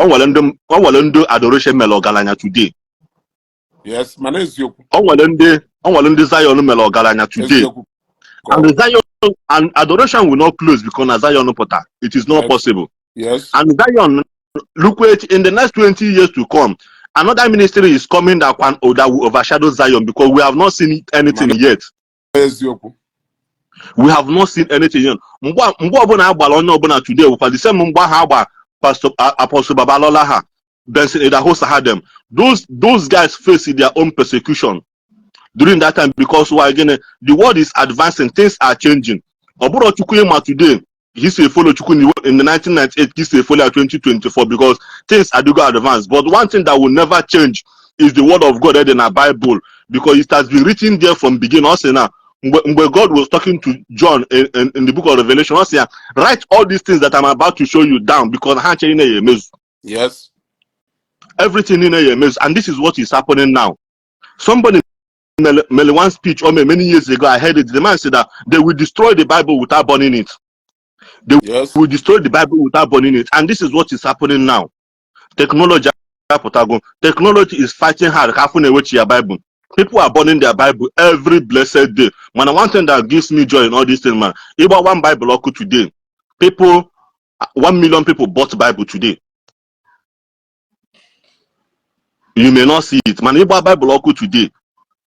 onwere adoration mele ọgaranya today. Yes, man, eziokwu. Onwere ndị Zion mele ọgaranya today. And the Zion and adoration will not close because na Zion pụta. It is not possible. Yes. And Zion, look, wait, in the next 20 years to come, another ministry is coming that will overshadow Zion because we have not seen anything yet. We have not seen anything yet. Today, the same Pastor Apostle Babalola ha, Benson Edahosa had them. Those guys facing their own persecution during that time because again the world is advancing, things are changing. Oburo Chukwuyema today, he say follow Chukwu in the 1998, he say follow 2024 because things are doing advanced. But one thing that will never change is the word of God in our Bible because it has been written there from beginning. Also now, when God was talking to John in the book of Revelation, also write all these things that I'm about to show you down because yes, everything in a mess, and this is what is happening now. Somebody made one speech many years ago. I heard it. The man said that they will destroy the Bible without burning it. They will destroy the Bible without burning it. And this is what is happening now. Technology is fighting hard. Bible. People are burning their Bible every blessed day. Man, one thing that gives me joy in all these things, man. About one Bible today, 1 million people bought Bible today. You may not see it, man. About Bible today.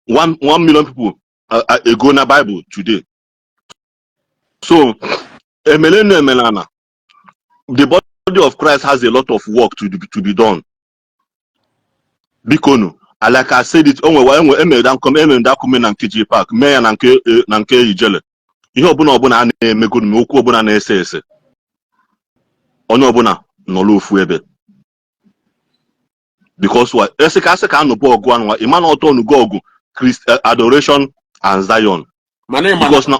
1 million people go na Bible today. So, the body of Christ has a lot of work to be done. Because, like I said it, Park, Mayor Nanke Ijele. Ihe ọbụla ọbụla a na-emego okwu ọbụla na-ese ese. Onye ọbụla nọ n'ofu ebe. Because what? Ese ka anụ bụ ọgụ anụ, ịma na ọtọ ọnụ go ọgụ. Adoration and Zion. Because now,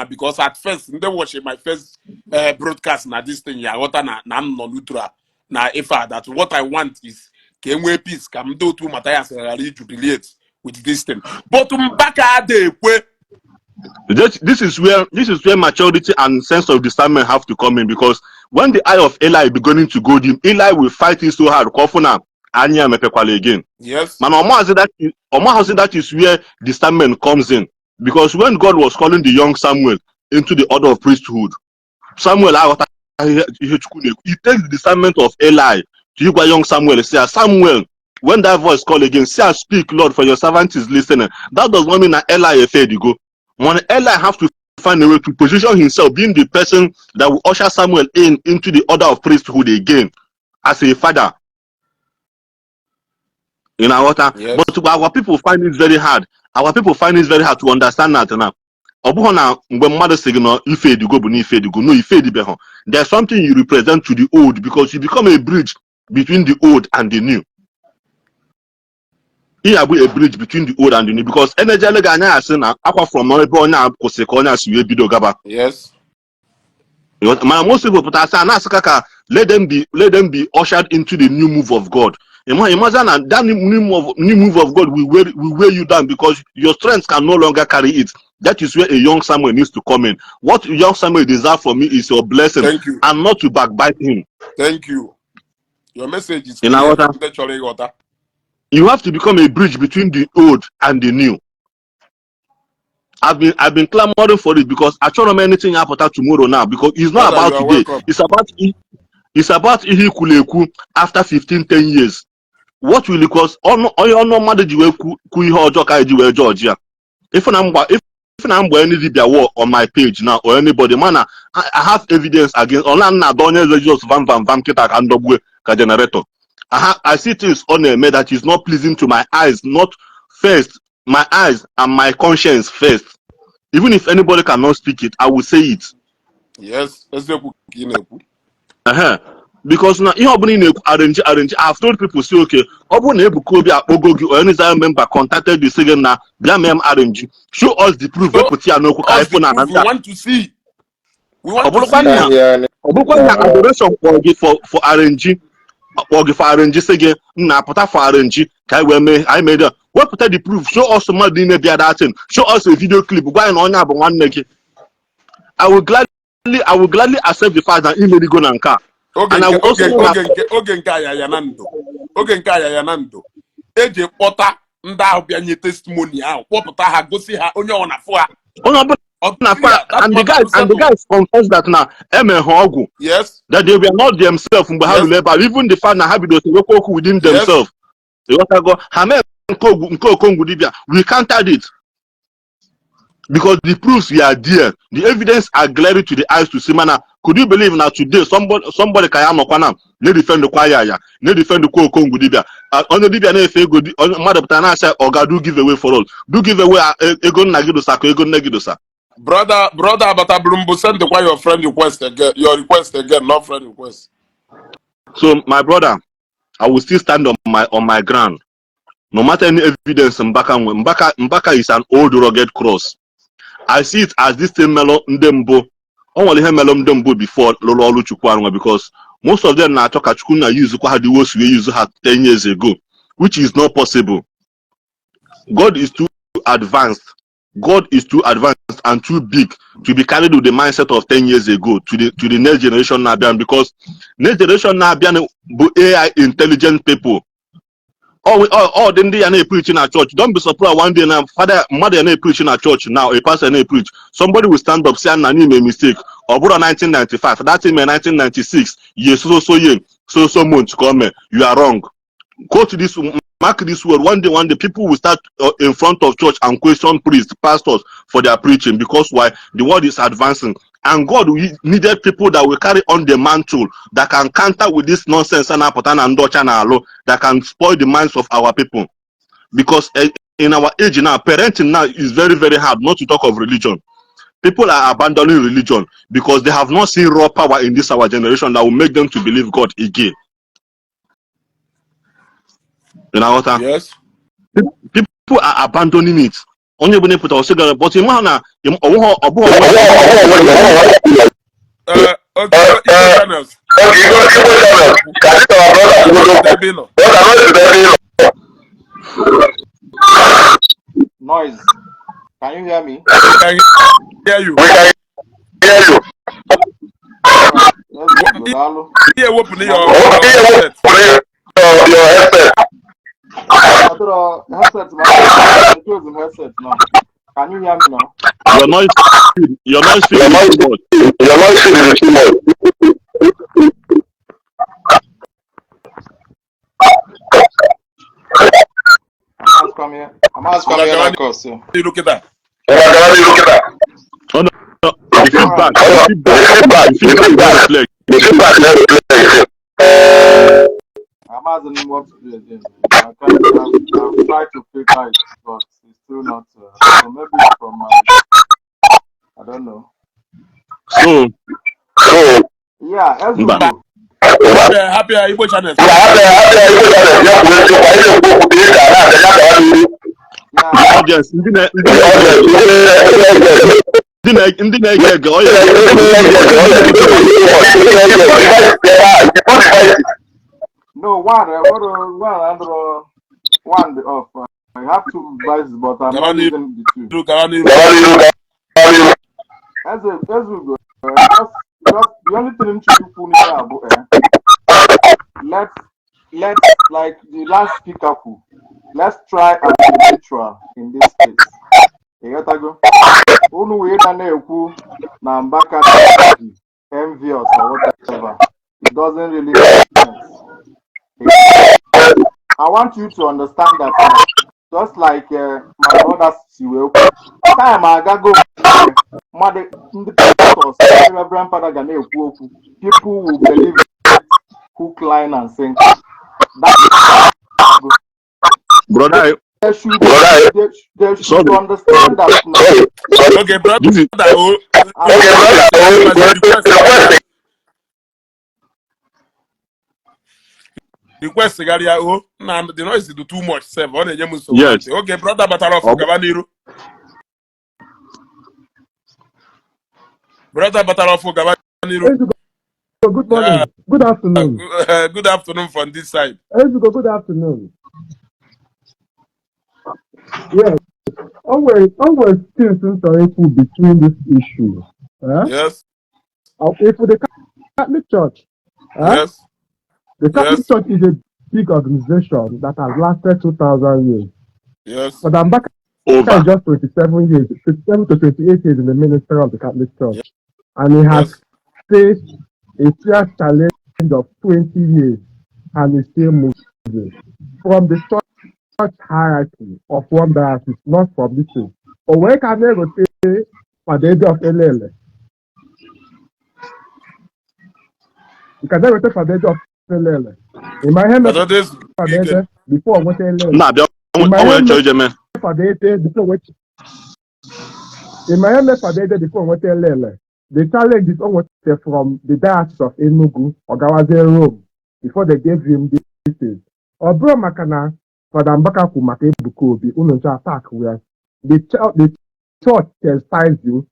because at first, they watch my first broadcast na this thing. Yeah, what na no lutra na ifa. That what I want is can we peace? Come do to Matthias jubilate with this thing. But back at the this is where maturity and sense of discernment have to come in because when the eye of Eli is beginning to go dim, Eli will fight it so hard. Again. Yes. Man, that is where discernment comes in. Because when God was calling the young Samuel into the order of priesthood, Samuel, he takes the discernment of Eli to you, young Samuel. Say, Samuel, when that voice call again, say, speak, Lord, for your servant is listening. That does not mean that Eli is fair to go. When Eli have to find a way to position himself, being the person that will usher Samuel into the order of priesthood again, as a father. In our water, yes. But our people find it very hard. Our people find it very hard to understand that now. There's something you represent to the old because you become a bridge between the old and the new. You have a bridge between the old and the new because energy from yes. Most people put let them be ushered into the new move of God. Imagine that new move of God will weigh you down because your strength can no longer carry it. That is where a young Samuel needs to come in. What young Samuel desires from me is your blessing and not to backbite him. Thank you. Your message is clear. You have to become a bridge between the old and the new. I've been clamoring for it because I don't know anything happen tomorrow now because it's not about today. Welcome. It's about Ihikuleku after 10 years. What will it cost? Georgia. If I'm going to be a war on my page now or anybody, man, I have evidence against generator. I see things on a that is not pleasing to my eyes, not first, my eyes and my conscience first. Even if anybody cannot speak it, I will say it. Yes, because now you arrange. I've told people say okay, Ebuka Obi or any member contacted the second now, arrange. Show us the proof. We want to see. We want to see. Adoration for arrange. Or for arrange again, for arrange. I made a what put the proof? Show us some money in the other thing. Show us a video clip. Why on one naked? I will gladly gladly accept the fact that he may go nanka. And I will also oge nke aya na ndo. Oge nke aya na ndo. Eje kpọta ndị ahụ bịa nye testimony ahụ, kpọpụta ha, gosi ha onye ọ na-afụ ha. And the guys confess that now Ogwu. Yes. That they were not themselves even the fact that Habido within themselves. We countered it. Because the proofs are there, the evidence are glaring to the eyes to see. Man, could you believe now today somebody can defend the choir, they defend the Kongu Dibia. On the Dibia, Madam said, Oga, do give away for us. Do give away Egon Nagidosa, Egon Nagidosa. Brother Abatabrumbu, send the your friend request again, your request again, not friend request. So my brother, I will still stand on my ground. No matter any evidence, Mbaka is an old rugged cross. I see it as this same Melo Ndembo. Only have Melo Ndembo before Lolo Chukwanwa, because most of them now talk at Chukuna use the words we used 10 years ago, which is not possible. God is too advanced. God is too advanced and too big to be carried with the mindset of 10 years ago to the next generation now, because next generation now AI intelligent people. Oh, then they are preaching at church. Don't be surprised one day now, mother are preaching at church now, a pastor preach. Somebody will stand up, say, I made a mistake. Or 1995, that's in 1996. Yes, so much come. You are wrong. Go to this, mark this word. One day, people will start in front of church and question priests, pastors for their preaching, because why? The world is advancing. And God needed people that will carry on the mantle, that can counter with this nonsense and that can spoil the minds of our people. Because in our age now, parenting now is very, very hard, not to talk of religion. People are abandoning religion because they have not seen raw power in this our generation that will make them to believe God again. You know what? Yes. People are abandoning it. Only when they put our cigarette, but in one Noise. Can you hear me? We can hear you. Yeah, open your headset. Headset now. Can you hear me now? Your noise is too much. I'm asking here. Look at that. Oh no, the feedback. I'm asking what to do again. I've tried to filter it, but it's still not. So maybe it's from my. I don't know. So yeah, happy Igbo channel. Audience, no, one off. I have two devices, but I'm not using the two. As we go, just the only thing let's like the last speaker. Let's try and be neutral in this case. You gotta go. Unu we na mbaka envious or whatever. It doesn't really make sense. I want you to understand that just like my brother time I go mother the grandfather people will believe it, hook, line, and sinker. Brother, they should understand that. Okay, brother. Request Garia and the noise is too much. Yes. Okay, brother Batalofu Gavaniru. Brother Batalofu Gavaniru. Good morning. Good afternoon. Good afternoon from this side. Good afternoon. Yes. Always still between this issue. Yes. If for the Catholic Church, Yes. the Catholic Yes. Church is a big organization that has lasted 2,000 years. Yes. But Mbaka Over. is just 27 years, 27 to 28 years in the ministry of the Catholic Church. Yes. And he has Yes. faced a serious challenge of 20 years and is still moving. From the church hierarchy of one diocese, not from this thing. But where can they go say for the age of LL? You can never say for the age of LL. In my hand, But this for the weekend. age before what LL. Nah, In my onwe hand, nchọ ije mee. for the age before what. In my hand, for the age before what LL. The challenge is almost from the diocese of Enugu or Gawaze Rome before they gave him this thing. Or bro Makana, Father Mbaka Kumake Ebuka Obi, Unoncha attack where the church chastise you,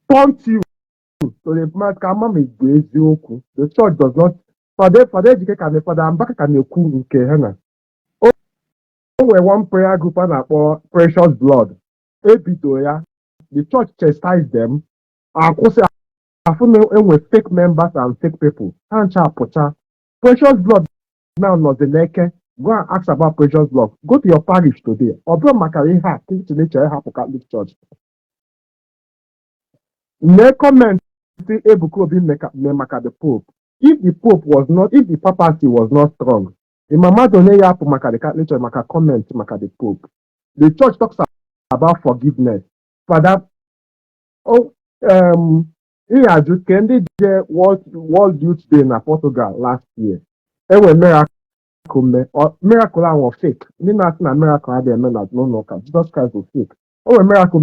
taunt you. So the church does not Father Ejike can Father Mbaka can eku nke hena. Oh, we one prayer group and for precious blood. Ebido ya, the church chastise them. With fake members and fake people. Precious blood now not the naked. Go and ask about precious blood. Go to your parish today. Although Makariha, think to nature have Catholic Church. No comment say Ebuka Obi maka the Pope. If the Pope was not, if the papacy was not strong, the Mama Done ya maka the Catholic Church maka comment maka the Pope. The church talks about forgiveness. Father, Iwaji Kendi World Youth Day na Portugal last year. Ewe miracle was fake. Ndị na-asị na miracle adịghị eme na n'ụlọ ụka. Jesus Christ was fake. O nwere miracle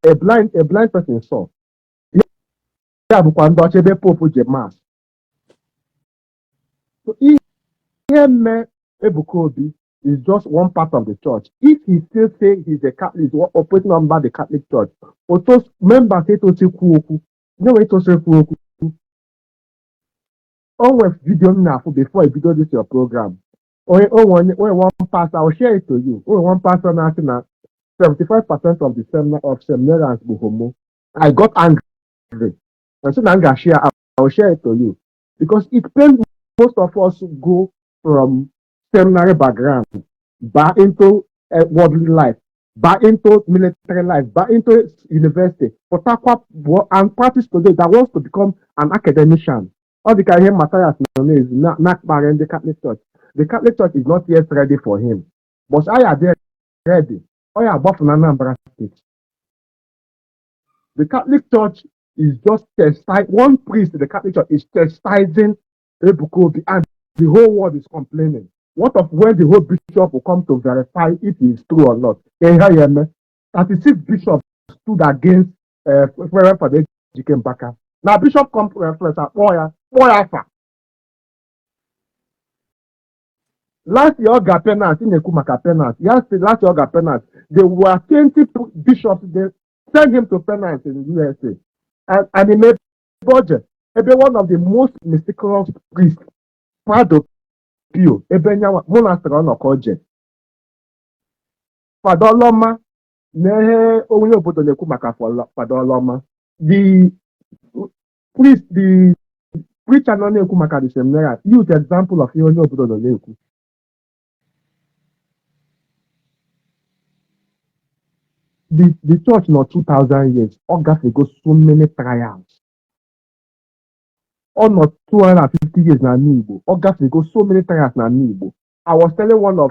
a blind person saw. Ya bụkwa ndị ọcha ebe Pope je mass. So ihe mme Ebuka Obi is just one part of the church. If he still say he's a Catholic, operating under the Catholic Church, those members say to say okwu. No way to say okwu. Always video now before I video this your program. Only one pastor, I will share it to you. Only one pastor now saying that 75% of the seminarians were homo. I got angry. And so I'm share. I will share it to you because it pains most of us go from seminary background back into worldly life, back into military life, back into university, and practice today that wants to become an academician. All the career materials is not in the Catholic Church. The Catholic Church is not yet ready for him. But I are there ready. I are above Anambra State. The Catholic Church is just chastising. One priest in the Catholic Church is chastising Ebuka Obi, and the whole world is complaining. What of when the whole bishop will come to verify if it is true or not? 36 bishops stood against Reverend Father Ejike Mbaka. Now Bishop come to reference at boy. Last year, got penance in the Kumaka penance. Last year, got penance. There were 20 bishops. They sent him to penance in the USA, and he made budget. Ebe one of the most mysterious priests, Prado Pio. Ebe nyawa monastery on Okoje. Fadoloma, nehe onye obodo neku maka Fadoloma. The priest, the preacher no neku maka the seminary. Use the example of onye obodo no neku. The church not 2,000 years. August go so many trials. Or not 250 years na Igbo. August go so many trials na Igbo. I was telling one of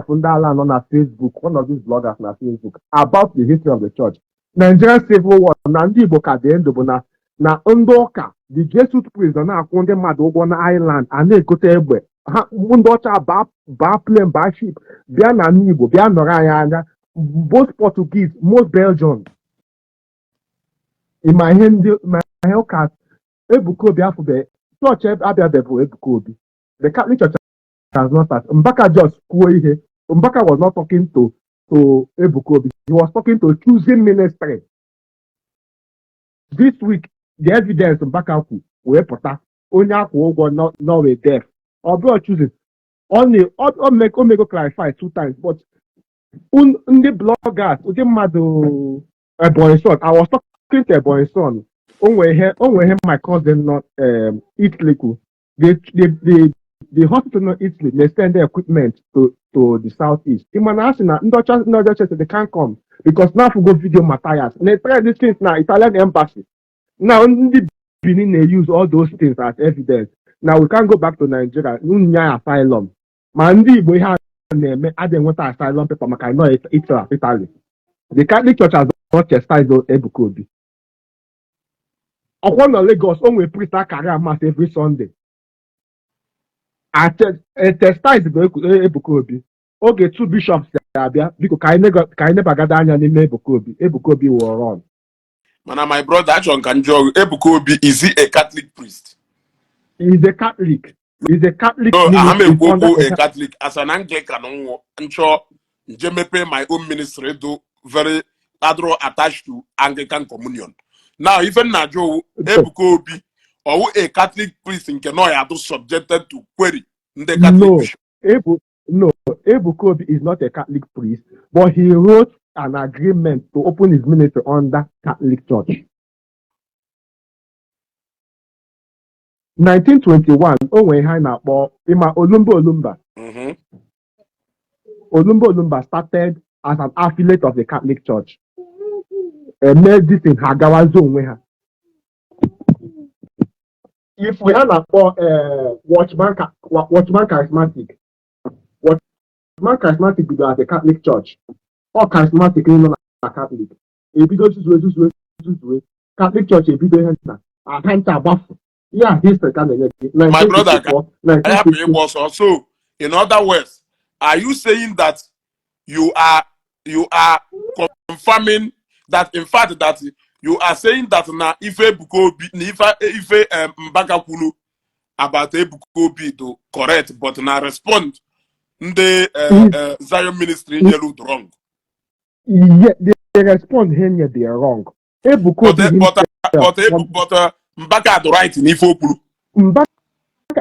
Ndala on our Facebook, one of these bloggers on our Facebook, about the history of the church. Nigerian Civil War na Ndi Igbo ka the end na Ndoka, the Jesuit priest na akwụ ndị mmadụ ụgwọ na island a na-ekote egbe. Ha ndị ọcha ba plane ba ship bịa na Igbo bịa nọrọ anyị anya. Both Portuguese, most Belgians. In my hand, my Hellcat, Ebuka Obi after the church Abiabevo Ebuka Obi. The Catholic Church has not started. Mbaka just here. Mbaka was not talking to Ebuka Obi. He was talking to choosing ministry. This week, the evidence Mbaka we put Onya Kuogo not a death. Although choosing only make clarify 2 times, but the bloggers, I was talking to Ebonyi son. onwe my cousin not Italy. The hospital in Italy, they send the equipment to the southeast. In Manasina, they can't come because now we go video Matthias. And they try these things now, Italian embassy. Now the Benin they use all those things as evidence. Now we can't go back to Nigeria. Nunya asylum. Ndi Igbo have I didn't want asylum paper. I know Italy. The Catholic Church has not chastised Ebuka Obi. Upon Lagos, only priest carry mass every Sunday. I chastise Ebuka Obi. Okay, 2 bishops abia because ka never gather anya n'ime Ebuka Obi. Ebuka Obi will run. Man, my brother John Kanjo, Ebuka Obi, is he a Catholic priest? He's a Catholic. He's a Catholic. No, I'm a Catholic. As an Anglican, I'm sure pay my own ministry do very attached to Anglican communion. Now, even Najo, Ebuka Obi, or a Catholic priest in Kenoya to subjected to query the Catholic bishop. Ebuka Obi is not a Catholic priest, but he wrote an agreement to open his ministry under Catholic Church. 1921, Olumba started as an affiliate of the Catholic Church. Made this in Hagawa zone. If we have a watchman charismatic, be at the Catholic Church, or charismatic in a Catholic. If you go this way, Catholic Church, if you don't have yeah, he's the kind of my brother, I have a boss also. In other words, are you saying that you are confirming that in fact that you are saying that now if Ebuka Obi if Mbaka Kulu about Ebuka Obi to correct but now respond the Zion ministry yellow wrong? Yeah, they respond here they are wrong. Ebuka but Mbaka had right in Ifo Kulu. Mbaka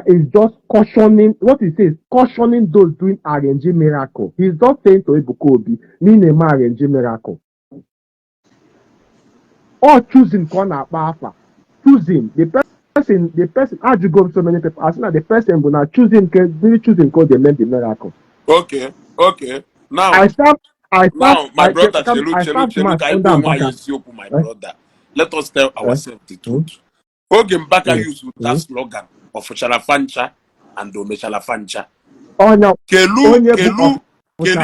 is just cautioning what he says, cautioning those doing RNG miracle. He's not saying to Ebuka Obi, mean a RNG miracle. Or choosing corner alpha. Choosing the person as you go so many people as soon as the person will not choosing cause they make the miracle. Okay. Now my brother Chelu, my brother. Let us tell ourselves the truth. Oge Mbaka used that slogan of Chalafancha and Omechalafancha. Oh no. Kerifo Olu,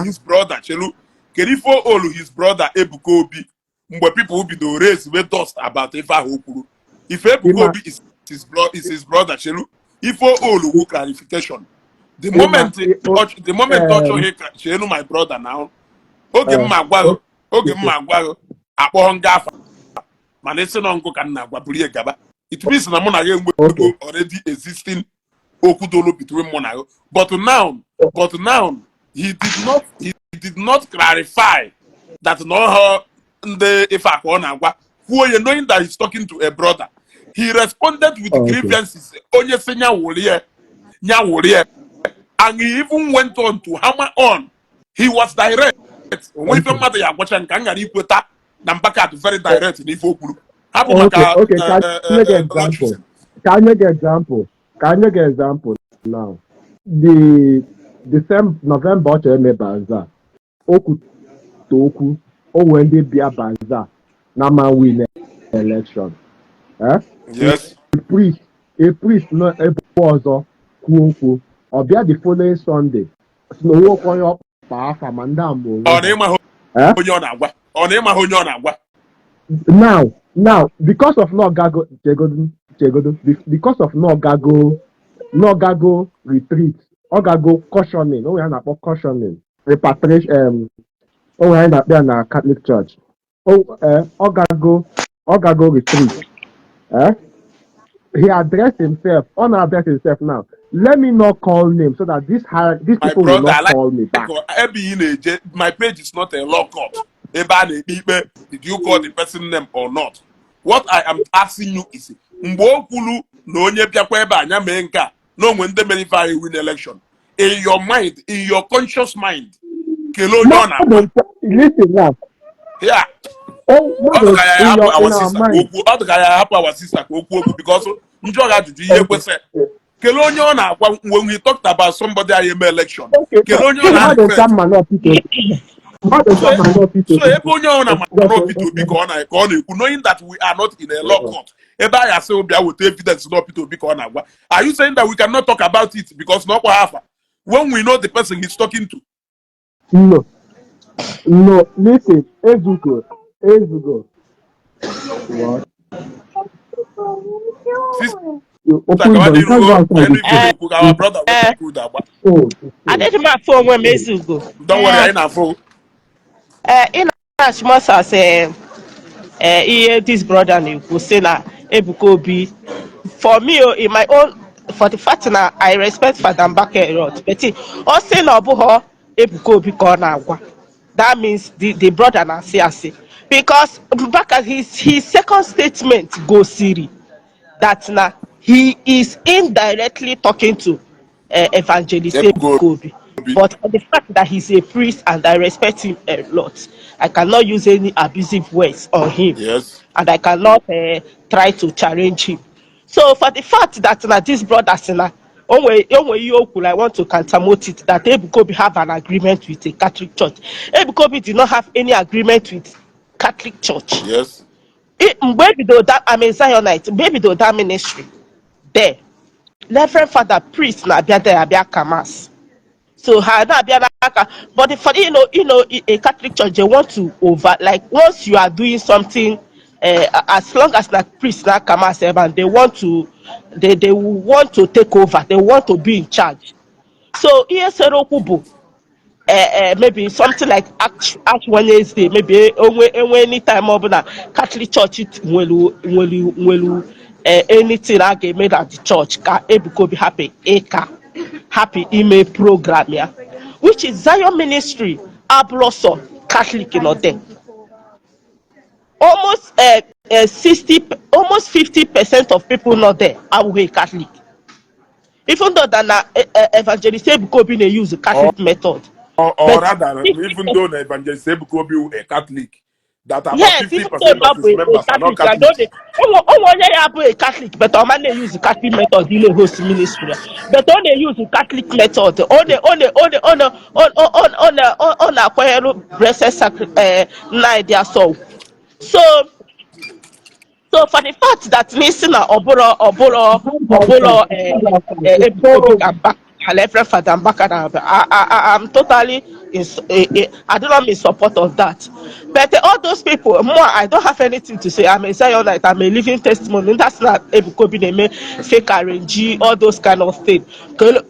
his brother, Chelu. Kerifo Olu, his brother, Ebuka Obi. Mgbe people will be the race with dust about Ifa Hokuru. If Ebuka Obi is his brother, Chelu, Ifo Olu will clarification. The moment Chelu, my brother now, Oge Mmagwaro, Akpọngafa. Manese can now gaba. It means na already existing okudolo between Monago. But now he did not clarify that no her the Ifakona who you knowing that he's talking to a brother. He responded with grievances. Onye senya nya and he even went on to hammer on. He was direct. When you matter ya watching kangari kweta. Mbaka very direct in Ifo Kulu. Okay. Can you get example now? The same November Bazaar. Oku Toku when they be a bazaar. Now man win election. Yes. A priest not a bozo kuku or be the following Sunday. Snow walk on your path mandambo. Now, because of no gago because of no gago retreat, or gago cautioning, we have about cautioning, repatriation, we have that there na Catholic Church. Gago retreat. He addressed himself, unaddressed himself now. Let me not call names so that these people will not call me back. My page is not a law court. Did you call the person name or not? What I am asking you is, Mbokulu no onye biakwa ebe anya mee nka no when they verify win election. In your mind, in your conscious mind, Listen now. yeah. Other guy in help our our sister. mind. Other guy help our sister because njọ ga juju ihe kwese. Kele onye ọ na-agwa when we talked about somebody I am election. Kele onye ọ na-refer. So ebe onye ọ na-amano Peter Obi ka ọ na-ekwu knowing that we are not in a law court. Ebe anyị asị obi with evidence no Peter Obi ka ọ na-agwa. Are you saying that we cannot talk about it because no half when we know the person he's talking to? No, listen, Ezugo. What? You open door. You can't go outside. Our brother I didn't my phone when Ezugo. Don't worry, I know. In as much as this brother who say na Ebuka Obi. For me, in my own, for the fact that I respect Father Mbaka a lot, but also no buho Ebuka Obi na agwa. That means the brother na say because Mbaka his second statement go Siri that na he is indirectly talking to Evangelist Ebuka Obi. But the fact that he's a priest and I respect him a lot, I cannot use any abusive words on him. Yes. And I cannot try to challenge him. So for the fact that this brother I want to countermont it that Ebuka Obi have an agreement with a Catholic church. Ebuka Obi did not have any agreement with Catholic church. Yes. Maybe though that I'm a Zionite, maybe though that ministry there. Reverend Father priest na abia Kamas. So but for a Catholic church they want to like once you are doing something as long as that priest na come as and they want to want to take over, they want to be in charge. So maybe something like Ash Wednesday, maybe any time of na Catholic church will anything I get made at the church ka Ebuka Obi happy email program, yeah, which is Zion Ministry, Abloso Catholic in there. Almost 50% of people not there are Catholic. Even though that Evangelist Ebuka Obi they use the Catholic method. Or rather, even though Evangelist Ebuka Obi a Catholic, that about 50% of his members are not Catholic. A Catholic, but I man they use the Catholic method in the host ministry. But when they use the Catholic method, on acquire blessed sacrament, their soul. So for the fact that listen Obolo Reverend Father Mbaka, I'm totally I do not mean support of that. But all those people, I don't have anything to say. I'm a Zionite, I'm a living testimony. That's not Ebuka Obi name, fake RNG, all those kind of things.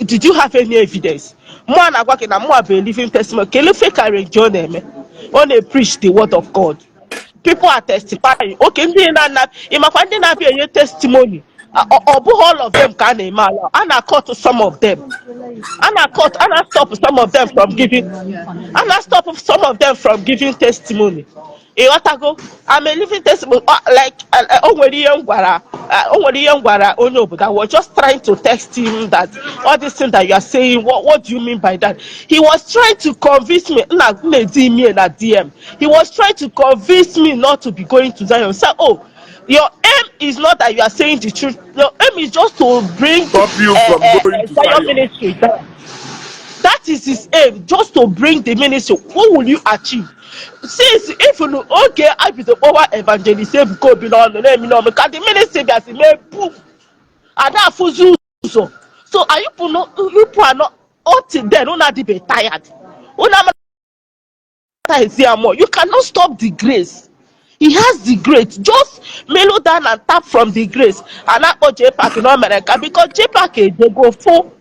Did you have any evidence? More na working, I'm more of a living testimony. Can you fake RNG on a preach the word of God? People are testifying. Okay, ndị na-abịa testimony. All of them can allow. And I caught some of them. And I stop some of them from giving. And I stop some of them from giving testimony. I'm a living testimony. Like I was just trying to text him that all these things that you are saying. What do you mean by that? He was trying to convince me. He was trying to convince me not to be going to Zion. So, your aim is not that you are saying the truth. Your aim is just to bring stop you from going to Zion ministry down. That is his aim, just to bring the ministry. What will you achieve? Since if you know, okay, I be the power evangelist, Ebuka Obi because the ministry has made poof. And that for you. So are you are not until then, be tired. You cannot stop the grace. He has the grace. Just mellow down and tap from the grace. And not JPAC in America because JPAC they go full.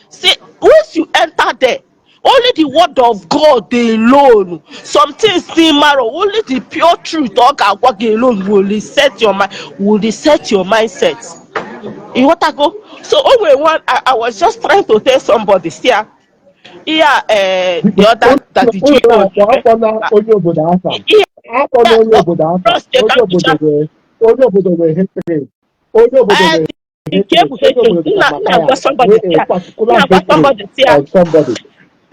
See, once you enter there, only the word of God alone. Some things still matter. Only the pure truth alone will reset your mind. Will reset your mindset. You want to go? So I was just trying to tell somebody here. Yeah, the other that the GO. Somebody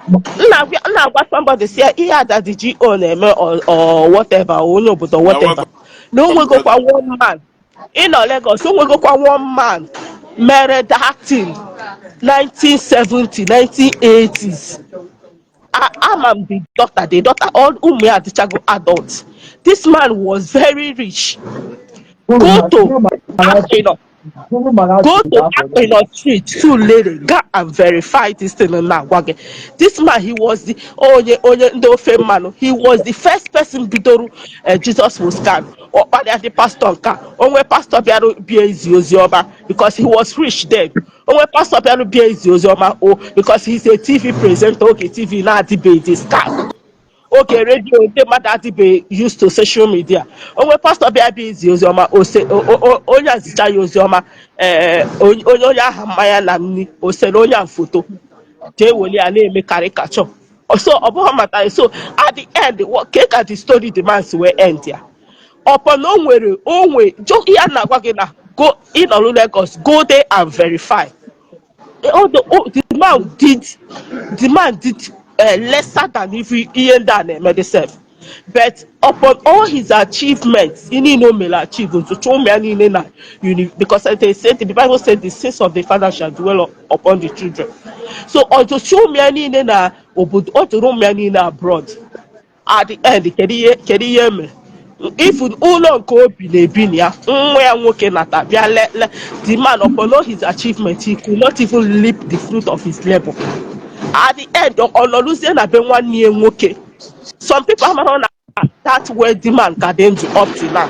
Now what somebody say here that the GO name or whatever or no but or You're whatever. No we welcome, go brother. for one man. In Lagos, so we go for one man married acting 1970, 1980s. I'm the daughter, all whom we are the child adults. This man was very rich. Go to Akpino, go to Akpino Street, too lady, go and verify this thing now. This man, he was the onye man. He was the first person bidoru Jesus was can. Or the pastor can. Only pastor be because he was rich then. Only pastor be oh, because he's a TV presenter. Okay, TV now debate this scam. Okay, radio ndị mmadụ adịbe used to social media. Onwe pastor bịa bịa izi oziọma onye azicha ya oziọma onye aha mmanya na nni osere onye a foto jee weli ya na-eme caricature. So ọ bụghị mata so at the end ka the story demands wee end ya upon onwe ihe a na-agwa gị na go ịnọrụ Lagos go there and verify. The man did lesser than if he than medicine. But upon all his achievements, he no may achieve to show me because they said the Bible said the sins of the father shall dwell upon the children. So to show me any na to room me abroad. At the end, kedu ihe me if ụlọ nke obi na-ebi ya nwa ya nwoke nata bịa the man upon all his achievement he could not even leap the fruit of his labor. At the end ọnọluzie na be nwanne ya nwoke. Some people amara na that way the man ka dị ndụ up to now.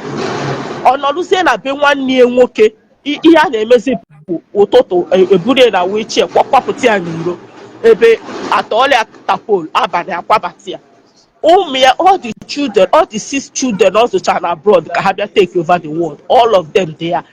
Ọnọluzie na be nwanne ya nwoke ihe a na-emezi bụ ụtụtụ eburu na wheelchair kwapụta ya n'iro ebe atọọlịa tapol abalị akwabata ya. All the children, all the 6 children also China abroad, Kahabia take over the world. All of them they are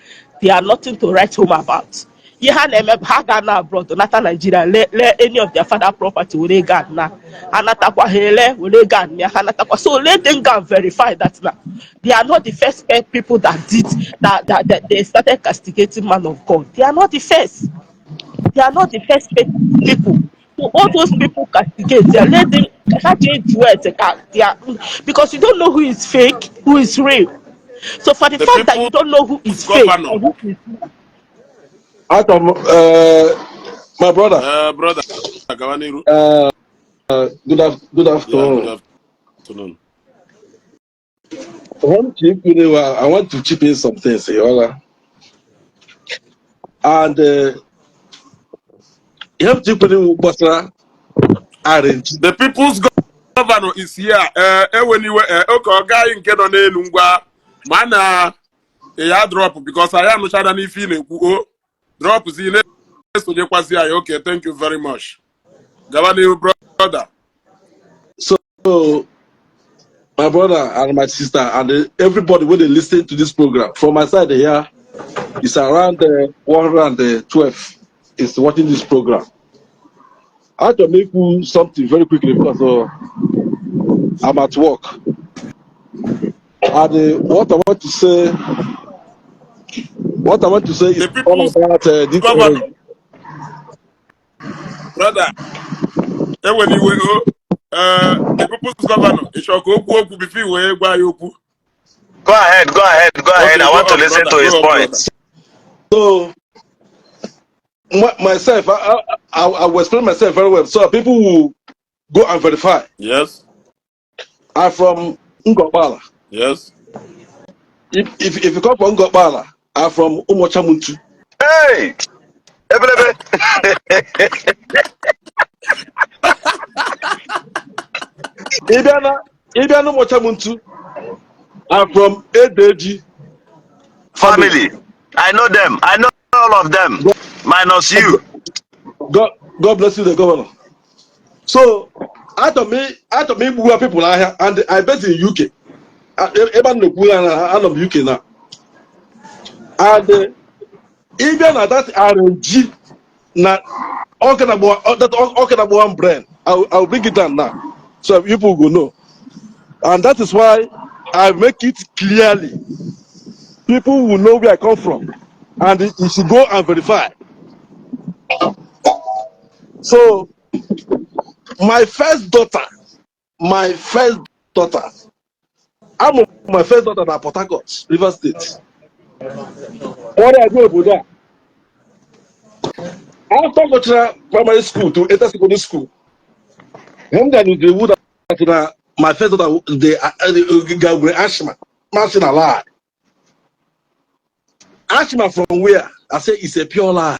nothing to write home about. You had them Hagana abroad, not Nigeria, let any of their father property will they got now. Anatakwa hele will they got Hanatakwa. So let them go and verify that now. They are not the first people that did that they started castigating man of God. They are not the first. They are not the first people. So all those people castigate, they are let them they are, because you don't know who is fake, who is real. So for the The fact that you people's don't know who is fake governor, or who is Atom, my brother. brother, Gawaniru. Good Yeah, good afternoon. afternoon. I want to chip in some things, Yola. And you have to put in Basra arrange. The people's governor is here. Okay, guy in Kenone Lungwa, man, ya drop because I am not any feeling. Drop is in okay, thank you very much. Gawaniru, brother. So, my brother and my sister and everybody when they listen to this program, from my side here, it's around 112 is watching this program. I have to make you something very quickly because I'm at work. And what I want to say is The all people's about this. governor, brother. The people's governor. It shall go before we go. Go ahead. Okay, I go want to on, listen brother. to his Go on, point. brother. So myself, I will explain myself very well. So people will go and verify. Yes. I'm from Ngopala. Yes. If you come from Ngopala, I'm from Umochamuntu. Hey, Ebelebe. Ibiana Umochamuntu, I'm from Edeji Family. I know them. I know all of them. Minus you. God bless you, the governor. So, out of me, we are people are here, and I bet in UK. Even the UK now. And even at that RNG, now all kind of one brand. I'll bring it down now, so people will know. And that is why I make it clearly. People will know where I come from, and you should go and verify. So my first daughter, I'm my first daughter at Port Harcourt, River State. What I do with that? After going to primary school to enter secondary school, when then they would have my first daughter, they Ashma, Martin lie. Ashma from where? I say it's a pure lie.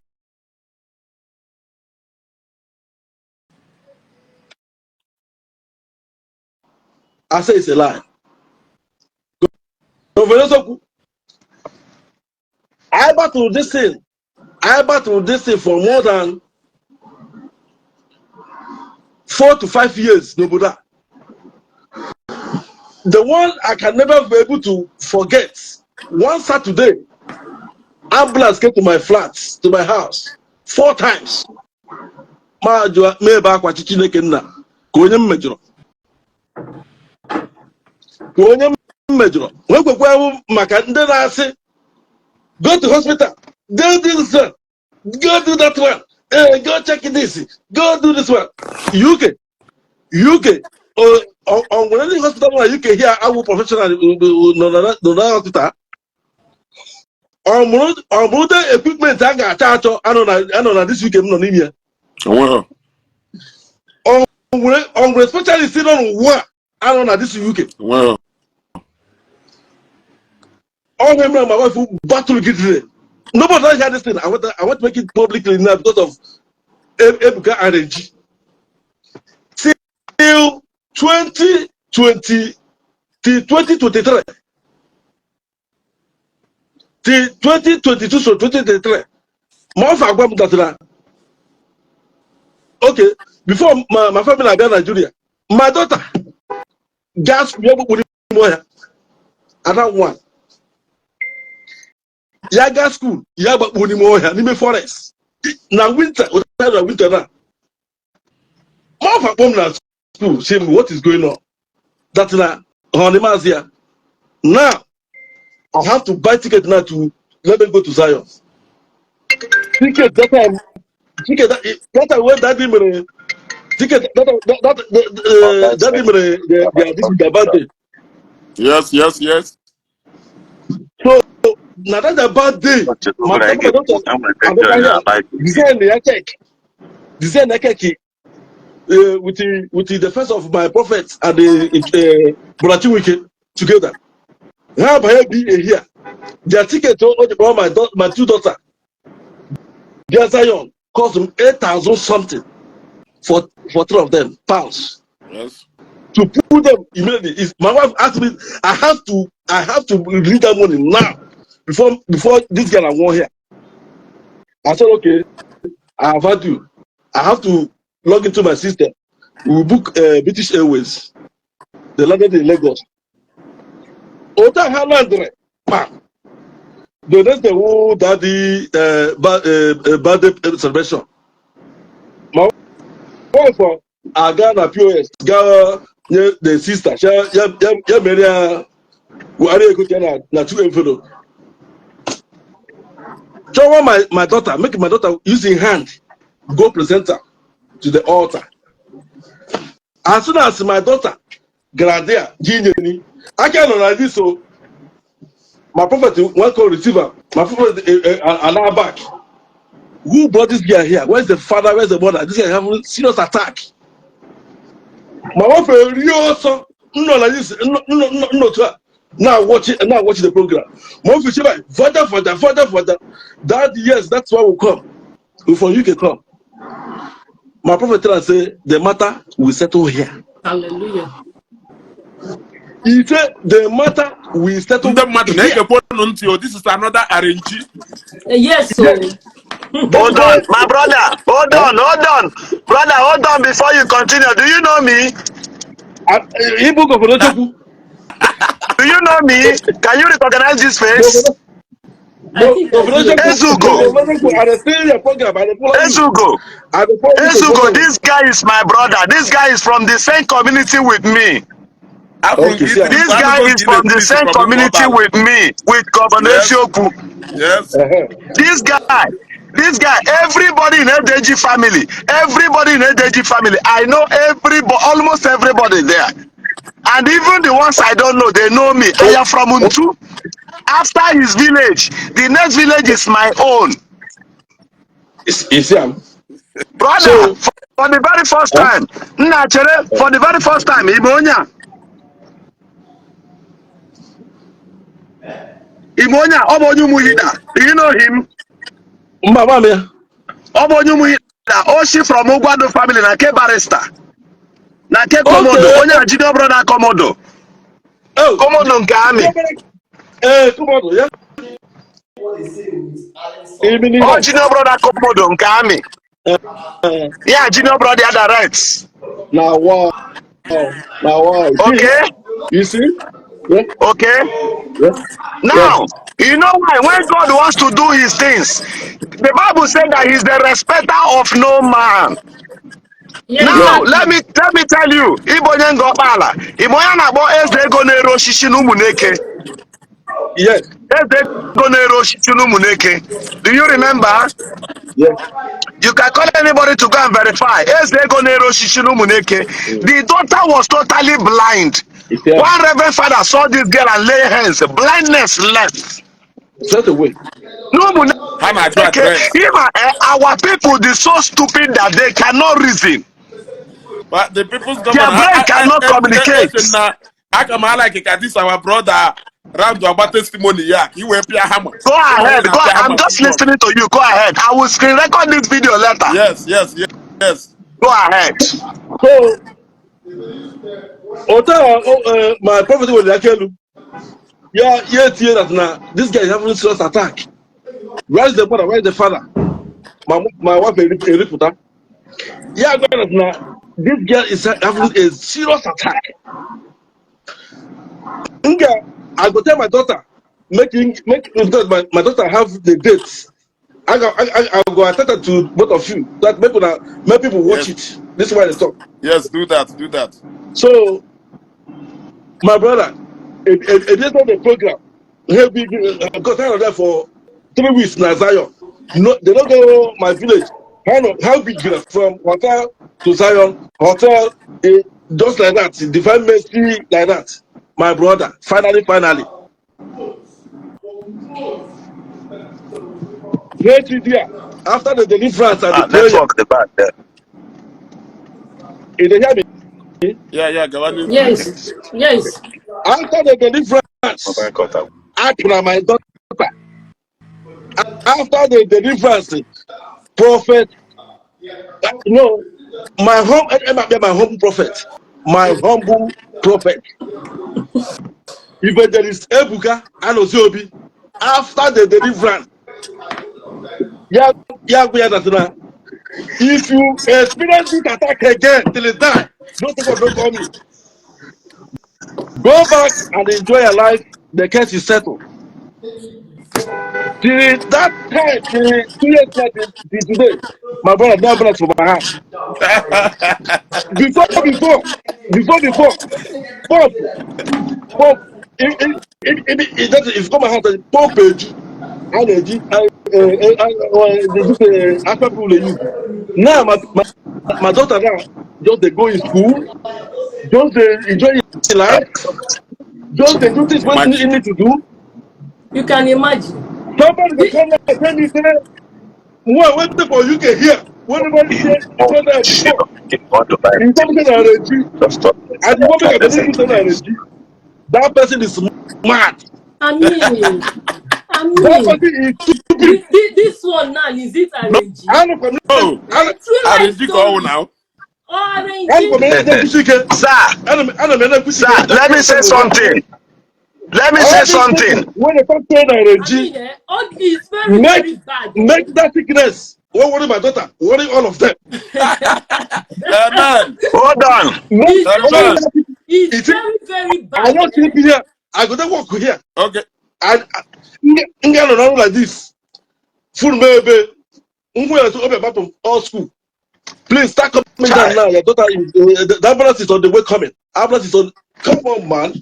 I say it's a lie. I battled this thing. For more than 4 to 5 years, nobody. The one I can never be able to forget. One Saturday, ambulance came to my flat, to my house, 4 times. Ma jua me ba kwa Chineke nna. Ka onye mmejọrọ. Nwekwe maka ndị na-asị go to hospital, go do this one, go do that one, go check this, go do this one. UK, on any hospital in UK here, I will professional no hospital. On the equipment I got charge I know this weekend no here. Well. On specialist on what I know this UK. Well. All my wife who battle get it. Nobody hear this thing. I want to make it publicly now because of Ebuka Obi. Till 2020, till 2023, till 2022, so 2023. More for that. Okay, before my family I got Nigeria, my daughter gas we have I don't want. Yaga school, Yaba Unimoya, Nime Forest. Now winter now. More for Bomna school, see what is going on. That's now Honimazia. Now I have to buy ticket now to let them go to Zion. Ticket that time, that when that did ticket that did the advantage. Yes. So now that's a bad day. Design with the defense of my prophets and the Burachi weekend together. How about be here? Their ticket to my 2 daughters. Their Zion cost them 8,000 something for 3 of them pounds. Yes. To put them immediately. My wife asked me, I have to release that money now before this girl I want here. I said, okay, I have had to. I have to log into my system. We will book British Airways. They landed in Lagos. Ota Halandre, bam. The next day, oh, daddy, birthday celebration. My wife, I got a POS. Got the sister. Yeah, Maria. We are going to na 2 envelope. Show my daughter, make my daughter using hand, go present her to the altar. As soon as my daughter got there, I can't like this. So my prophet one call receiver, my prophet an back. Who brought this guy here? Where's the father? Where's the mother? This guy having serious attack. My wife real son, no like this, no. Now watch it. Now watch the program. More further. That yes, that's why we come. Before you can come. My prophet tell us say the matter will settle here. Hallelujah. He said the matter will settle here. This is another RNG. Yes, sir. Hold on, my brother. Hold on. Brother, hold on before you continue. Do you know me? Do you know me? Can you recognize this face? Ezugo, this guy is my brother. This guy is from the same community with me. This guy is from the same community with me, with Governor Isiagu. Yes. This guy, This guy, everybody in ADG family, I know everybody, almost everybody there. And even the ones I don't know, they know me. I am from Untu. After his village, the next village is my own. Isiagu. Brother, So, for the very first time, for the very first time, Imonya, Obonyu Muhida. Do you know him? Mama, Obonyu Muhida, Oshi from Ogwado family, na ke barrister. Na ke komodo, okay. Onya junior brother komodo. Oh, Komodo nke army. Komodo, yeah. Oh, junior brother komodo nke army. Uh, Yeah, junior brother had the rights. now, wow. Now, wow. Okay? You see? Yeah, Okay? yeah, yeah. Now, you know why? When God wants to do his things, the Bible said that he's the respecter of no man. Yeah, Now, Yeah, let exactly. me tell you, Ibonye Ngopala, Ibonye na-agbo eze ego na-ero oshishi n'Umuneke. yes, Eze ego na-ero oshishi n'Umuneke. Do you remember? yes. You can call anybody to go and verify. Eze ego na-ero oshishi n'Umuneke. The daughter was totally blind. Isiagu. One reverend father saw this girl and lay hands. Blindness left. Straight away. Hana do N'Umuneke, address. even our people, they so stupid that they cannot reason. But the people's Their governor, brain cannot communicate. I come like this our brother round about testimony. Yeah, he will be a hammer. Go ahead. Go. I'm Hammer just too much. listening to you. Go ahead. I will screen record this video later. Yes, yes, yes, yes. Go ahead. So, my prophet was like, yeah, that now this guy is having a serious attack. Where is the mother? Where is the father? My wife is a reporter. Yeah, now this girl is having a serious attack. I go tell my daughter, because my daughter have the dates. I go attach it to both of you. That make people watch Yes, it. This is why they talk. yes, do that, do that. So, my brother, it is not the program. He'll be because I was there for 3 weeks in Zion. No, they don't go my village. How big from hotel to Zion, hotel, just like that, divine mercy like that. My brother, finally. Great idea. After the deliverance and the prayer, Network the back there. they hear me. Yeah, go on. Yes. Yes. After the deliverance, I put my daughter. After the deliverance, prophet, my humble prophet, my humble prophet. Evangelist Ebuka Obi. After the deliverance, if you experience this attack again till it die, don't call me. Go back and enjoy your life. The case is settled. Till that time, till 2 years later, till today, my brother never blessed for my hand. Before, Pop, if come my house, Pop page, energy, after people they use. Now, my daughter now, just they go in school, just they enjoy life, just they do things what you need to do. You can imagine. Somebody will come and tell me, say, well, waiting for UK here. Whenever say, because before, in something energy, and you want to make a believe in energy, that person is mad. I mean, That person is stupid. this one now, is it No, RNG? I don't come no. True I life did go story. now. Or Sir, let me say something. Let me say all these something. people, when they talk to I energy, mean, it's very, make very bad. that sickness. What worry my daughter? Worry all of them. Amen. Hold on. Amen. It's very, very I bad. don't sleep here. I go to work here. Okay. And around like this. Full baby. To open up from all school. Please start coming down now. Your daughter is the ambulance is on the way coming. Ambulance is on. Come on, man.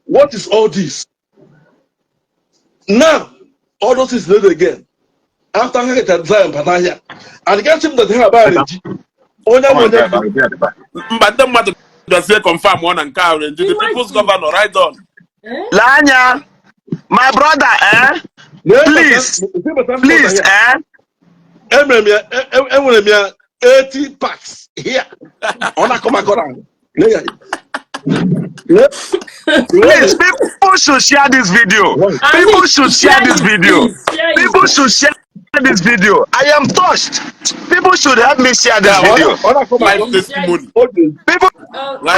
What is all this? Now, all those is laid again. after I get a design Panaya, and get him that they have Iri Ji. But the mother does say confirm one and car and the people's governor, right on. Lanya, my brother, please, Emre 80 packs here. Ona come around. Please, people should share this video. People should share this video. People should share this video. I am touched. People should help me share this video. Live testimony. People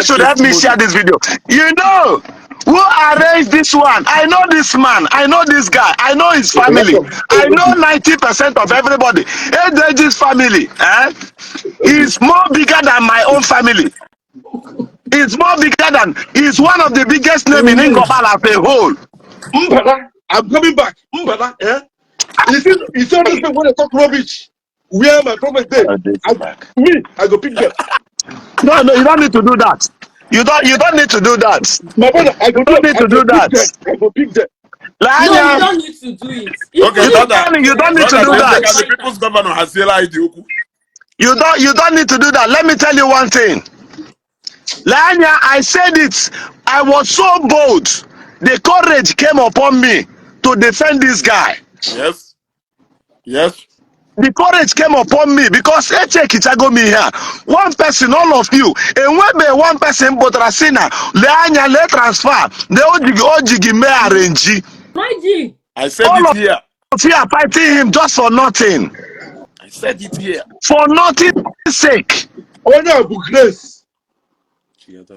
should help me share this video. You know who arranged this one? I know this man. I know this guy. I know his family. I know 90% of everybody. Edeji's family is more bigger than my own family. It's more bigger than. He's one of the biggest names in Ingobal as a whole. I'm coming back. You see this thing when I talk rubbish. Where my prophet there? I go pick them. No, you don't need to do that. You don't need to do that. My brother, I don't need to do that. I go pick them. No, you don't need to do it. Okay, you don't need to do that. The people's governor has said you don't need to do that. Let me tell you one thing. Lanya, I said it. I was so bold. The courage came upon me to defend this guy. Yes. Yes. The courage came upon me because Eche me here. One person, all of you, and when be one person, but Rasina, Lanya, let transfer. The Ojigi me arrange. I said all it here. Of you are fighting him just for nothing. I said it here. For nothing's sake. Only a book grace. Even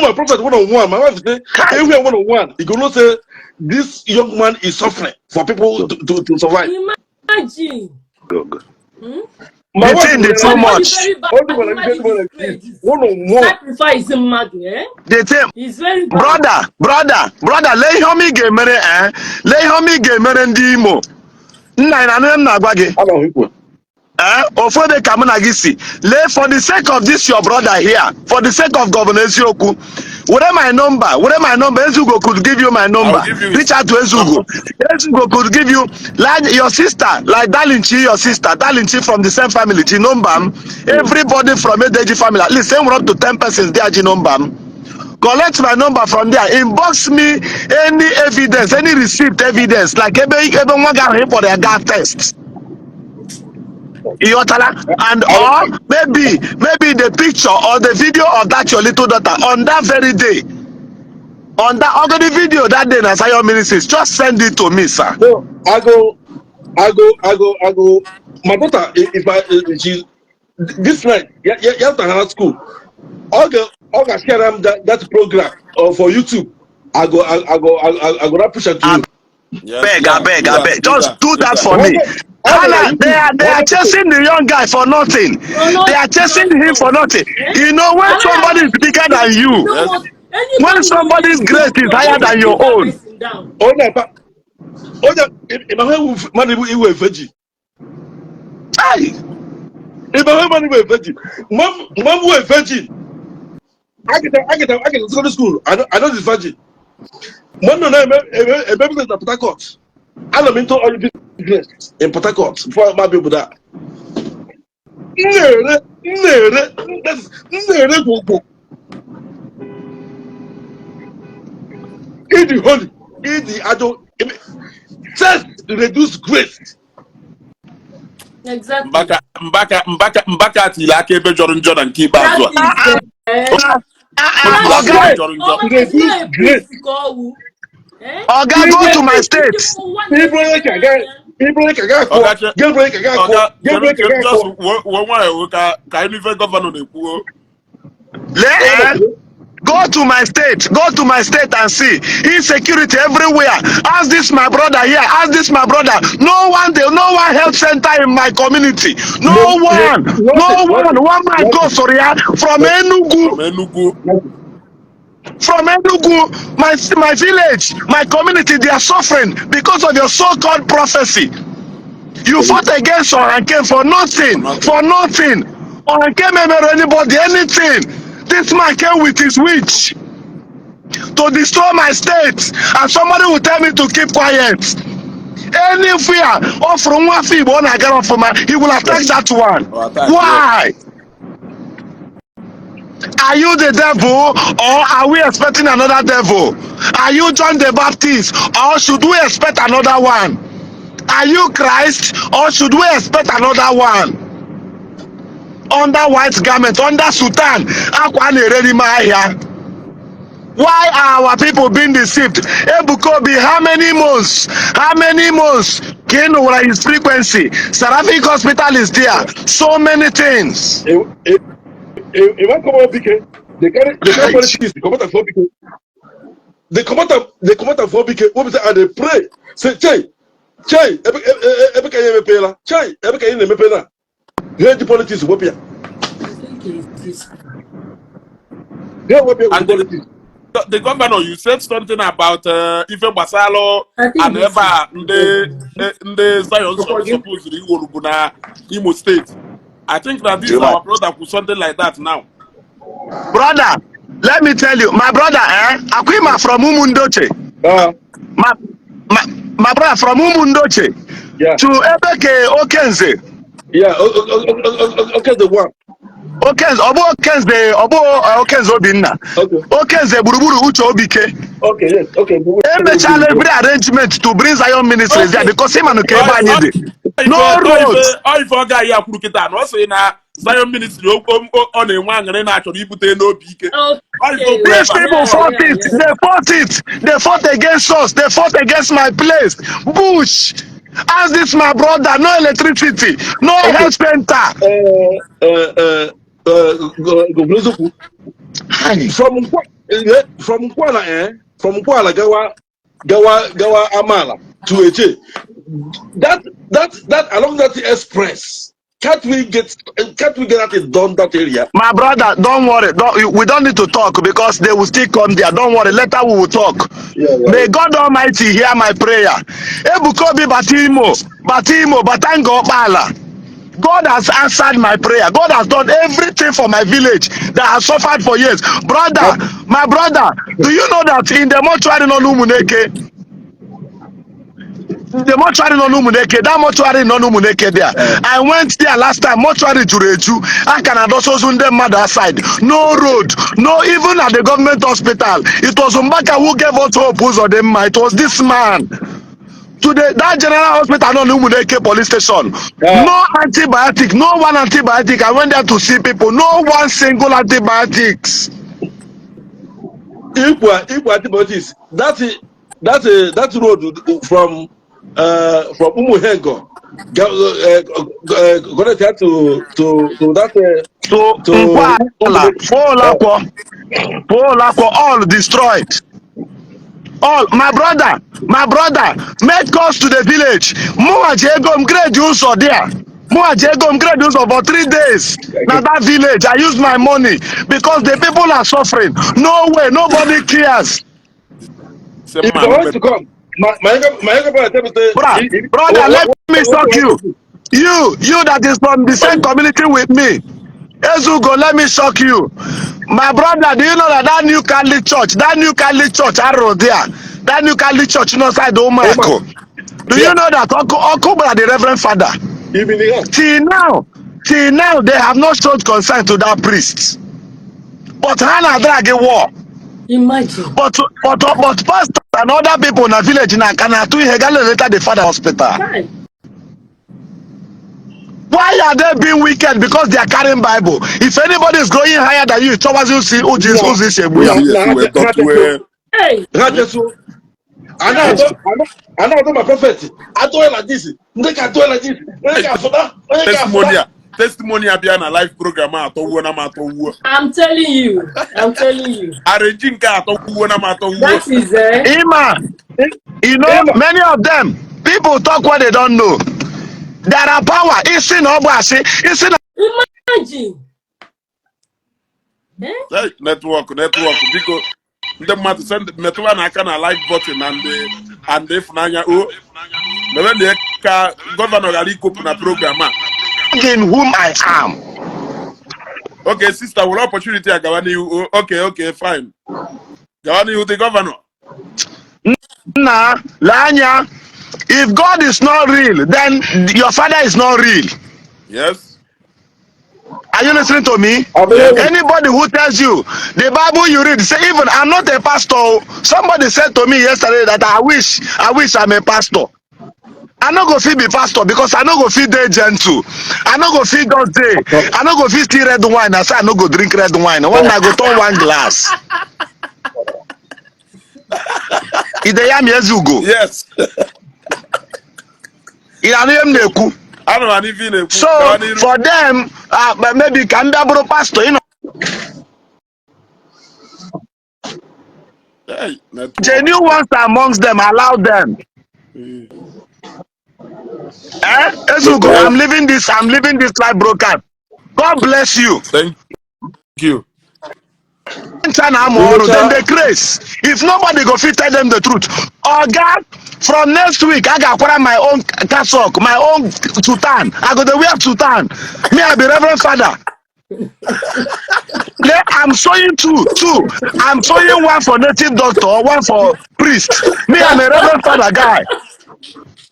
my prophet 101, my wife say, even 101, he gonna say this young man is suffering for people to survive. Imagine. My thing is so much. Sacrificing Maggie, The thing, he's very bad. brother, lay homie game lay homie game Ndi Igbo. Na gwage. For the sake of this your brother here, for the sake of Governor Isiagu, whatever my number, Ezugo could give you my number. Reach out to Ezugo. Ezugo could give you like your sister, like Dalinchi, your sister, Dalinchi from the same family, Genombam. Everybody from Edeji family, at least same up to 10 persons there, Genombam. Collect my number from there. Inbox me any evidence, any receipt evidence, like everyone got him for their gas test. And or maybe the picture or the video of that your little daughter on that very day, on that ugly video that day in Asylum Ministries, just send it to me, sir. No, I go. My daughter, she's this night, yeah, to school. I'll share them that program for YouTube. I go push it to you. Yes, I beg. Just do that for me. They are chasing the young guy for nothing. They are chasing him for nothing. You know, when somebody is bigger than you, when somebody's grace is higher than your own. I get to school. I know this virgin. One no, a baby in Port Harcourt. I'm into all business in Port Harcourt before my people that. Eat holy, eat the adult. Just reduce grace. Exactly. Mbaka atile aka ebe jọrọ njọ na nke ikpeazụ Oga, go to my state. Go to my state and see insecurity everywhere. Ask this my brother here. Ask this my brother. No one health center in my community. No one. One man goes from Enugu, my village, my community. They are suffering because of your so-called prophecy. You fought against Oranke for nothing. Oranke remember anybody anything. This man came with his witch to destroy my state, and somebody will tell me to keep quiet. Anywhere offering one fee, one I get off for my, he will attack that one. Why? Are you the devil or are we expecting another devil? Are you John the Baptist or should we expect another one? Are you Christ or should we expect another one? Under white garment, under Sultan, why are our people being deceived? Ebuka Obi, how many months? How many months? Kenora is frequency. Seraphic Hospital is there. So many things. They carry politics, they come out for BK. They come out for BK, and they pray. Say, Chay, Ebuka Yemepela, Chay, Ebuka Yemepela. Here the politics, Wopia. Here Wopia with politics. The governor, you said something about Ife Basalo and Eva the Zion supposedly Urubuna Imo State. I think that this is our brother who something like that now. Brother, let me tell you, my brother, Akwima from Umundoche. My brother from Umundoche to Ebeke Okenze. Yeah, okay, the one. Okenze, Okenze Obinna. Okenze Buruburu Uche Obike. Okay, yes, okay. Every arrangement to bring Zion ministries there because him and Okeba need it. No roads. If a guy ya Kurukita, no say na Zion ministry on a one and actually put no PK. These people fought it. They fought it. They fought against us. They fought against my place. Bush. As this my brother, no electricity, no health center. From Kuala Gawa Amala to Eche. That along that express. Can't we get it done that area? My brother, don't worry. We don't need to talk because they will still come there. Don't worry. Later we will talk. May God Almighty hear my prayer. Ebuka Obi Batimo, Batango Bala. God has answered my prayer. God has done everything for my village that has suffered for years. Brother, my brother, do you know that in the mortuary no Numuneke, the mortuary no Numuneke, that mortuary no Numuneke there. I went there last time, mortuary Jureju, and Canada Sunday mother side. No road, no even at the government hospital. It was Umbaka who gave us hope. It was this man. Today, that general hospital, no Numuneke police station. No antibiotic, no one antibiotic. I went there to see people. No one single antibiotics. Equal antibiotics. That road from Umuhengo connected to that Polakwo, all destroyed. All my brother, make calls to the village. Muajegom grade use or there. Muajegom grade use for 3 days. Now that village, I use my money because the people are suffering. No way, nobody cares. If I want to come, my brother, let me shock you. You that is from the same community with me. Ezugo, let me shock you. My brother, do you know that new Catholic church, arrow there, that new Catholic church inside the Omako? Do you know that Okuba, the Reverend Father? Till now, they have not showed concern to that priest. But Hannah drag a war. Imagine. But pastor and other people in the village now can later the father hospital. Right. Why are they being wicked? Because they are carrying Bible. If anybody is going higher than you, it's always you see who's this Hey. I know my prophet. I do it like this. They can do it like this. Testimony abia na live program atọwuo na matọwuo. I'm telling you. Arranging ka atọwuo na matọwuo. That is you know, many of them, people talk what they don't know. There are power. Imagine. Hey, network because the matter send network na aka na live button and if nanya when the governor gali cope na program in whom I am. Okay, sister, will opportunity agawani you. Okay, fine. Gawani you the governor. Na lanya If God is not real, then your father is not real. Yes. Are you listening to me? Yes. Anybody who tells you the Bible you read, say even I'm not a pastor. Somebody said to me yesterday that I wish I'm a pastor. I no go fit be pastor because I no go fit dey gentle. I no go fit just dey. I no go fit see red wine. I say I no go drink red wine. When I go turn one glass. Ide ya mi ezugo. Yes. Ina no yem na-ekwu. I don't even know. So for them, maybe can be a pastor, you know. Hey, Genuine ones amongst them, allow them. Ezugo, I'm leaving this live broadcast. God bless you. Thank you. Then they grace. If nobody go fit tell them the truth. Oh God, from next week, I got my own cassock, my own sultan. I go to wear sultan. Me, I be Reverend Father. I'm sewing two. I'm sewing one for native doctor, one for priest. Me, I'm a Reverend Father guy.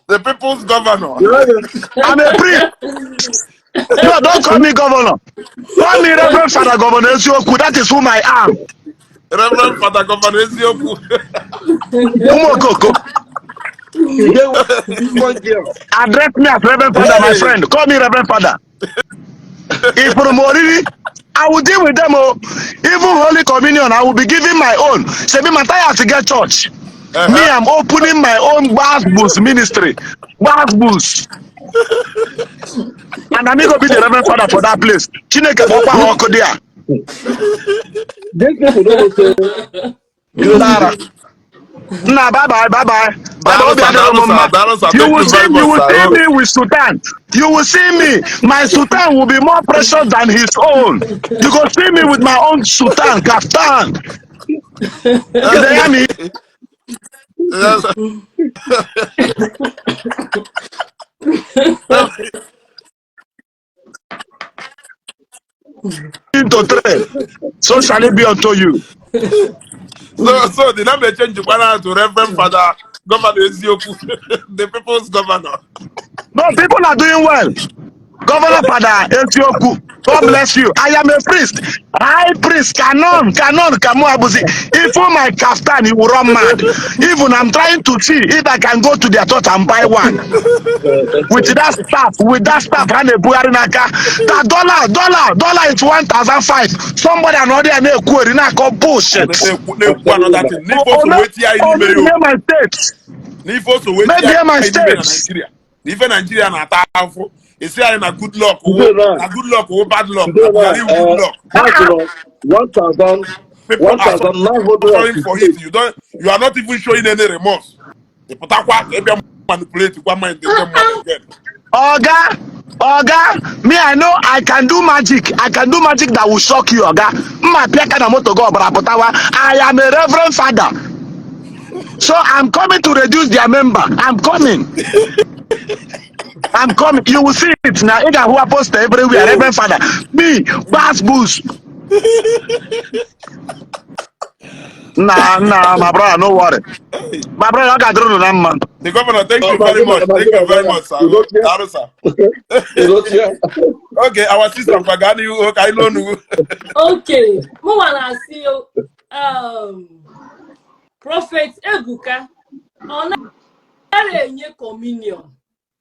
The people's governor. I'm a priest. No, don't call me governor. Call me Reverend Father Governor Isiagu. That is whom I am. Reverend Father Governor Isiagu. Umokoko. Address me as Reverend Father, my friend. Call me Reverend Father. If Moriri, I will deal with them. Oh. Even Holy Communion, I will be giving my own. Say me, Matthias to get church. Me, I'm opening my own Basbus ministry. Basbus. And I'm going to be the Reverend Father for that place. Chineke Bokwa Hoko there. Ndara. Nah, bye bye. Darosa, You thank will you see very much, sir. me with Sultan. You will see me. My Sultan will be more precious than his own. You go see me with my own Sultan, Kaftan. Is that hear me? Yes. Into trade. So shall it be unto you. So the name they change to Reverend Father Governor Isiagu, the people's governor. No, people are doing well. Governor Father Etioku, God bless you. I am a priest. High priest, canon, Kamu Abuzi. Even my kaftan, he will run mad. Even I'm trying to see if I can go to their church and buy one. With that staff, and a Buarinaka. That dollar is 1,005. Somebody another and a query now called bullshit. Another thing. Maybe hear my states. Maybe hear my states. Even Nigeria na tafu. Is here na good luck. Today Na good luck or bad luck. now, Na Buhari good luck. that's 1,000, People are suffering for it. 1,960. You are not even showing any remorse. The Potakwa manipulate one mind the man again. Oga, me I know I can do magic. I can do magic that will shock you, Oga. My peka na moto go Potawa. I am a Reverend Father. So I'm coming to reduce their member. I'm coming. You will see it now. Ega who are posted everywhere. Reverend Father. Me, Bass Boost. Nah, my brother, no worry. My brother, I got to do that. The governor, thank you very much. Thank you very much, sir. Okay, our sister Pagani, I know. Okay, who wanna see you? Prophet Ebuka, honor communion.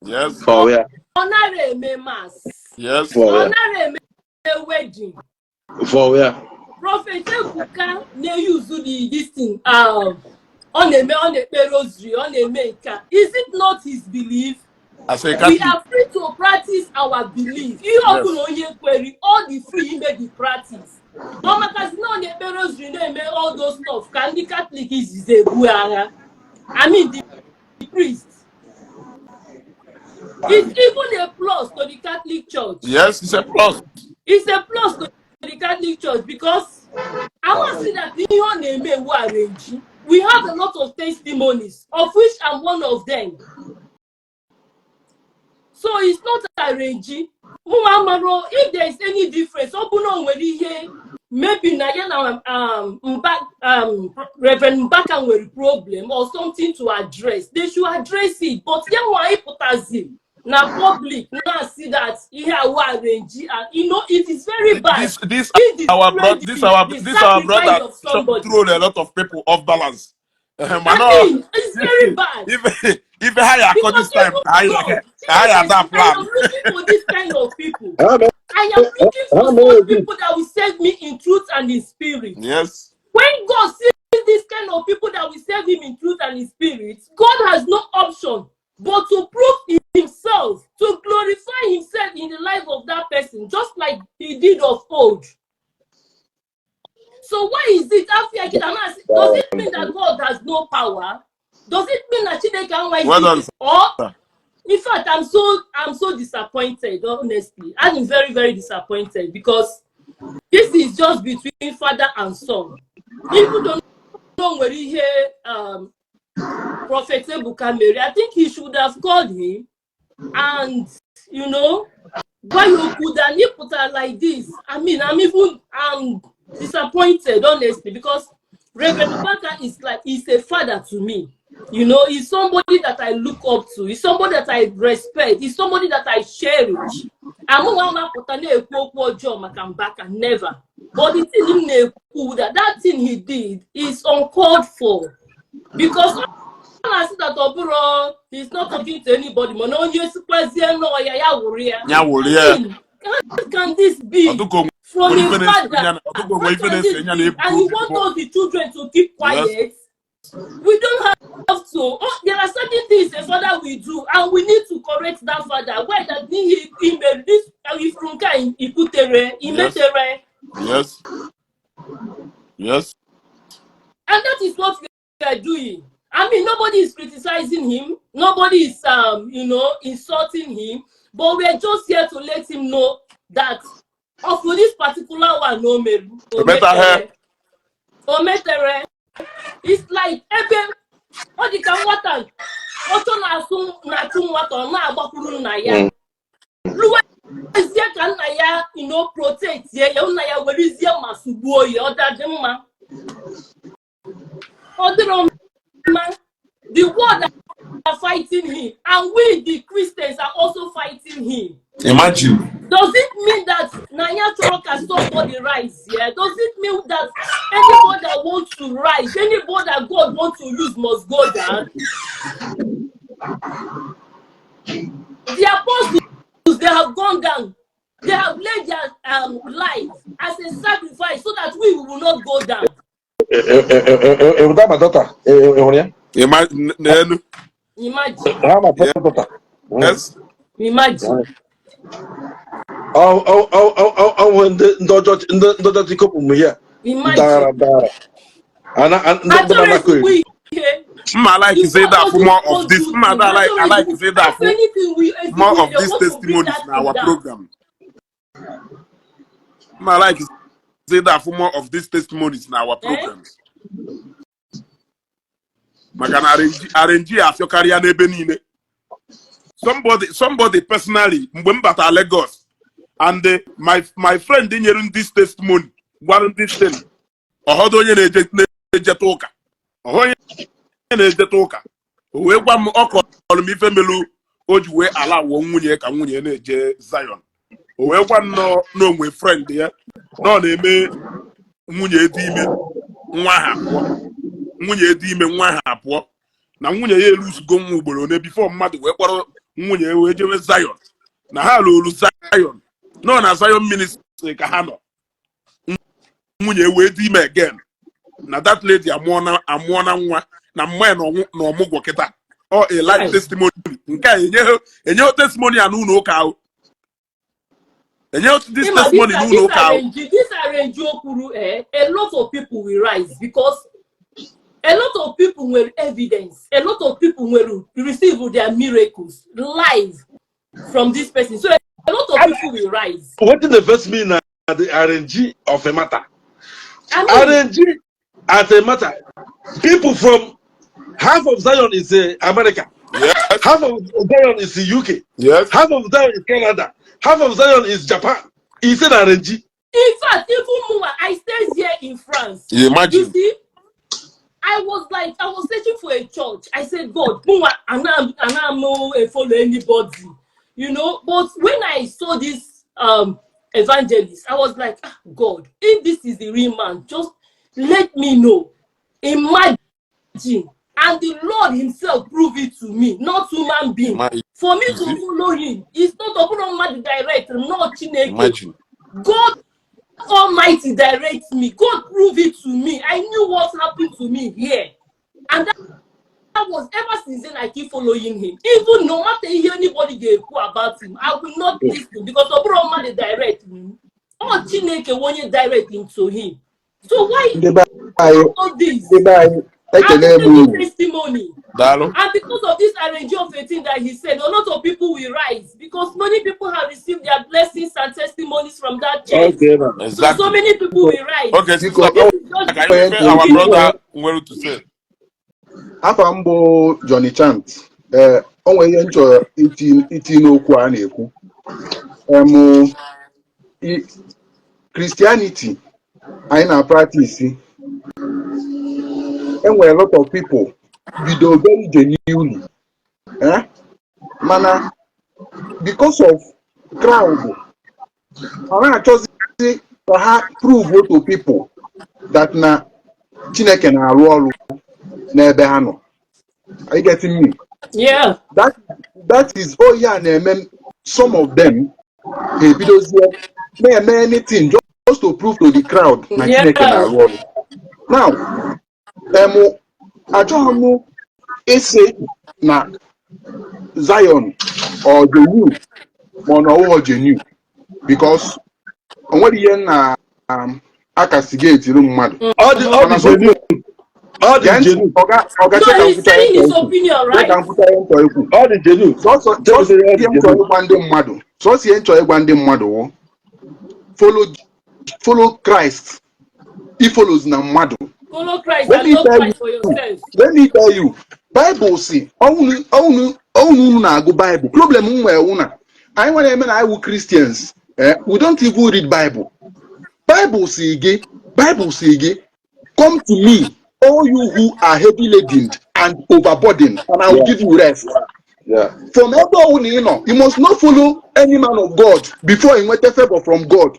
Yes. For where? Honor mass. Yes. For where? Honor wedding. For where? Prophet Ebuka ne use this thing. On the rosary, on the maker. Is it not his belief? As a We Catholic. are free to practice our belief. You open on your query, all the free you make the practice. Oh my God, no, the rosary, they all those stuff. Can the Catholic is a buara? I mean the priest. It's even a plus to the Catholic Church. Yes, it's a plus. It's a plus to the Catholic Church because I want to see that we have a lot of testimonies, of which I'm one of them. So it's not arranging. If there is any difference, open on where he maybe na Reverend Mbaka will problem or something to address. They should address it. But then why put as now public now see that here we arrange and it is very bad. This our brother thrown a lot of people off balance. It's very bad. If higher this time, higher that plan. I am looking for this kind of people. I am looking for those people that will serve me in truth and in spirit. Yes. When God sees this kind of people that will serve him in truth and in spirit, God has no option but to prove himself, to glorify himself in the life of that person, just like he did of old. So why is it after does it mean that God has no power? Does it mean that they can or in fact I'm so disappointed, honestly. I'm very, very disappointed because this is just between father and son. People don't know where he hear Prophet Ebuka Obi. I think he should have called him and why you could have put her like this. I'm disappointed, honestly, because Reverend Mbaka is a father to me. He's somebody that I look up to. He's somebody that I respect. He's somebody that I cherish. I'm not never. But the thing that thing he did is uncalled for. Because I see that Oburo, he's not talking to anybody. How can this be from a father? And he wants all the children to keep quiet. Yes. We don't have to. There are certain things a father will do, and we need to correct that father. Why that he made this? He put Yes. Yes. And that is what we are doing. Nobody is criticizing him. Nobody is, insulting him. But we are just here to let him know that for this particular one, Ometere, it's like what you can water. Protect the world are fighting him, and we, the Christians, are also fighting him. Imagine. Does it mean that Nanya Choroka somebody rise? Yeah. Does it mean that anybody that wants to rise, anybody that God wants to use must go down? The apostles, they have gone down. They have laid their life as a sacrifice so that we will not go down. Imagine. Yes. Imagine. I like to say that for more of this. I like to say that for more of these testimonies in our program. I like to say that for more of these testimonies in our programs. Somebody personally, Mbembata Lagos, and my friend in this testimony, one this thing, or how do you jetoka? Or jetoka? We want all me family, Ojwe ala wonye kamunye neje Zion. We want no my friend there, no name munye dime, munye dime mwahapo. Na nwunye ya elusu go nwa ugboro ne before mmadụ wee kpọrọ nwunye wee jewe Zion na ha lụrụ Zion no na Zion ministry ka ha nọ nwunye wee dị ime again na that lady amụọ na nwa na mma na ọmụgwọ kịta a life testimony nke enye testimony a n'ụlọ ụka ahụ enye this testimony n'ụlọ ụka ahụ. This arrange okuru a lot of people will rise because a lot of people were evidence. A lot of people will receive their miracles live from this person. So a lot of people will rise. What did the verse mean? The RNG of a matter. RNG at a matter. People from half of Zion is America. Yes. Half of Zion is UK. Yes. Half of Zion is Canada. Half of Zion is Japan. He said RNG. In fact, even more, I stayed here in France. You imagine. You see, I was searching for a church. I said, God, and I'm not follow anybody, you know. But when I saw this evangelist, I was like, God, if this is the real man, just let me know. Imagine. And the Lord himself proved it to me, not human being. For me to follow him, it's not Open direct, not Chineke. Imagine. God Almighty directs me. God proved it to me. I knew what happened to me here. And that was ever since then I keep following him. Even no matter if anybody gave about him, I will not listen because Open Almighty direct me. Oh, Chineke when you direct him to him. So why all this? And testimony. And because of this arrangement of 18 that he said, a lot of people will rise because many people have received their blessings and testimonies from that church. Okay, exactly. So many people will rise. Okay, sister, our brother wanted to say. Afambo Johnny Chant. Onwe ihe nchọ iti n'okwu a na-ekwu. Christianity anyị na practice. And a lot of people bido very genuinely. Mana because of crowd, I just say prove to people that na Chineke na arụ ọrụ n'ebe ha nọ. Are you getting me? Yeah. That is na-eme some of them may anything just to prove to the crowd na Chineke na arụ ọrụ. Now, achọghị m ese na Zion or the new ma na ọwụghọ genuine because onwere ihe na akastigate iru mmadụ. All the genuine. All the genuine. No, he's saying his opinion, right? All the genuine. So sie nchọ ịgwa ndị mmadụ follow Christ. He follows na mmadụ. Follow Christ and not Christ for yourself. Let me tell you, Bible say, only na go Bible. Problem una. I want to I will Christians. We don't even read Bible. Bible say, come to me, all you who are heavy laden and overburdened, and I will give you rest. Yeah. From you must not follow any man of God before you get favor from God.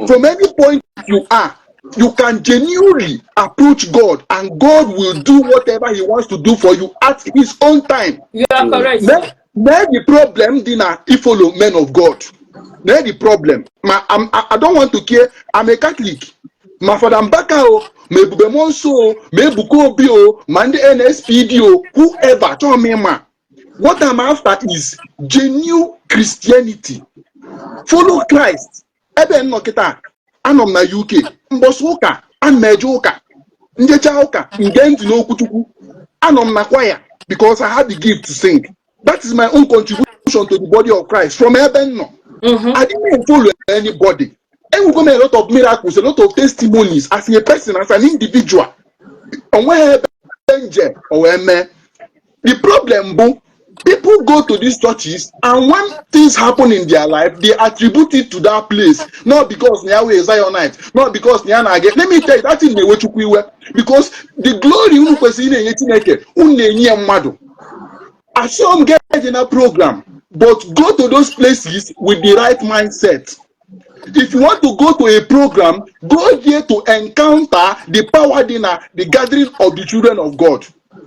From any point you are, you can genuinely approach God and God will do whatever he wants to do for you at his own time. You are correct. Now the problem dinner if follow men of God. Now the problem. I don't want to care. I'm a Catholic. My father Mbaka, me Bubemonso, me Bukobio, Mande NSPD, whoever, tell me ma. What I'm after is genuine Christianity. Follow Christ. Eben nokita. Anom na UK. Mbosuka. Anmejoka. Njechaoka. Ngenti no kutuku. Anom na choir. Because I have the gift to sing. That is my own contribution to the body of Christ. From Eben no. I didn't follow anybody. And we got a lot of miracles, a lot of testimonies as a person, as an individual. And where the problem, people go to these churches, and when things happen in their life, they attribute it to that place. Not because Yahweh is Zionite, not because Nyana get. Let me tell you, that is the way to quiwe. Because the glory I saw them get in a program, but go to those places with the right mindset. If you want to go to a program, go there to encounter the power dinner, the gathering of the children of God.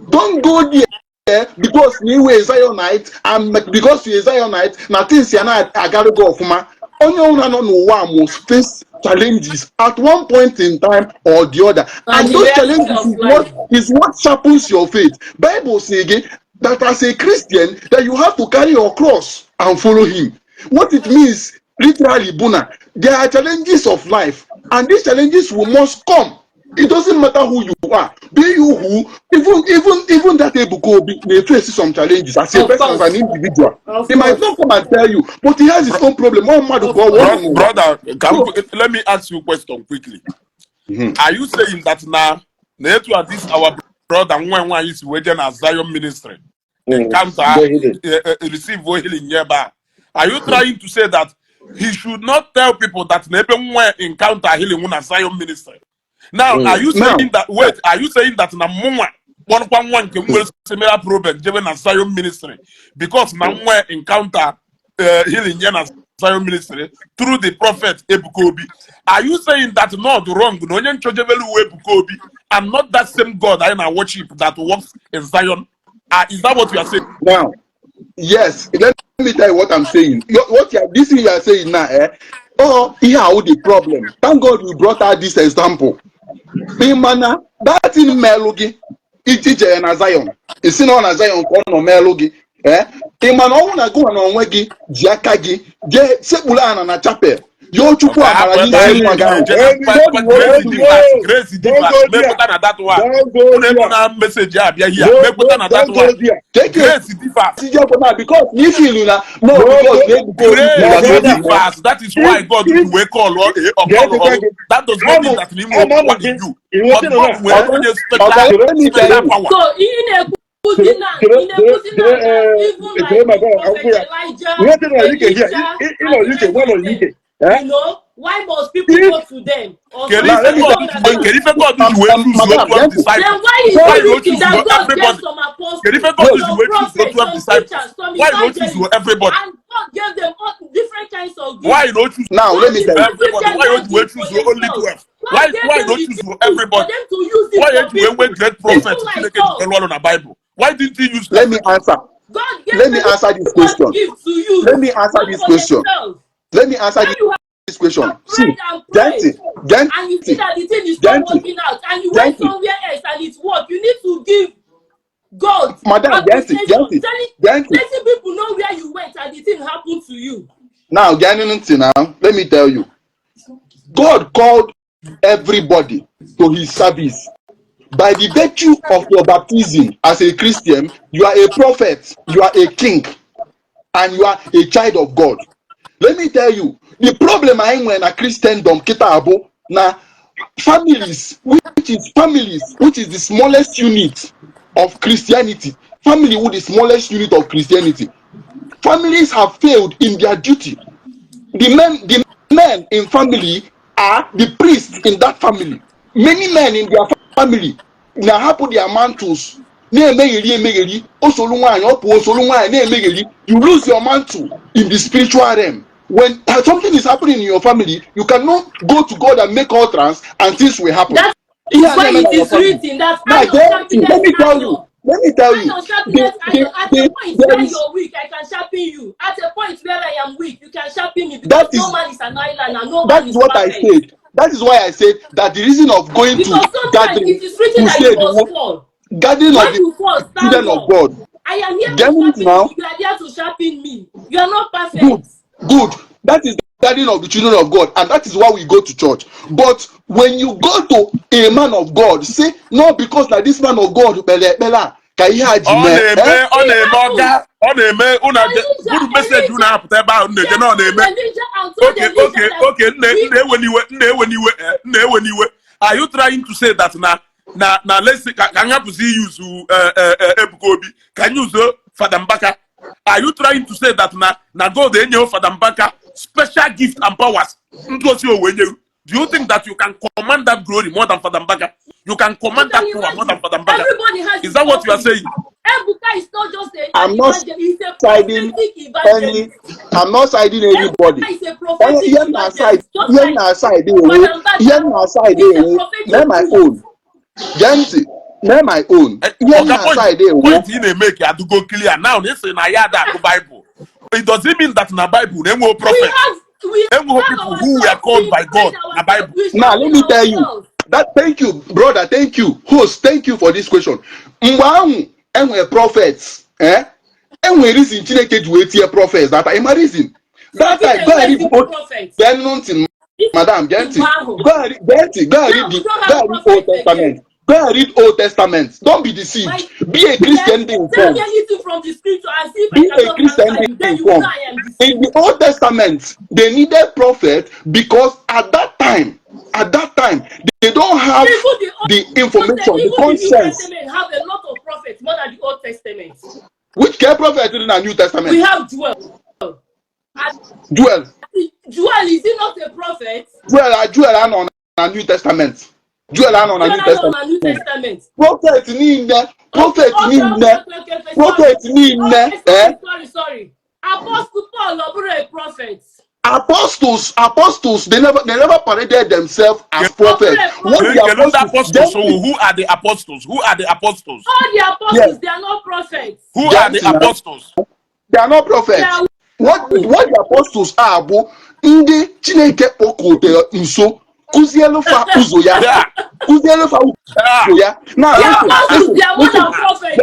Don't go there because you are Zionite and because you are Zionite, nothing I gotta go for my only one must face challenges at one point in time or the other. And those challenges is what sharpens your faith. Bible says again that as a Christian that you have to carry your cross and follow him. What it means literally, Buna, there are challenges of life, and these challenges must come. It doesn't matter who you are, be you who, even that Ebuka Obi may face some challenges as a person, as an individual. He might not come and tell you, but he has his own problem. Brother, let me ask you a question quickly. Are you saying that now, this our brother when is waiting as Zion ministry, encounter receive healing nearby? Are you trying to say that he should not tell people that never encounter healing in a Zion ministry. Now, are you saying that? Wait, are you saying that na one can will similar problem given a Zion ministry because na encounter healing in a Zion ministry through the prophet Ebuka Obi? Are you saying that not wrong? No, Ebuka Obi and not that same God I now worship that works in Zion? Is that what you are saying? Now, yes. Let me tell you what I'm saying. This thing you are saying now, oh, here the problem. Thank God we brought out this example. Imana, that in Melogi, Itije and Zion. It's in on Zion, on Melogi. Imana, I want to go on Wegi, Jiakagi, Sepulana na chapel. Yo chukwu amara n'isi nwa ga. Grace differs. Make put that one. Don't message abia here. Make put that one. Grace differs. Because you feel na no grace differs. That is why God will wake all. That does not mean that He will what in you. But God will only special power. So in even like Elijah, you know, why must people go to them? Then why is it written that God gave some apostles, some preachers, some evangelists, everybody? and God gave them all different kinds of gifts? Why don't you now let me tell you everybody? Why don't you choose only 12? Why don't you choose everybody? Why don't you when great prophets on the Bible? Why didn't you use? Let me answer. God gave Let me answer this question. Let me answer this question. Let me answer this question. See, and you see that the thing is not working out, and you went somewhere else and it worked. You need to give God appreciation. Letting people know where you went and the thing happened to you. Now, let me tell you. God called everybody to his service. By the virtue of your baptism as a Christian, you are a prophet, you are a king, and you are a child of God. Let me tell you, the problem I am when a Christendom kitabo na families, which is the smallest unit of Christianity. Family with the smallest unit of Christianity. Families have failed in their duty. The men in family are the priests in that family. Many men in their family now happen their mantles. You lose your mantle in the spiritual realm. When something is happening in your family, you cannot go to God and make utterance and things will happen. That is why it is written that let me tell you. At a point where you're weak, I can sharpen you. At a point where I am weak, you can sharpen me, because no man is an island and no man is what perfect. I said. That is why I said that the reason of going because to gathering, it is written that you must fall. Gathering of the children of God. I am here to sharpen you. You are here to sharpen me. You are not perfect. Good. That is the gathering of the children of God, and that is why we go to church. But when you go to a man of God, say no, because like this man of God, Bella. Okay, are you trying to say that now let's say can you see use Ebuka Obi? Can you use Father Mbaka? Are you trying to say that now God in your Father Mbaka special gift and powers? Do you think that you can command that glory more than Father Mbaka? You can command that power more than Father Mbaka? Everybody has. Is that what you are saying? Ebuka is not just I'm not siding any. I'm not siding anybody. Ebuka is a prophetic evangelist. Let my own. Gently, let my own. Point in make you to go clear now. This is na Bible. It doesn't mean that in the Bible there were prophets. There were people who were called by God in the Bible. Now let me tell you that. Thank you, brother. Thank you, host. Thank you for this question. And we're prophets, and we reason Chineke to wait here prophets. That I'm a reason. That I go and read then nothing, Madam Genty. Go and read Old Testament. Go and read Old Testament. Don't be deceived. Be a Christian being informed. From the scripture and see if be a Christian being informed. In the Old Testament, they needed prophet because at that time, they don't have the information, the conscience. The New Testament have a lot of prophets more than the Old Testament. Which prophet in the New Testament? We have 12. Joel. Joel, is he not a prophet? Joel on the New Testament. Joel on the New Testament. New Testament. Prophet in there. Prophet in there. Sorry. Apostle Paul, a prophet. Apostles, they never paraded themselves as prophets. Who are the apostles? Who are the apostles? All the apostles, they are not prophets. Who are the apostles? They are not prophets. What the apostles are, Ndi Chineke okote nso kuzielu fa uzo ya. Kuzielu fa uzo ya. Now, the apostles, they are more than prophets.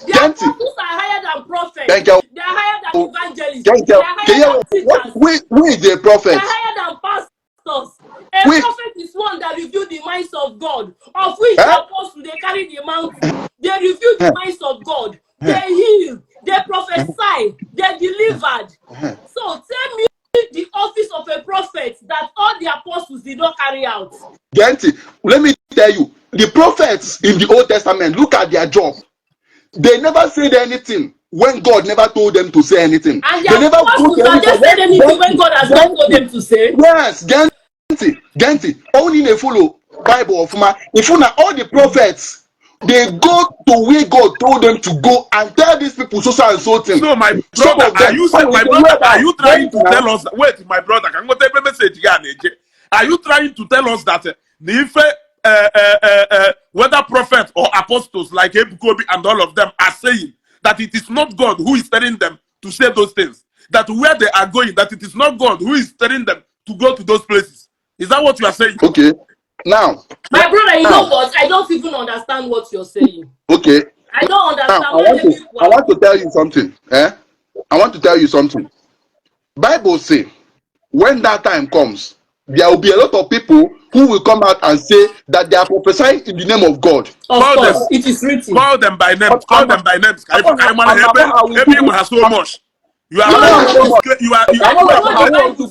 The apostles are higher than prophets. They are higher than evangelists. They are higher than teachers. Who is the prophet? They are higher than pastors. A prophet is one that reveals the minds of God, of which the apostles, they carry the mountain. They reveal the minds of God. They heal. They prophesy. They delivered. So tell me the office of a prophet that all the apostles did not carry out. Genti, let me tell you, the prophets in the Old Testament, look at their job. They never said anything when God never told them to say anything. And they never said anything when God has not told them to say. Yes, Genti, only they follow Bible of man. If you know all the prophets, they go to where God told them to go and tell these people so and so things. So my brother, are you trying to tell us? Wait, my brother, can go take a message here. Are you trying to tell us that whether prophets or apostles like Ebuka Obi and all of them are saying that it is not God who is telling them to say those things? That where they are going, that it is not God who is telling them to go to those places? Is that what you are saying? Okay. Now, my brother, you know what? I don't even understand what you're saying. Okay. I don't understand. Now, I want to tell you something. I want to tell you something. Bible say, when that time comes, there will be a lot of people who will come out and say that they are prophesying in the name of God. Of course, it is written. Call them by names. Call them by names. Everyone has so much. You are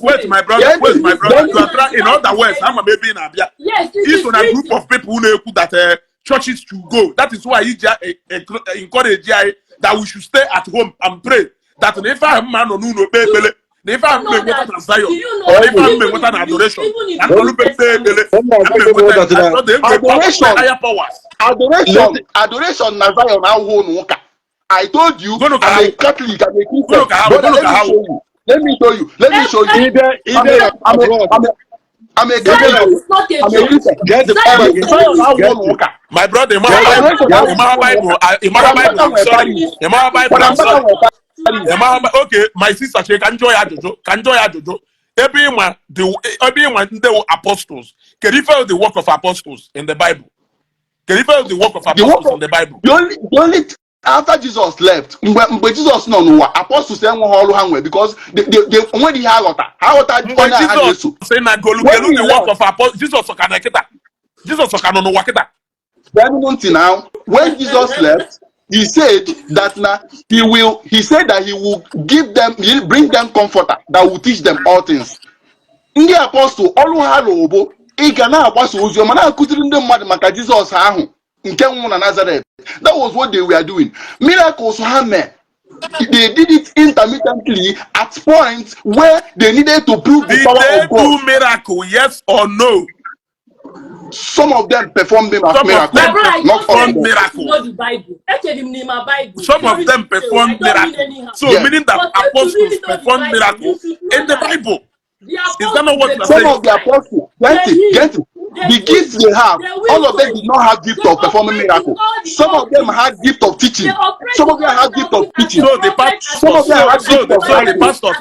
wait, my brother. Wait, my brother. You are trying. In other words, I'm a baby in Abia. Yes, it's on a group of people who know that churches should go. That is why he encourage that we should stay at home and pray. That if I am man or no pay, if I am what an Zion, or if I am what an adoration, adoration, I told you, I'm a Catholic, I'm a Christian. Let me show you. I'm a Catholic. My brother, okay, my sister, she can join Jojo. Everyone, the apostles. Can you follow the work of apostles in the Bible? Can you follow the work of apostles in the Bible? The only after Jesus left, when Jesus no apostles say because they when he had water Jesus say na go look the work of apostles. Jesus now when Jesus left, he said that he will give them, he'll bring them comforter that will teach them all things. In the apostle, all who had obo, he can now apostle you man akutiri ndị mmadụ maka Jesus ahụ nke nwụ na Nazareth. That was what they were doing. Miracles happen. They did it intermittently at points where they needed to prove the power of God. Did they do miracle, yes or no? Some of them performed them as miracles. Not all miracles. Some of them performed miracles. So meaning that apostles performed miracles in the Bible. Is that not what you are saying? Some of the apostles, get it. The gifts they have, all of them did not have gift of performing miracles. Some of them had gift of teaching. Some of them had gift of teaching. So the pastors,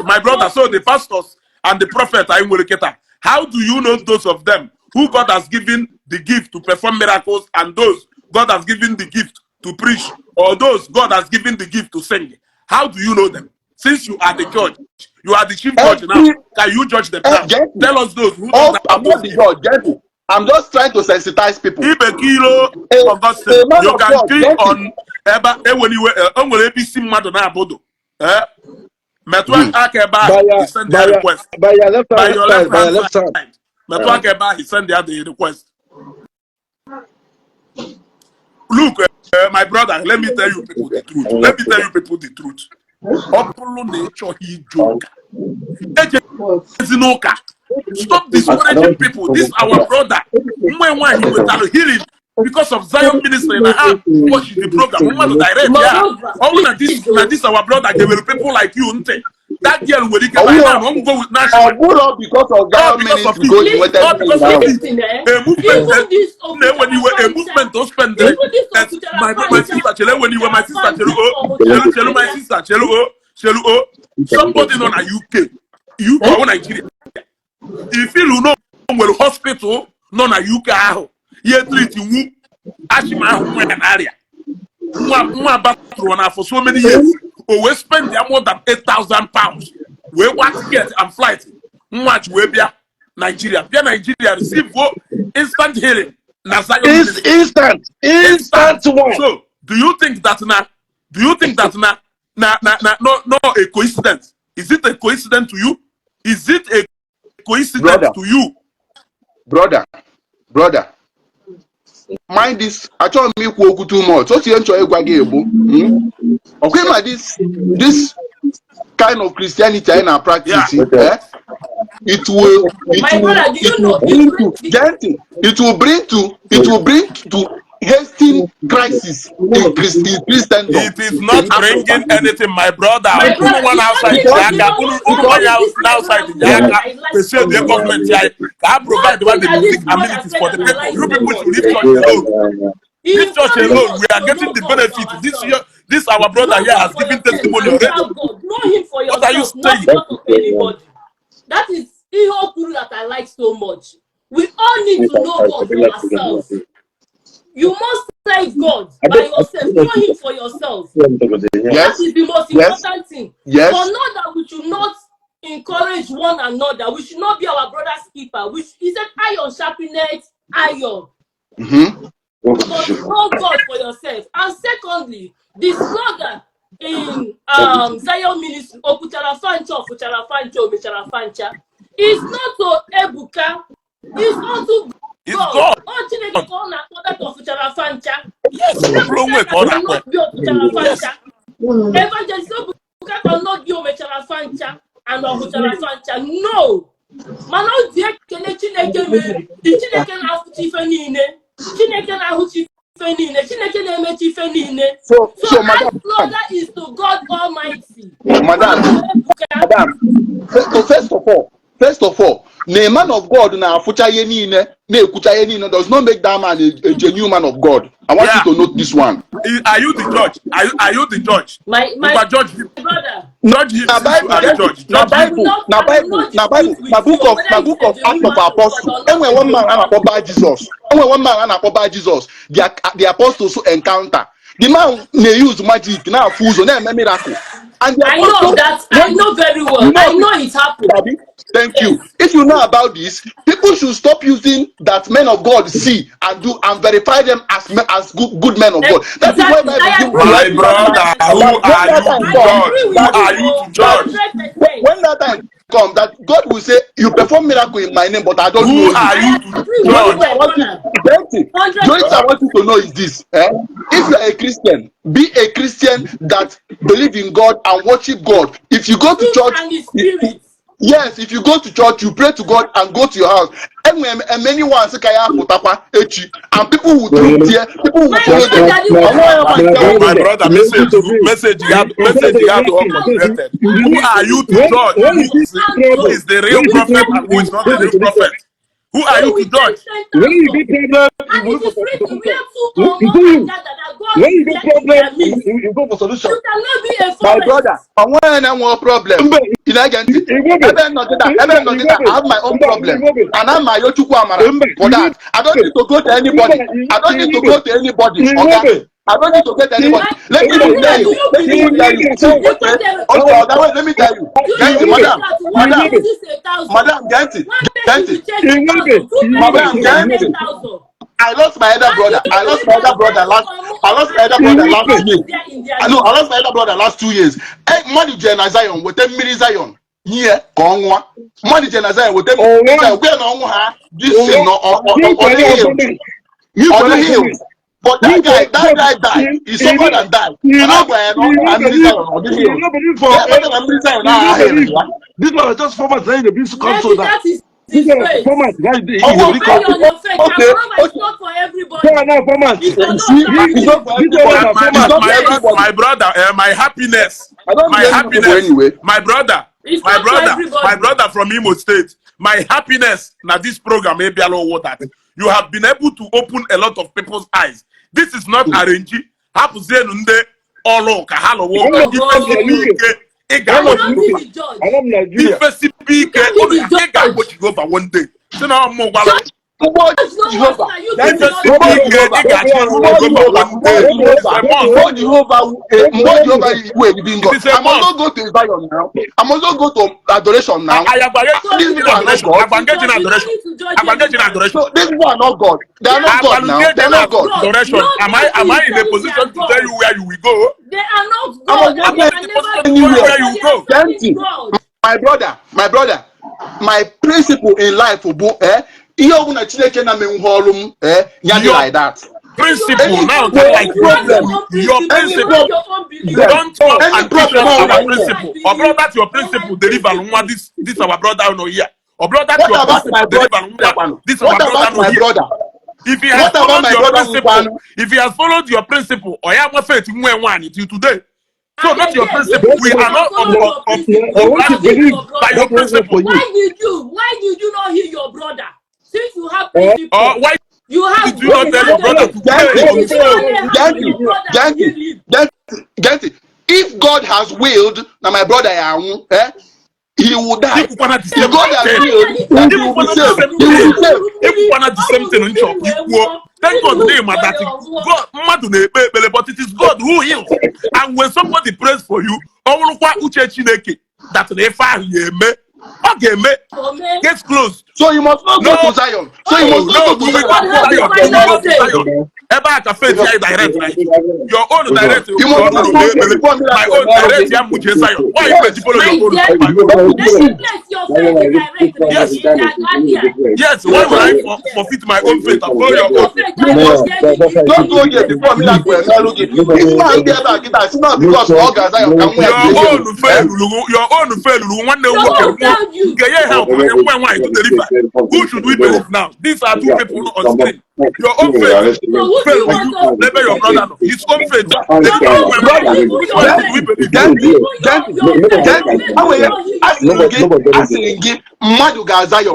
my brother, so the pastors and the prophet are in Muleketa. How do you know those of them who God has given the gift to perform miracles and those God has given the gift to preach, or those God has given the gift to sing? How do you know them? Since you are the judge, you are the chief judge now. Can you judge them now? Tell us those who don't have those gifts. I'm just trying to sensitize people. If a kilo for God's sake, you can click on when ABC Madonna Bodo. Metwan Akeba, he sent the request. By your left hand. Metwan Akeba, he sent the request. Look, my brother, let me tell you people the truth. Let me tell you people the truth. Opolo nature he joke. Stop discouraging people. This our brother. Healing because of Zion ministry and how watch the program. Direct, yeah. This our brother. They will people like you. That girl will get like that. Won't go with national. Because of Zion ministry. Not because of a movement. When you were a movement, don't spend my sister. When you were my sister, my sister. Somebody on a UK. You are Nigeria. If you know well hospital, non a UK. Ye treat you Ashima an area. For so many years. We spend more than £8,000. We want to get and flight. Much we be Nigeria. Nigeria receive instant healing. Instant one. So do you think that no a coincidence? Is it a coincidence to you? Is it a coincidence to you? Brother. Mind this, I told me too much. So you enjoy okay, my this kind of Christianity in our practice, it will bring to hasting crisis in Christendom. It is not bringing anything, my brother. One outside they say the government can provide the basic amenities for the people. You people should leave church alone. Leave church alone. We are getting the benefit. This our brother here has given testimony already. Know him for yourself, what are you not because of anybody. That is Ihoku that I like so much. We all need to know God for ourselves. You must serve God by yourself. Know him for yourself. That is the most important thing. Yes. For not that we should not encourage one another. We should not be our brother's keeper. He said, iron sharpeneth iron. But know God for yourself. And secondly, the slogan in Zion Ministry, Okuchara Fancho, Fuchara Fancho, Michara Fancha, is not to Ebuka, it's not to God. Yes, Evangelist Ebuka cannot be Omechara Fancha and Okuchara Fancha. No. Mano die kele Chineke me, the Chineke na afuti fenine, Chineke na afuti fenine, Chineke na emechi fenine. So my brother is to God Almighty. Madam, first of all, the man of God na afucha yenine, na ekucha yenine does not make that man a genuine man of God. I want you to note this one. Are you the judge? Are you the judge? My judge him. Brother. Judge him. Na book of Acts of Apostles. And when one man and Jesus, Jesus, the apostles encounter. The man may use magic now, fools on them, miracle. And I know that. I know very well. I know it happened. Daddy, thank you. If you know about this, people should stop using that men of God see and do and verify them as good men of God. That is why my brother, who are you to judge? When that time comes, that God will say, "You perform miracle in my name, but I don't know you." Who are you to judge? I want you to know is this: if you are a Christian, be a Christian that believe in God and worship God. If you go to church, yes, if you go to church, you pray to God and go to your house. And many ones and people will do there, people will follow them. My brother, message you have to all connected. Who are you to judge? Who is the real prophet and who is not the real prophet? Who are you to judge? You go for solution. You cannot be a my brother, I want one problem. I have my own problem. And I'm my for that. I don't need to go to anybody. I don't need to go to anybody. Okay? I don't need to get anybody. Let me tell you. Let me tell you. I lost my elder brother. I lost my elder brother last 2 years. Hey, money Jenna Zion with them mini Zion. Yeah, Kongwa. Money Jenna Zion with them. This thing on the hill. But that guy died. He suffered and died. And that's why this one is just format saying the beast comes so Maybe that. that is This his is face. format. Guys, Oh, eye on your face. It's not for everybody. format. It's for those See, that it's not for everybody. It's not for everybody. My brother, my happiness, I don't my need happiness, anyway. my brother, It's my not for brother, everybody. my brother from Imo State. My happiness now this program maybe allow that you have been able to open a lot of people's eyes. This is not arranged. Happens there nde all kahalo wo Oh, give God. us Don't be the judge. I am Nigeria. if speak Don't be the judge. what you go for one day. So now I'm more That's not what you if do. speak go one day. I must not go to Zion now. I must not go to adoration now. I am These people are not God. So these people are not God. They are not God now. They are not God. Adoration. Am I in a position to tell you where you will go? They are not I God. was They not can supposed never to be know God. where you go. They are serving God. My brother, my principle in life will be ihe ọbụla Chineke na me ọrụ m ya dị like that. Principle now You like your principle. Don't come and teach us our principle. Or brother, that's your principle. Deliver this our brother no here. Or brother, that's your principle. Deliver this our brother no here. If he has followed your principle, if he has followed your principle, or you have faith in one till today. So not your principle. We are not by your principle. Why did you not hear your brother? Since you have principle. Why you have did you not tell your brother to Get it. If God has willed, now my brother he will die. If God has willed, he will be saved. He will be saved. If one the same thing in chop, thank God name that God, but it is God who heals. And when somebody prays for you, that they find gets closed. So you must not go to Zion. So you must not go to Zion. Direct, right? Your own direct. You must not go to my own direct. Why you follow your own? Yes. Why would I forfeit my own faith and follow your own? Don't go there before me like it's not there back. It's not because all guys are your own fail. Your own fail. One day help to deliver. Who should we believe now? These are two people on screen. Your own faith. Never your brother. His own faith. Mmadụ ga-aza ya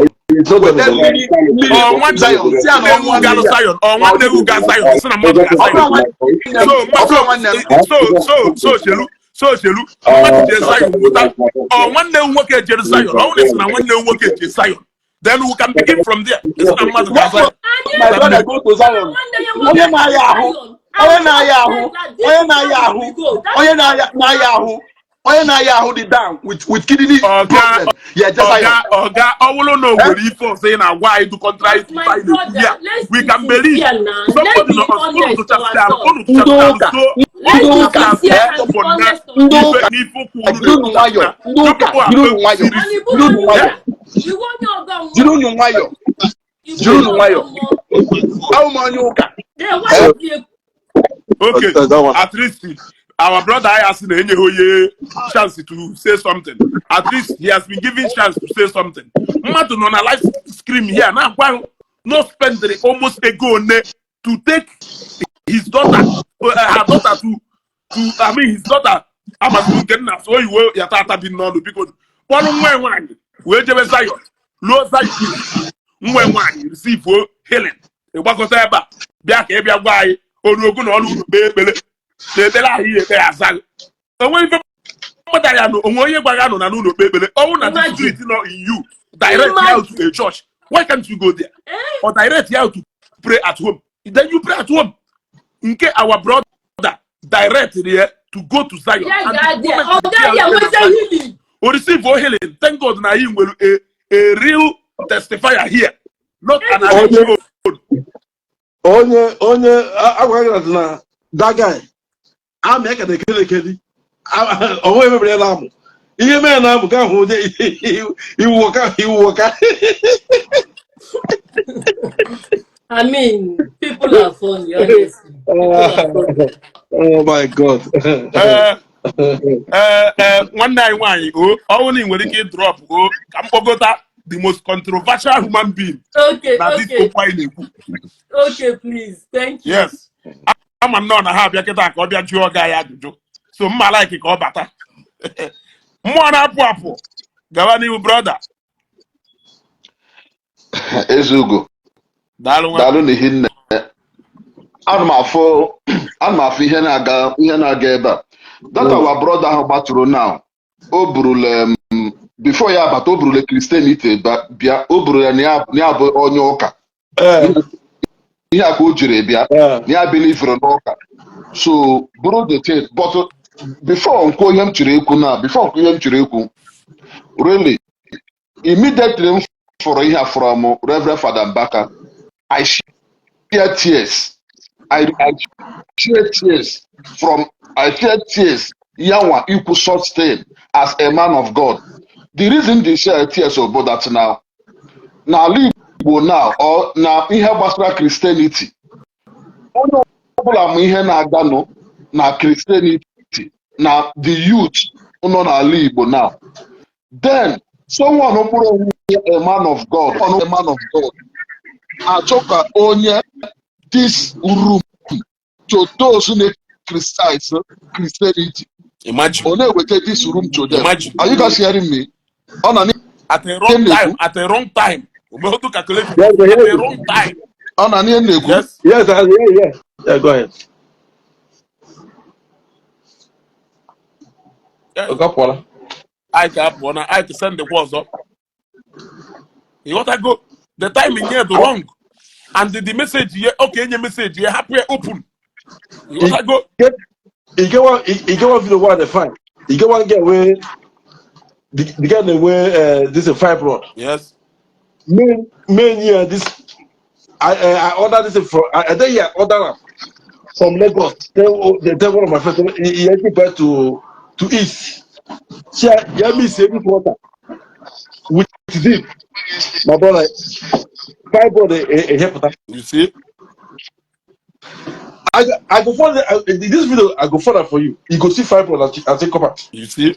so Shelu, one day nwoke Jerusalem, one day nwoke Jerusalem. Then we can begin from there. My brother go to Zion. Onye na-Yahoo the down with kidney problem. Yeah, just Oga, no believe for saying why to contrary to yeah. We can believe somebody to okay, at least our brother has chance to say something. At least he has been given chance to say something. Madu on a live scream here now. No spend almost a go to take his daughter, her daughter his daughter. I'm a getting us. So you will yata been known because one we just Zion, low Zion, one receive healing. The work of Eba, Biak Ebia Wai, or Rogun or Baby. They tell here they are saying. So when I know, in you, direct you out to a church. Why can't you go there? Or direct you out to pray at home? Then you pray at home. In case our brother direct there to go to Zion. Or receive for healing. Thank God now he will a real testifier here. Not an actual. That guy. I'm making the killing. Oh, everybody alarm. You may not go home. He walk out. I mean, people are funny, honestly. Oh my God. Nwanne anyị nwanyị ọnwụ na ị nwere ike drop ka m kpọgota the most controversial human being Okay, na this okay. okwu anyị na-ekwu. Okay, please. Thank you. Yes. Ama m nọ na ha abịa kịta ka ọ bịa jụọ ọga ya ajụjụ. So mma like ka ọ bata. Mmụọ na-apụ apụ. Gawa n'ihu brother. Ezugo. Daalụ n'ihi nne. Ana m afụ ihe na-aga ebe a. That our brother ahụ gbatụrụ now. O burule before ya abata o burule Christianity bịa o burule na ya bụ onye ụka. Ihe a ka o jiri bịa na ya belivere n'ụka. So bụrụ the thing but before nkwu ihe m chiri ekwu really immediately m fụrụ ihe from Reverend Father Mbaka I shed tears. I shed tears yanwa ikwu such thing as a man of God. The reason they shed tears about that now n'ala Igbo now or na ihe gbasara Christianity onye ọbụla ma ihe na-aganụ na Christianity na the youth nọ n'ala Igbo now then someone bụrụ onye a man of God achọ ka onye this room to those who criticize Christianity. Imagine. On ewete this room to them. Imagine. Are you guys hearing me? At a wrong time. We have to calculate at a wrong time. Yes. Yes, yeah, go ahead. I can send the words up. You want to go? The timing here is wrong. And the message here, okay, your message here, happy open. You want to go? You get one video where they find. You get one get where the guy where this is fibroid. Yes. Main year this I ordered this from I think yeah order from Lagos. They tell one of my friends he actually back to East. She me saving water with deep. My brother fibroid a help. You see? I go for this video. I go for that for you. You go see fibroid as a copper. You see?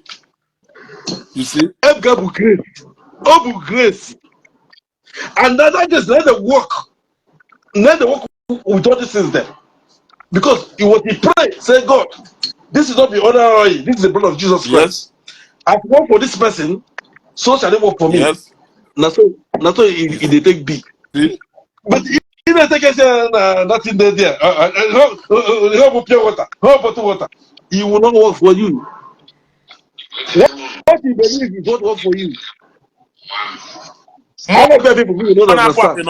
You see? Obu grace. And that just let them work. Let them work with all these things there. Because it was he pray, say God, this is not the ordinary, this is the blood of Jesus Christ. Yes. I work for this person, so shall they work for me. Yes. Now so they take B. See? But if they take nothing there, help pure water, help bottle water, he will not work for you. What you believe is not work for you. How many people who don't understand?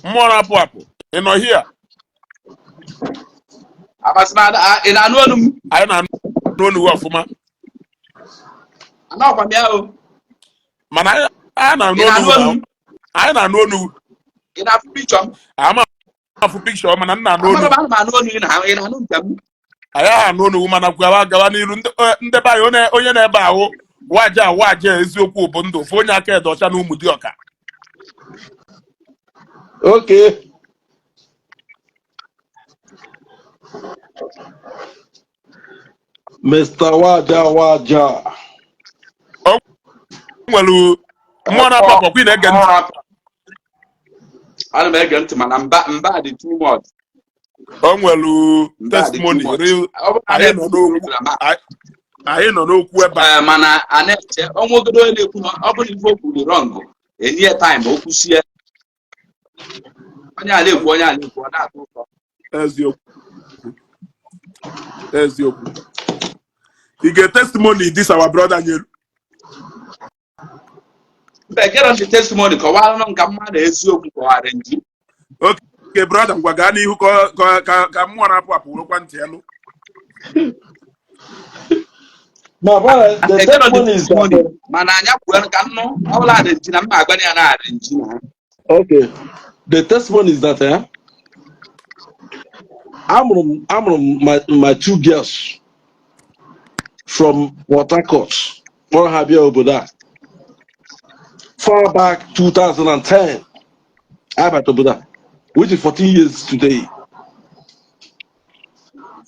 More apple. You know here. In a no, I don't know for man. No, from here. Man, I don't know. In a picture. I'm a picture, man. I'm not I know no woman of Gawani the Bayone, Oyene Bao, Waja, Ezioku, Bondo, Fonya, Dochanu Mudioka. Okay. Mr. Waja. Oh, well, Mona Papa, Queen again. I'm making to man, I'm bad in 2 months. Oh, well, testimony, real. I don't know where man, I almost go wrong. In year time, Okusia. As you get testimony, this our brother here. Get on the testimony, because I don't come mad as you go. Okay, brother, Wagani who come one up, one tell. My brother, the testimony is okay. The testimony is that I'm my 2 girls from Port Harcourt, one have you over there. far back 2010. Abatobuda, which is 14 years today.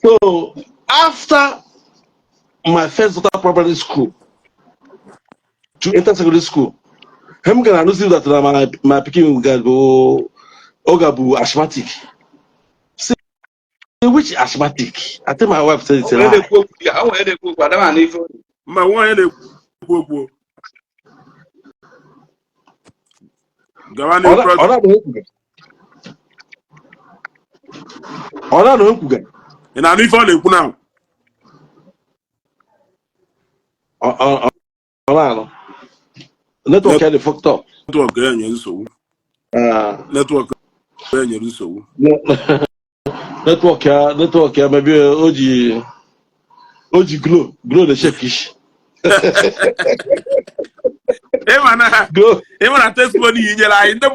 So after my first daughter primary school to enter secondary school, I'm gonna lose that my picking go Ogabu asthmatic. See which asthmatic? I think my wife said it's a lie. My one go. Gawani brother. Ona no kuga. And I need for the now. Ona network had fucked up. Network again so. Network again so. Network ya maybe Oji glow the shakish. Even a testimony in your eye, the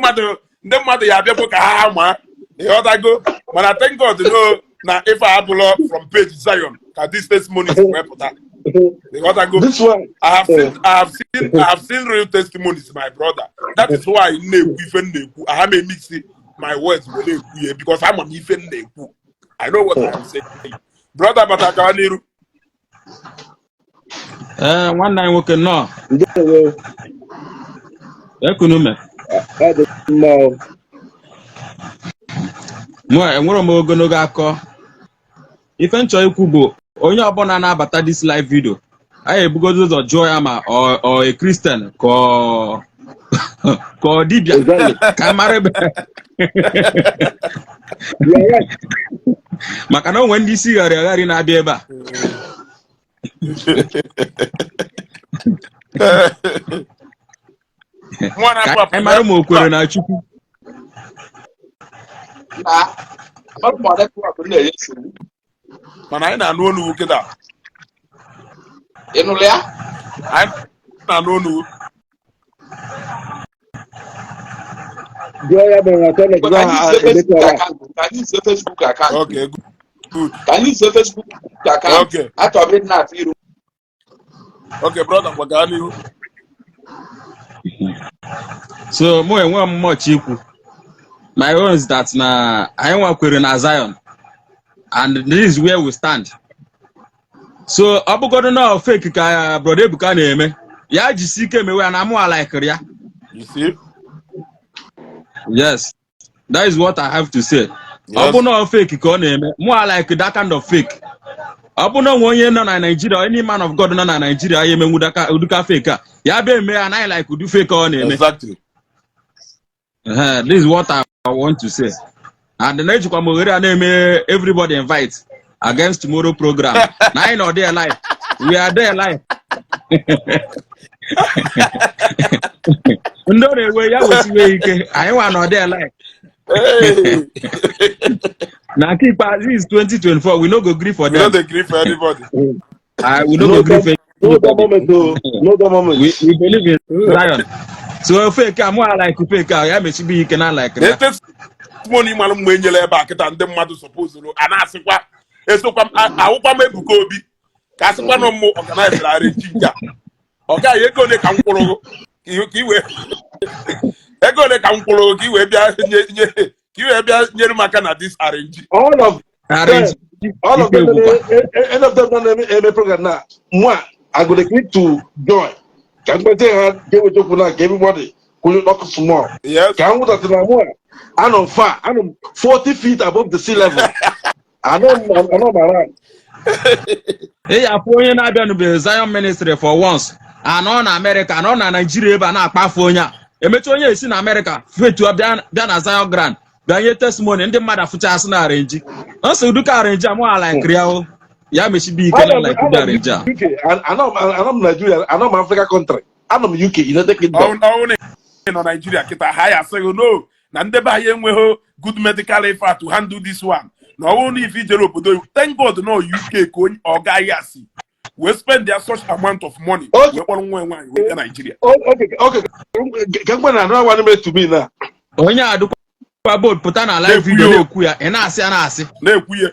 mother ya people ka ma. You ought to go. But I thank God to know now if I upload from page Zion, that this testimony is where put that. You ought to go. This one I have seen real testimonies, my brother. That is why I have a mix my words with because I'm an even neku. I know what I am saying. Brother Batakaniru. One night we can know. Ekunume. Enwere m ogologo akọ ife nchọ ikwu bụ onye ọbụla na-abata this live video anyị ebugodo ụzọ jụọ ya ma ọ a Christian ka ọ dibịa ka mara ebe maka na onwe ndị isi gharị na-abịa ebe a ka anyị mara ma o kwere na Chukwu. Mana anyị na-anụ onu kịta. Ị nụrụ ya? Anyị na-anụ onu. Can you use Facebook account? Okay, good. Can you use Facebook account? Okay. I thought it not you. Okay, brother, Bagani. So mo enwe m much ikwu. My own is that na anyị nwakwere na Zion and this is where we stand. So ọ bụgodo na fake ka brother Ebuka na-eme ya jisi ike mewe na mụ like ya. You see? Yes, that is what I have to say. Ọ bụ na fake ka ọ na-eme mụ like that kind of fake. Ọ bụ na onye nọ na Nigeria, any man of God nọ na Nigeria ya emenwu uduka fake a ya be eme and I like udu fake ọ na-eme. Exactly. This is what I want to say. And the next one, everybody invite against tomorrow program. Now I know they're live. We are there live. No, way I want to there live. Now keep this is 2024. We no go agree for them. We don't agree for anybody. We no go agree for anybody. No moment. We believe in Zion. So fake more like fake ya mechi be cannot like that. Testimony man mwenyele ebe akita ndị mmadụ suppose ro ana asịkwa esokwa awụkwa m Ebuka Obi ka asịkwa no mo organize la rejiga. Oga ego ne ka nkwụrụ ka iwe ego ne ka nkwụrụ ka iwe bịa nyere maka na this arrange. All of them end of them on a program now. Moi I go click to join. Can we take everybody could knock small? Yes. Can we that more? I'm on far. I'm 40 feet above the sea level. I know my right. Hey, I'm going to be Zion ministry for once. I know in America, I know in Nigeria, but not California. Emetonye is in America. Fit to have done a Zion grant. Then your testimony and the mother for chance na arrange. Also, do can arrange more like real. Yeah, me should be like arrange. I know Nigeria. I know my Africa country. I know UK. You know take it down. In Nigeria, kita higher. So you know, nandeba yenweho good medical effort to handle this one. Not only if you thank God no UK coin or Gayasi. We spend their such amount of money. Okay. We Nigeria. Okay. Can we now want me to be now? Onya adu kwa board put on a live video kuya ena asi. Na kuya.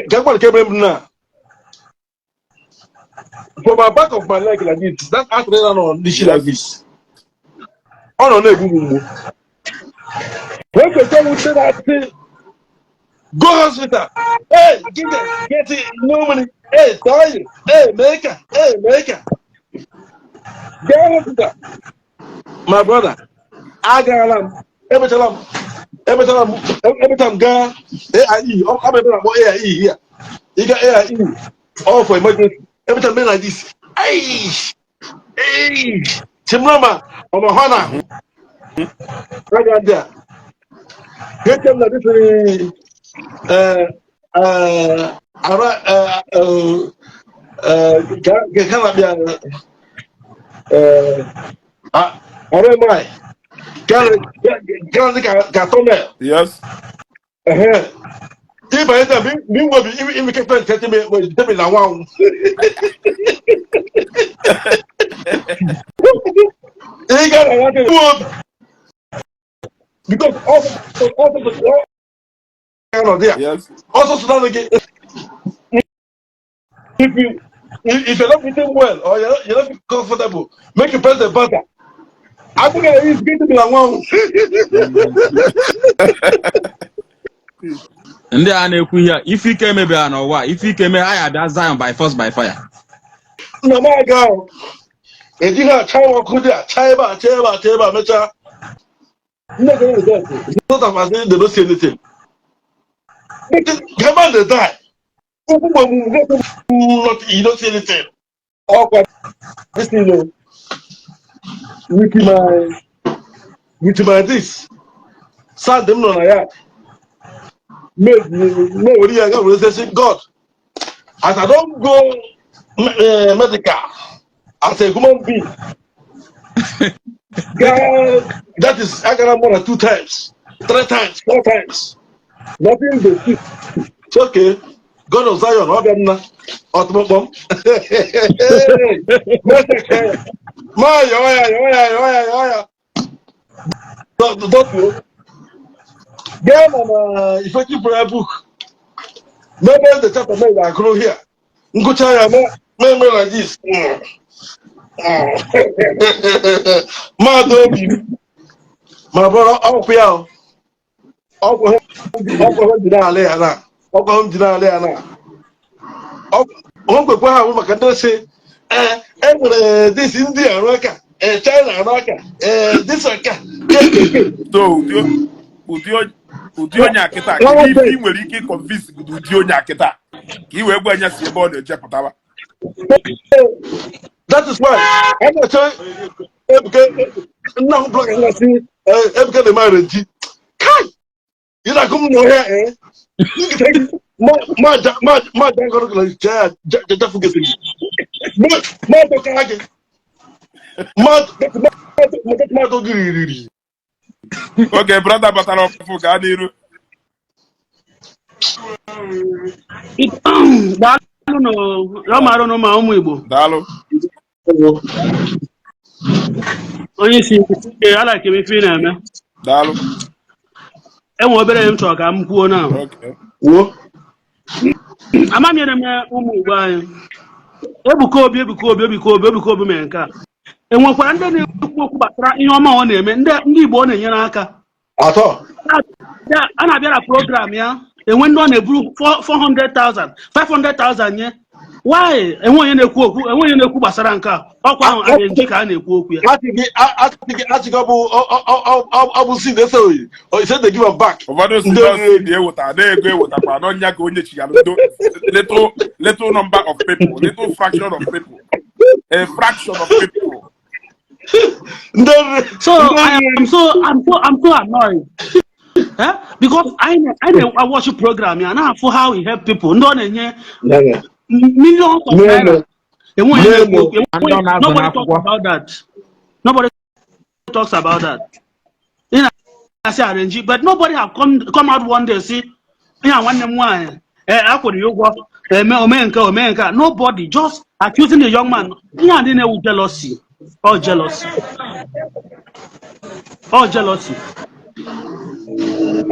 Can we come now? From my back of my leg like this, that's actually on Ishi like this. ọ nọ na-egbu m mgbu wee kweta nwute na-asị go hospital get it no money tell you make it go hospital my brother agara m emechala m gaa AIE abịara m AIE here you got AIE all for emergency every time like this Chimrama on a Hana right there get them like this Yes. If I enter, me will be even kept on telling me when tell me now one. Because also there. Yes. Also so that again. If you're not eating well or you're not comfortable, make you press the button. I think it's getting me along. Ndị a na-ekwu ihe ife ike emebea n'ụwa ife ike eme anyị abịa Zion by force by fire. No my God. If you have child could Chaiba, Mecha. It's not as they don't see anything. Come on, they die. You don't see anything. Awkward. This you know. With my this. Sad them on a yard. Nobody I got resisting God. As I don't go medical as a human being. God, that is I got more than 2 times, 3 times, 4 times. Nothing but it's okay. God of Zion, Automobile. Don't you? Get on effective prayer book. Maybe the chapter made I grow here. Nkuchaya, maybe like this. My brother, up here. Up home, dinner, up home, dinner. Uncle Brown, I can say, this India, America, China, America, this So, Udionya Kita, if you will convince Udionya Kita, he will go and see about the Japatava. That is why I'm not saying now blocking us see Ebuka the marriage. Kai! You not come nowhere, eh? My gonna like just forget it. Okay, brother, but I don't forget it. I don't know my own Igbo. Dalo. Onye si I like him if you know. Dalo. And we're better talk. I'm poor now. Okay. I'm not getting my own Igbo. Ebuka Obi menka. And when kwanda ne ku batara ihe ọma ọ na-eme ndị Igbo ọ na-enyere aka. Atọ. Ya ana bịara program ya enwe ndị ọ na-eburu 400,000 500,000 nye. Why? Enwe onye na-ekwu gbasara nke a. Ọkwa ahụ a na-eji ka a na-ekwu okwu ya. I see this way. Or he said they give them back. Over those they with they go with a panonia go little number of people, little fraction of people. A fraction of people. So I'm so annoyed. Because I watch a program here now for how he help people. Millions of naira. Nobody talks about that. Nobody talks about that. I say arrange, but nobody have come out one day see. Yeah, one them why. I could you go. Omenka. Nobody just accusing the young man. Yeah, they know jealousy. All jealousy.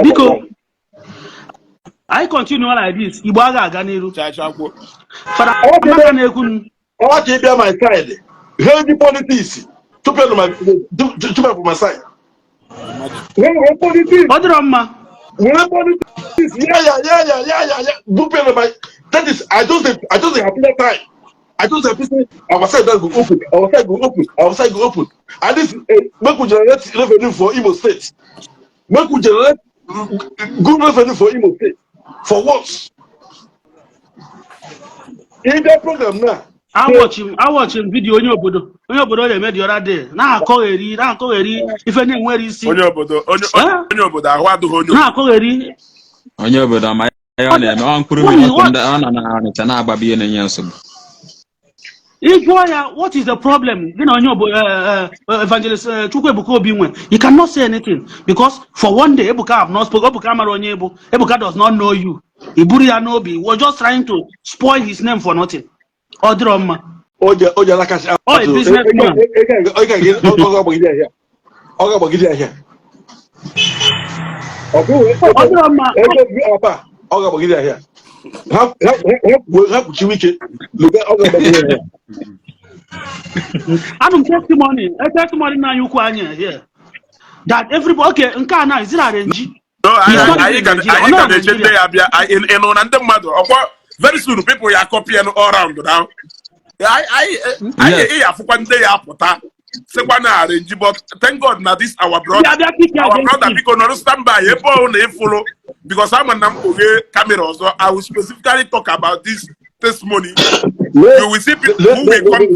Because I continue like this. Iwaga Ganiru. I want to be on my side. Healthy politics. Two people on my side. What drama? Yeah. Two people on my. That is, I don't say happy that time. I don't say people. Our side go open. Our side go open. Our side go open. And this make we generate revenue for Imo State. Make we generate good revenue for Imo State. For what? In that program now. I watch him video onye obodo they made the other day. Na akọgheri ife na-enwere isi. Onye obodo ahụ adịghị onye. Na akọgheri. Onye obodo ama ya na-eme ọ mkpụrụ mmiri ọ na Ọnịcha na-agbabi ihe na-enye nsogbu. What is the problem? You know, Evangelist Ebuka Obi, you cannot say anything because for one day Ebuka have not spoken. Ebuka does not know you. Iburi Anobi was just trying to spoil his name for nothing. Or drama. Oh, like I said, a businessman. I'm testimony now you here. That everybody okay, Nkana is it arrange? No, I very soon people are copying all around now. But thank God now this our brother because not stand by follow because I'm an camera, so I will specifically talk about this testimony. You will see people who will come.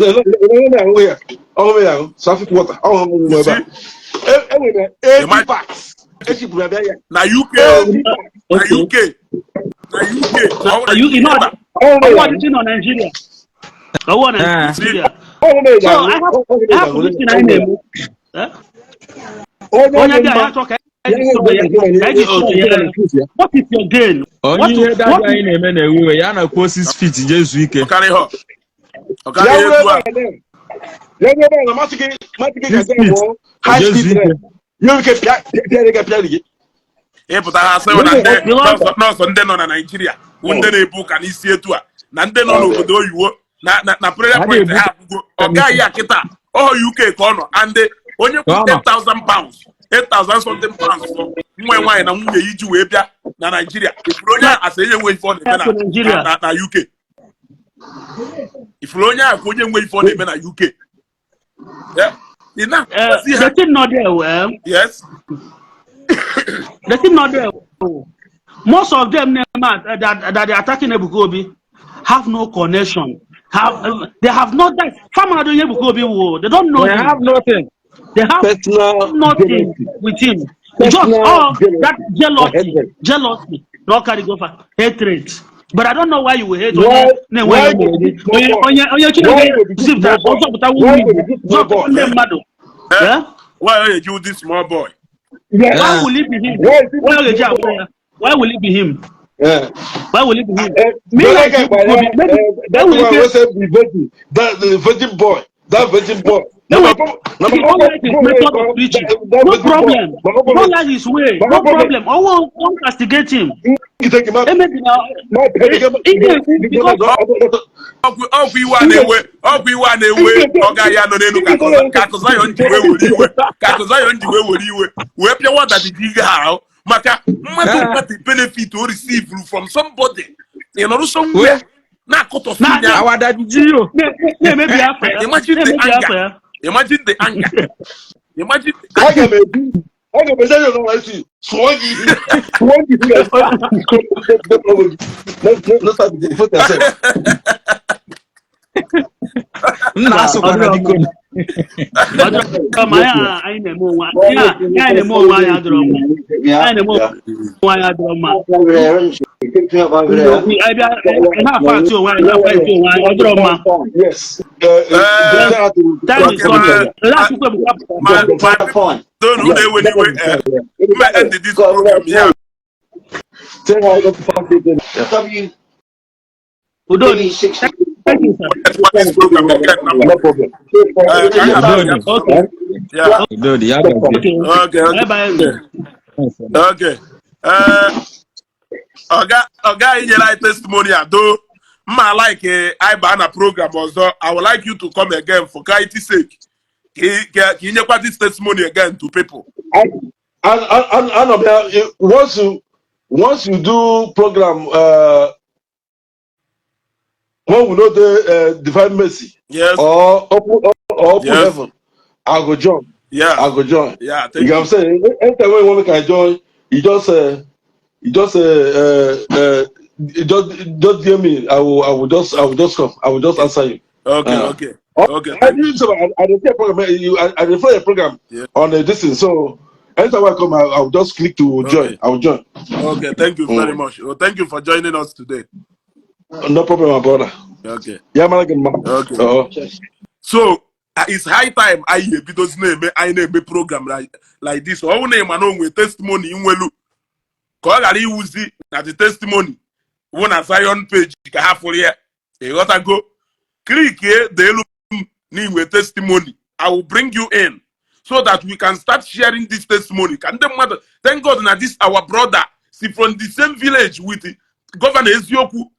Now UK. You know that. Nigeria. Nigeria. So I have to listen to him. What is your gain? But I say no Sunday no Nigeria. Unde na Ebuka na isi etu a. Na nde no obodo oyiwo na prayer point ha oga ya kita UK ka ono and onye £10,000 8,000 something pounds for nwe nwanyị na nwunye iji wee bịa na Nigeria. Ifuru onye asa enye nwe ifo na UK. Ifuru onye aka onye nwe ifo na UK. Yeah. The thing not there well. Yes. The thing not there. Most of them that they are attacking Ebuka Obi have no connection. They have not that. They don't know. They have nothing. They have nothing with him. Just that jealousy. No carry go for hatred. But I don't know why you will hate why are you this small boy? Yeah. Why will it be him? Why will it be him? Yeah. Why will it be him? The virgin boy. That virgin boy. No problem. Don't like his way. No problem. I won't castigate him. Benefit to receive from somebody. You know, somewhere. Imagine the anger. Imagine the anger. Imagine. Thank you, sir. No problem. Okay. Oga in your testimony, though, I like I ban a program also. I would like you to come again for quality's sake. Can you get this testimony again to people? Once you do program, when we know the divine mercy, Yes, or open yes, heaven, I go join. yeah, I go join. yeah. You Thank know what I'm you. saying? Anytime when one can join, just hear me. I will just come. I will just answer you. Okay, Uh, okay, I okay. Thank you. I refer program. I refer a program Yeah. on this thing. So anytime I come, I will just click to join. Okay. I will join. Okay. Thank you very much. Well, thank you for joining us today. No problem, my brother. Okay. Yeah, man, I can man. Okay. So it's high time I because name I name a program like this. All name and own with testimony in welu. Call Ali Uzi at the testimony. One a Zion page you can have for here. You gotta go click here the name with testimony. I will bring you in so that we can start sharing this testimony. Can the mother thank God that this our brother see from the same village with the Governor Ezioku.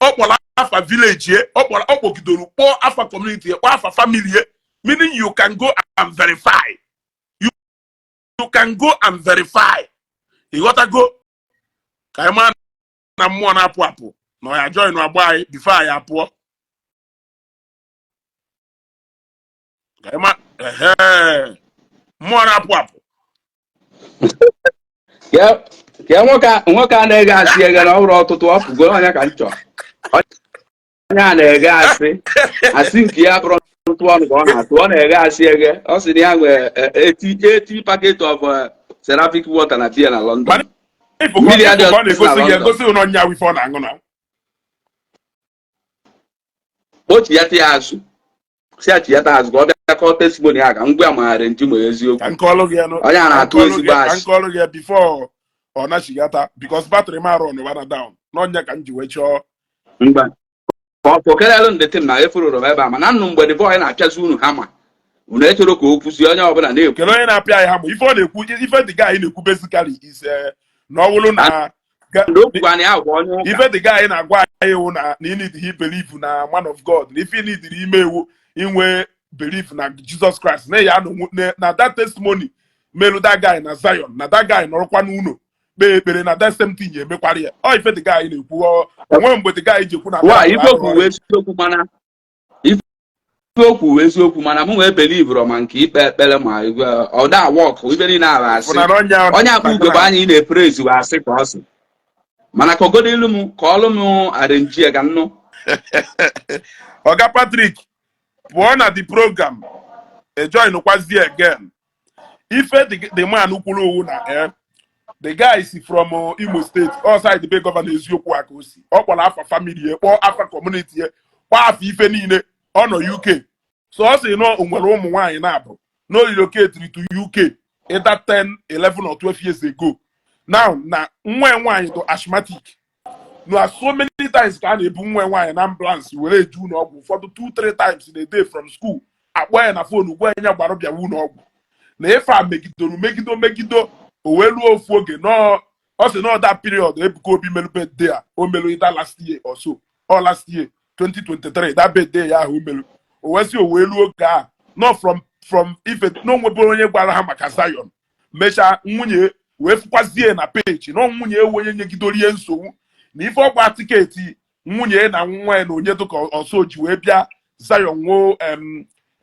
Okpola Alpha village here, Okpo Kidoru, or Alpha community, or Alpha family here, meaning you can go and verify. You can go and verify. You gotta go. Kaima na mwa na apu. No, I join no boy before I apu. Kaima, mwa na apu. Yeah, nwoke a na-ege asị ege na ọhụrụ ọtụtụ ọfụgo onye ka m chọrọ. Onye a na-ege asị nke ya bụrụ ntụ ọnụ ka ọ na-atụ, ọ na-ege asị ege, ọ sị na ya nwere 80 packet of ceramic water na beer na London. Mmiri adị ọtụtụ na London. O chi ya tia azụ, si achi ya taa azụ ka ọ bịa kọọ testimony ha ka ngwa amaghara ntị ma eziokwu. Onye a na-atụ ezigbo asị. Call you before or na shigata because battery ma run one down. No nya ka nji wecho. Mba. Ọ kelelu ndị tim na efuru ebe a mana nnụ mgbe the boy na-apịazi unu hama. Unu echoro ka o kwusi onye ọbụla na-ekwu. Kele onye na-apịa anyị hama ife ọ na-ekwu ife the guy na-ekwu basically is na ọwụlụ na ife the guy na-agwa anyị wụ na need he believe na man of God na ife need ime ewu inwe belief na Jesus Christ na ya na that testimony melu that guy na Zion na that guy nọrọkwa n'ụlọ kpee ekpere na that same thing ya emekwara ya ọ ife the guy na-ekwu onwe mgbe the guy jekwu na okwu eziokwu mana mụ nwee believe ma nke ikpe ekpere ma ọ da work ibe niile a asị onye akpa ugogbe anyị na-epraise wa asị ka ọ sị mana ka ogodo ilu m ka ọlụ m arrange ga nnụ Oga Patrick pụọ na the program join kwazi again ife the man ukwuru owu na the guy is from Imo State outside the big governor eziokwu aka osi ọ kpọrọ afa family kpọọ afa community kpọọ afa ife niile ọ nọ UK so ọ sị no nwere ụmụ nwaanyị na-abụ no relocate to UK either 10, 11 or 12 years ago now na nwa nwaanyị to asthmatic no so many times ka na-ebu nwa nwaanyị na ambulance were eju n'ọgwụ ụfọdụ 2-3 times in a day from school akpọ ya na phone gwa ya gbara bịawu n'ọgwụ na ife a megido o wee ruo ofu oge no ọ sị no that period Ebuka Obi melu birthday a o melu that last year or so or last year 2023 that birthday ya ahụ o melu o wee sị o wee ruo oge a no from ife no nwebụrụ onye gwara ha maka Zion mecha nwunye wee fụkwazie na page no nwunye onye nyegidoro ihe nsogbu na ife ọgba tiketi nwunye na nwa ya na onye dụka ọsọ ji wee bịa Zion nwoo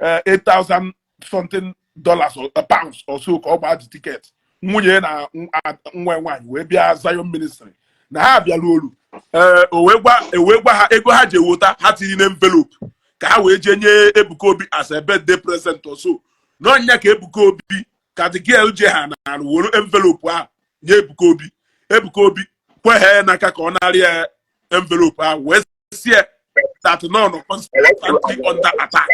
8,000 something dollars or pounds or so ka ọ gbaa dị tiketi nwunye na nwa nwaanyị wee bịa Zion ministry na ha bịara olu o wee gwa ha ego ha ji ewota ha tiri na envelope ka ha wee jee nye Ebuka Obi as a birthday present or so n'ọnya ka Ebuka Obi ka the girl je ha na woro envelope a nye Ebuka Obi kweghee n'aka ka ọ narịa envelope a wee sie that none constantly under attack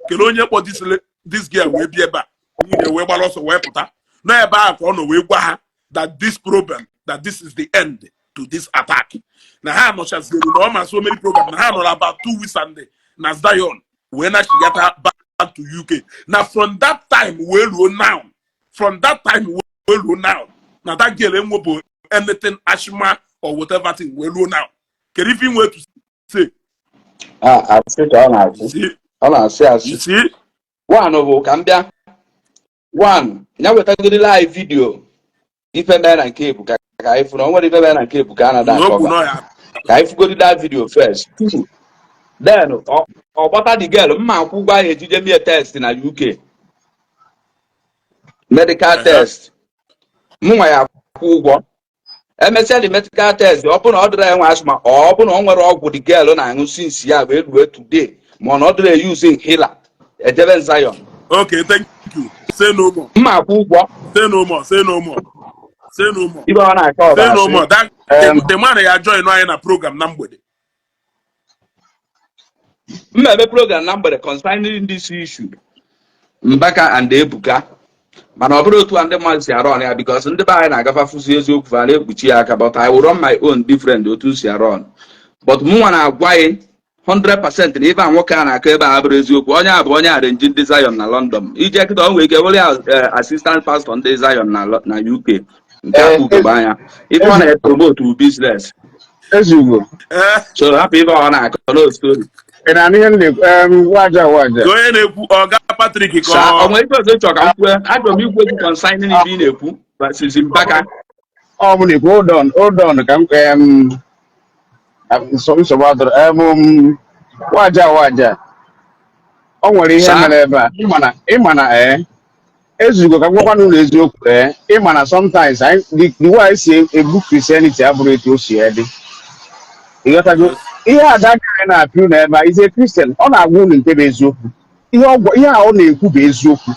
kele onye kpọ this girl wee bịa ebe a nwunye wee gbara ọsọ wee pụta n'ebe a ka ọ nọ wee gwa ha that this problem that this is the end to this attack na ha nọchaziri na ọ ma so many program na ha nọrọ about 2 weeks and na Zion wee na-achịgata back to UK na from that time wee ruo now na that girl enwebụ anything ashma or whatever thing we know now. Can you wait to say? I see. You see? one bụ ka m bịa one ya wetagodi live video ife mere na nke Ebuka ka anyị fụrụ, o nwere ife mere na nke Ebuka anaghị akọva ka anyị fụgodi that video first. Two, then ọ gbata the girl mma akwụ ụgwọ ahụ ejije mie test na UK medical test mụnwa ya akwụ ụgwọ emesịa the medical test ọ bụ na ọ dịrị ya nwe asụma ọ bụ na ọ nwere ọgwụ the girl na-aṅụ since ya wee rue today ma na ọ dịrị using healer ejebe Zion. Okay, thank you. Say no more. Mma akwụ ụgwọ. Say no more. Say no more. Say no more. Ibe ọ na-akọ Say no more. That the man ya join anyị na program na mgbede. Mmemme program na mgbede concerning this issue Mbaka and Ebuka mana ọ bụrụ otu ndị mmadụ si arụ ọrụ ya because ndị be anyị na-agafe fụzi eziokwu fa na-ekpuchi ya aka but I will run my own different otu si arụ ọrụ but mụnwa na-agwa anyị 100% na ibe a nwoke a na-akọ ebe a bụrụ eziokwu. Onye a bụ onye arenji ndị Zion na London ije kịta o nwere ike were assistant pastor ndị Zion na UK nke a ugogbe anya ife ọ na-epromote business Ezugo so hapụ ibe ọ na-akọ no story. Waja. Onye na-ekwu Ọga Patrick ka ọ nwere ife ọzọ ịchọ ka m kwue achọrọ m ikwu okwu consigning ibe ị na-ekwu versus Mbaka. Ọ bụ na-ekwu hold on ka m nsogbu adọrọ waja o nwere ihe mere ebe a ịma na Ezugo ka gwakwa n'ụlọ eziokwu ịma na sometimes the way si ebu Christianity abụrụ etu o si edi ịghọtago ihe ada gaghị na-apịu na ebe a is a Christian ọ na-agwa ụlọ nke bụ eziokwu ihe a ọ na-ekwu bụ eziokwu.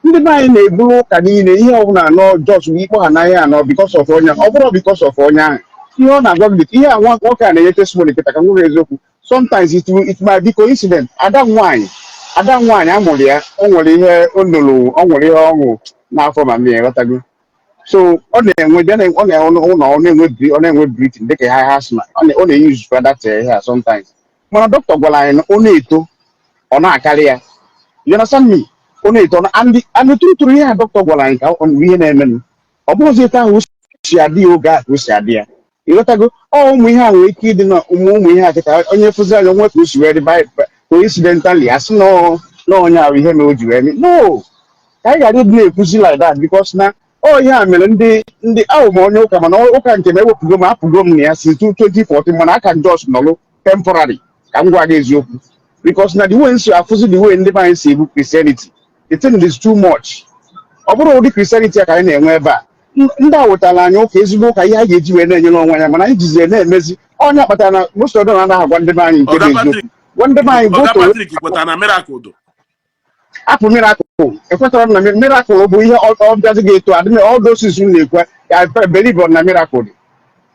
Ndị be anyị na-eburu ụka niile ihe ọbụla anọ jos ikpọ ha n'ahịa anọ because of onye ọ bụrụ because of onye ahụ ihe ọ na-agwa gị ihe a nwoke a na-enye testimony kịta ka nwere eziokwu sometimes it might be coincident. Ada nwaanyị amụrụ ya o nwere ihe o nụrụ o nwere ihe ọṅụ n'afọ ma mmiri ghọtago so ọ na-enwe breathing dịka ha asma ọ na-eyuzu for that here sometimes mana dọkịta gwara anyị na ọ na-eto ọ na-akarị ya you understand me ọ na-eto and tụrụ ihe a dọkịta gwara anyị ka ihe na-emenụ ọ bụghịzi etu ahụ si adị ya oge ahụ si adị ya ịghọtago ụmụ ihe a nwere ike ịdị na ụmụ ihe a kịta onye fụzi anya nwe ka o si wee dị coincidentally asị na onye ahụ ihe na o ji wee no ka anyị ghara ịdị na-ekwuzi like that because na ihe a mere ndị ahụ m onye ụka mana ụka nke m ewepụgo m apụgo m na ya since 2014 mana aka njọs nọlụ temporary ka m gwa gị eziokwu because na the way nsi afụzi the way ndị be anyị si ebu Christianity the thing is too much. Ọ bụrụ ụdị Christianity a ka anyị na-enwe ebe a ndị a wetara anyị ụka ezigbo ụka ihe a ga-eji wee na-enyere onwe ya mana anyị jizie na-emezi onye kpatara na most of them anaghị agwa ndị be anyị nke bụ eziokwu. Ndị be anyị apụ miracle ekwetara na miracle bụ ihe ọbịazi ga-eto adịghị all those things na-ekwe I believe on na miracle.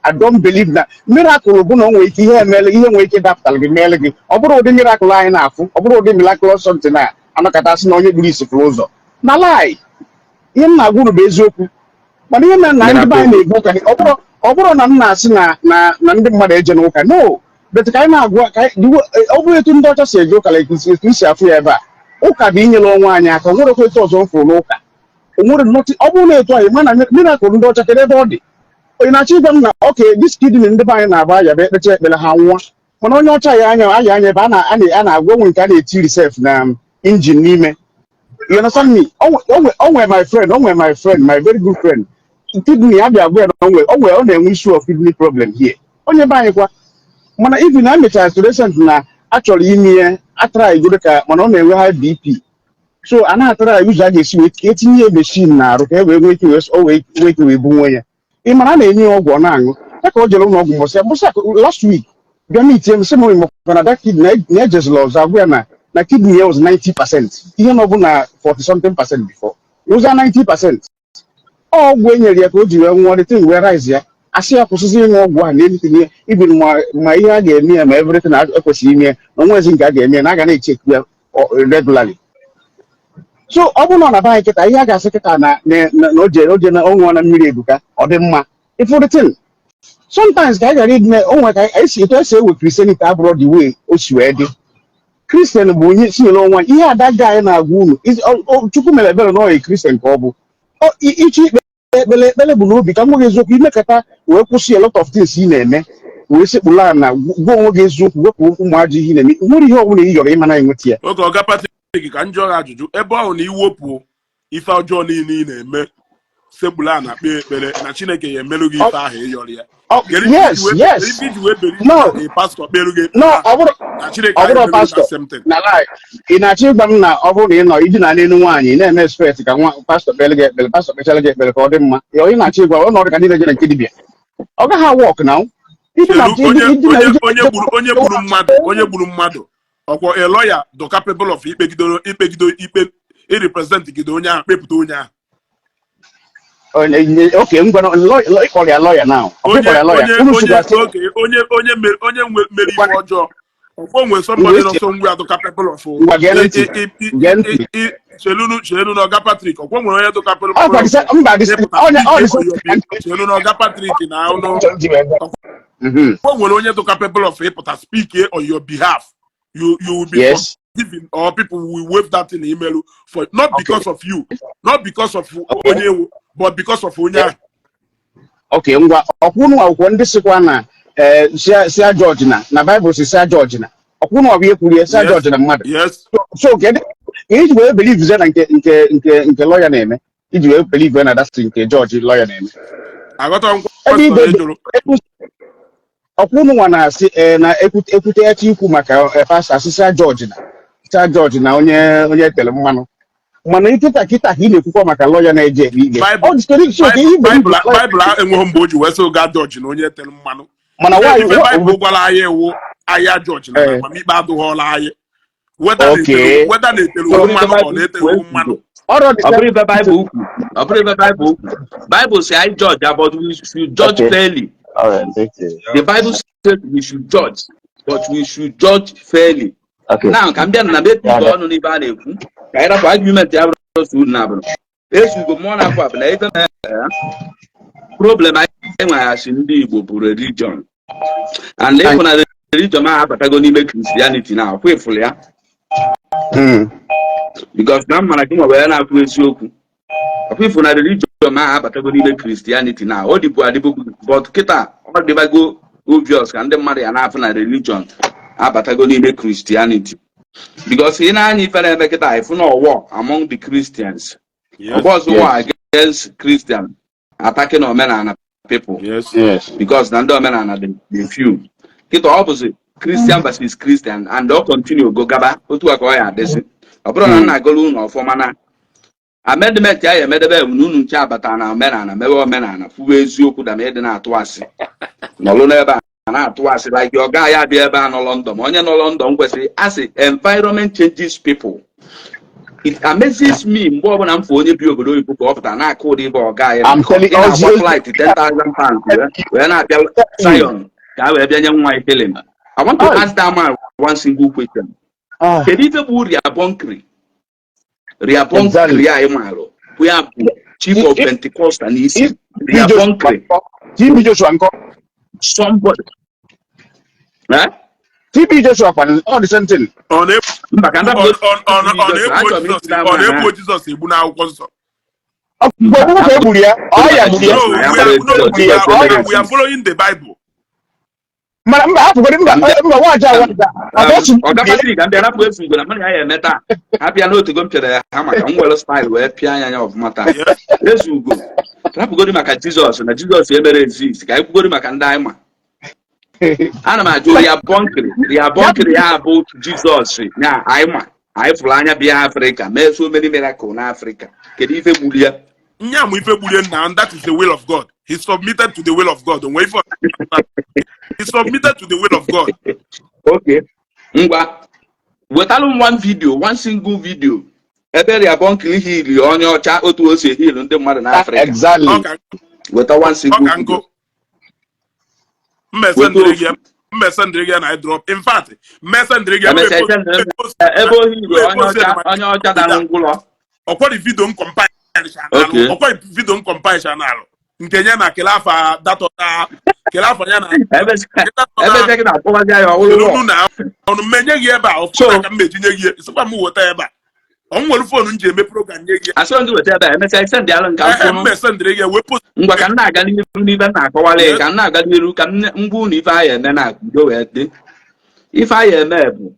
I don't believe na miracle bụ na o nwere ike ihe emele ihe nwere ike dapụtara gị meele gị ọ bụrụ ụdị miracle anyị na-afụ ọ bụrụ ụdị miraculous something a anakọtasị na onye gburu isi fụrụ ụzọ na lie ihe m na-agwa unu bụ eziokwu mana ihe na ndị be anyị na-ebu ụka ọ bụrụ na m na-asị na ndị mmadụ eje n'ụka no but ka anyị na-agwa ọ bụrụ etu ndị ọcha si eje ụka etu isi afụ ya ebe a ụka bụ inyere onwe anyị aka nwere etu ọzọ m fụrụ n'ụka ọ bụrụ na etu anyị mana miracle ndị ọcha kedu ebe ọ dị onye na-achọ ịgwa m na oke dis kidney ndị be anyị na-agba aya bụ ekpecha ekpere ha nwụọ mana onye ọcha ya anya ebe a na-agwa onwe nke a na-eti resef na injin n'ime. You understand me? O nwere my friend my very good friend kidney ya bịa gwa na ọ na-enwe issue of kidney problem here onye be anyị kwa mana even na mechara recent na achọrọ ime ya atara igodo ka mana ọ na-enwe high BP so a na-atara ụzọ a ga-esi wee etinye machine na-arụ ka e wee nwee ike wee bunwe ya ị mara na-enye ya ọgwụ ọ na-aṅụ ya ka o jere ụlọ ọgwụ mbọsị last week bịa mitie m sị m maka na that kidney na ejezila ọzọ agwa ya na kidney ya was 90% ihe na ọ bụ na 40 something percent before ụzọ 90% ọgwụ e nyere ya ka o ji wee nwụọ dịtị wee rise ya asị ya kwụsịzi ịṅụ ọgwụ a na-elitinye ibi ma ihe a ga-eme ya ma everything ekwesịghị ime ya na onwezi nke a ga-eme ya na a ga na-echekwa ya regularly. So ọ bụrụ na be anyị kịta ihe a ga-asị kịta na oje na ọnwụ na mmiri Ebuka ọ dị mma ifụdịtin sometimes ka anyị gara ịdị onwe ka anyị si etu esi ewe Christianity abụrụ the way o si wee dị. Christian bụ onye sinyere onwe ihe adaga anyị na-agwa unu Chukwu mere ebere na ọ Christian ka ọ bụ iche ikpe ekpere bụ n'obi ka m nweghị eziokwu imekọta wee kwụsị a lot of things ị na-eme wee sekpụla na gwa onwe gị eziokwu wepụ ụmụ ajọ ihe na-eme nwere ihe ọ bụla ị yọrọ ịma na enweta ya ka njọ ajụjụ ebe ahụ na iwepụ ife ọjọọ niile ị na-eme sebula na kpee ekpere na Chineke ya emerụ gị ife ahụ ịyọrọ ya. Yes, yes. If iji wee beri No. pastor kperụ gị No, na Chineke ọ ya bụrụ emerụ pastor. that same thing. Na lie. Ị na-achọ ịgwa m na ọ bụrụ na ị nọ iji na n'elu nwaanyị na-eme expect ka nwa pastor kpere gị ekpere, pastor kpechara gị ekpere ka ọ dị mma. Ị na-achọ ịgwa ọ nọrọ ka ndị na-eje na nke dibịa. Ọ gaghị work now. Onye gburu mmadụ ọkwọ a lawyer do capable of ikpegido ikpe represent gido onye ahụ kpepụta onye ahụ. Okay, I'm gonna call you a lawyer now. Onye mere ife ọjọọ ọkwọ nwe somebody nọ somewhere do capable of chelunu na Ọga Patrick ọkwọ nwere onye do capable chelunu na Ọga Patrick na ọnụ ọkwọ nwere onye do capable of ịpụta speak on your behalf. You will be forgiven, or people will wave that in the email for not because of you, not because of onye, but because of onye. Okay, ngwa ọkwụnụ akwụkwọ ndị sikwa na sia George na Bible si sia George na ọkwụnụ ọbụ ekwuru sia George na mmadụ. Yes. So iji wee believe na nke lawyer na-eme, iji wee believe na that's nke George lawyer na-eme. Agota nkwa ọkwụnụ nwa na-asị na ekwute echi ikwu maka pastor sia George na onye tere mmanụ. Mana nkịta ka ị na-ekwukwa maka lawyer na-eje ikpe. Bible enweghị mgbe o ji wee sị ga George na onye tere mmanụ. Mana Bible gwara anyị ewu ahịa George na amamikpe adụghọla anyị. Whether na-etere mmanụ ọ na-etere mmanụ. Bible say I judge, but we should judge fairly. All right, thank you. The Bible says we should judge, but we should judge fairly. Okay. Now, come down and make people on the banner. I have argument. I have to know. Yes, we go more now. Problem I have in Ndi Igbo religion, and they want the religion. I have Patagonia Christianity now. Faithfully, because now man I come away now to Isiagu. People na religion ma Patagonia Christianity now. All the but kita all the go obvious and the mmadụ ya na-afụ na religion abatago n'ime Christianity because ị na-anya ife na-eme kịta ifu na war among the Christians. Because war against Christian attacking Omenala people. Yes. Because na ndị Omenala the few. Kịta ọ bụzi Christian versus Christian and they'll continue go gaba otu aka ọ ya adịsị. Ọ bụrụ na nna agolu ụlọ ọfọma na amendment ya emedebe unu nche abata na Omenala mewe Omenala fuwe eziokwu da ma ịdị na-atụ asị nọlụ n'ebe a na-atụ asị like ọ gaghị abịa ebe a nọ London onye nọ London kwesịrị asị environment changes people. It amazes me mgbe ọbụla m fụ onye bi obodo oyibo ka ọ pụta na-akụ ụdị ebe ọ gaghị na-agba flight 10,000 pounds wee na-abịa Zion ka a wee bịa nye nwa ikele. I want to ask that man one single question. Kedu ife bụ riabonkri a ịmalụ bụ ya bụ chief of Pentecost and Ishi riabonkri TB Joshua somebody TB Joshua all the same thing. Ọ na-egbu Jizọs egbu n'akwụkwọ nsọ. We are following the Bible. Abịa n'otu go mpere ha maka nwere style wee pịa anya of mata ezugo rapụgodi maka Jizọs na Jizọs emere exist ka ekwugodi maka ndị anyị ma ana m ajụ riabonkri ya bụ Jizọs na anyị ma anyị fụrụ anya bịa Afrịka mee so many miracle na Afrịka kedu ife gburu ya nya mu ife gburu na and that is the will of God. He submitted to the will of God. He submitted to the will of God. Okay. Ngwa wetalụ one video, one single video. Ebe riabonkri heal onye ọcha otu o si heal ndị mmadụ na Africa. Exactly. Weta one single video. Mmesendrige na drop. In fact, mmesendrige ebe o heal onye ọcha dara ngwụlọ. Ọkwa the video compile channel. Ọkwa video compile channel. Nkenye na kelafa datota kelafa ya na ebe seke na akpọbazi ya ọwụlụ na ọnụ menye gị ebe a ọfụma ka mmetinye gị sịkwa m weta ebe a ọ nwere fonu nji eme program nye gị asọ ndị weta ebe a emesịa send alụ nka mmesendịrị gị wepụ ngwa ka m na-aga n'ihu n'ibe na-akọwala ka m na-aga n'ihu ka mgbu na ife anyị eme na udo wee dị ife anyị eme bụ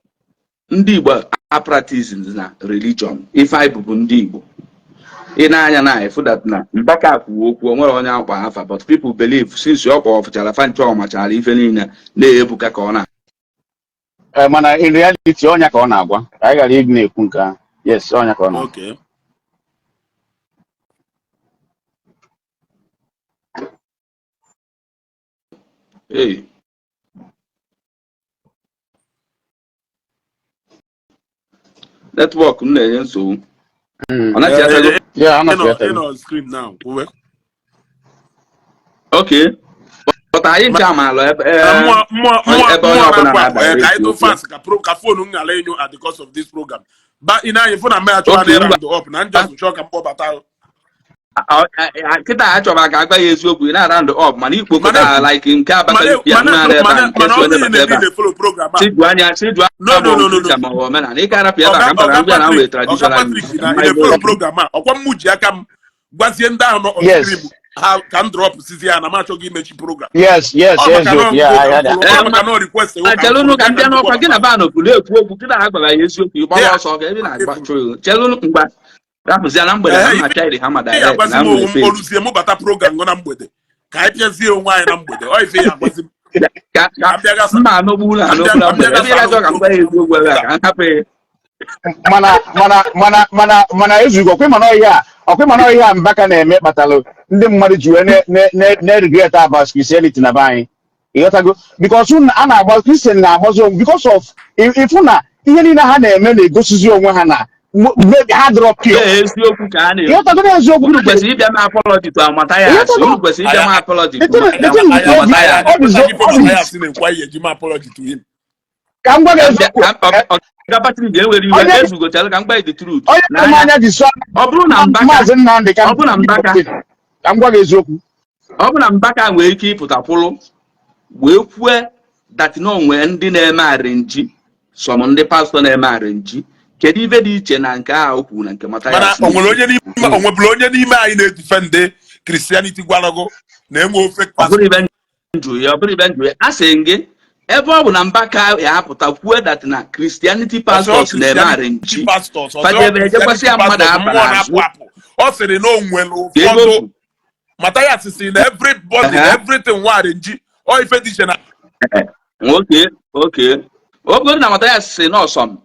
ndị Igbo practice na religion if I bụ ndị Igbo in anya na ifu that na mbaka kwuo okwu onwere onye akwa afa but people believe since ọ kpọfụchara fancha ọmachara ife niile na-ebuka ka ọ na mana in reality onya ka ọ na-agwa anyị gara ịdị na-ekwu nke ahụ. Yes, onya ka ọ na-agwa. Okay. Hey. Network m na-enye nsogbu. Yeah, I'm not on screen now. Okay. But I ain't jamalo I do fast ka phone ngale you at the cost of this program. But in your phone I'm actually around the up and just shock and pop battle. Kita achọba ka agba ya eziokwu na around up mana ikpo ka like nke abata ya na no omenala ị ka rapụ ebe ka mpara mbịa na we traditional program ọkwa mmuji aka m gwazie ndị ahụ on stream how can drop sisi ya na ma achọghị imechi program. Yes, yeah, I had that. Chelunu ka ndị n'ọkwa gị na ba no kwuru ekwu okwu kịta ha gbara ya eziokwu ịgba ọsọ ka ebe na-agba true. Chelunu mgba rapụzia na mgbede na chiri ha ma direct na mgbede oluzie mụ bata program ngo na mgbede ka anyị pịazie onwe anyị na mgbede ọ ife ya agwazi mma anọgbula mgbede ebe ya chọ ka mgba ya eziokwu ebe a ka nhapụ mana ezugo ọkwa mana ihe a Mbaka na-eme kpatalụ ndị mmadụ ji wee na-regret about Christianity na be anyị ịghọtago because a na-agba Christian na-agbazi onwe because of ifu na ihe niile ha na-eme na-egosizi onwe ha na maybe ha drop pure eziokwu ka a na-ekwu ịghọtago na eziokwu unu kwesịrị ịbịa ma apology to amata ya unu kwesịrị ịbịa ma apology ka m gwa gị eziokwu Gabatri ga-enwere iwe ezugochara ka mgba the truth. Ọ bụrụ na Mbaka ka m gwa gị eziokwu ọ bụrụ na Mbaka nwere ike ịpụta kwụrụ wee kwue that no nwee ndị na-eme arenji some ndị pastọ na-eme arenji kedu ibe dị iche na nke a okwu na nke mata ya onwebụla onye n'ime anyị na-edifende Christianity gwarago na-enwe ofe ọ bụrụ ibe njụ ya asị gị ebe ọ bụ na Mbaka ya apụta kwuo that na Christianity pastors na-eme arenji fadebe ejekwasị ya mmadụ abara azụ ọ sịrị na o nwere ụfọdụ mata ya sisi na everybody everything wa arenji ọ ife dị iche na okay ogo na mata ya sisi na ọsọm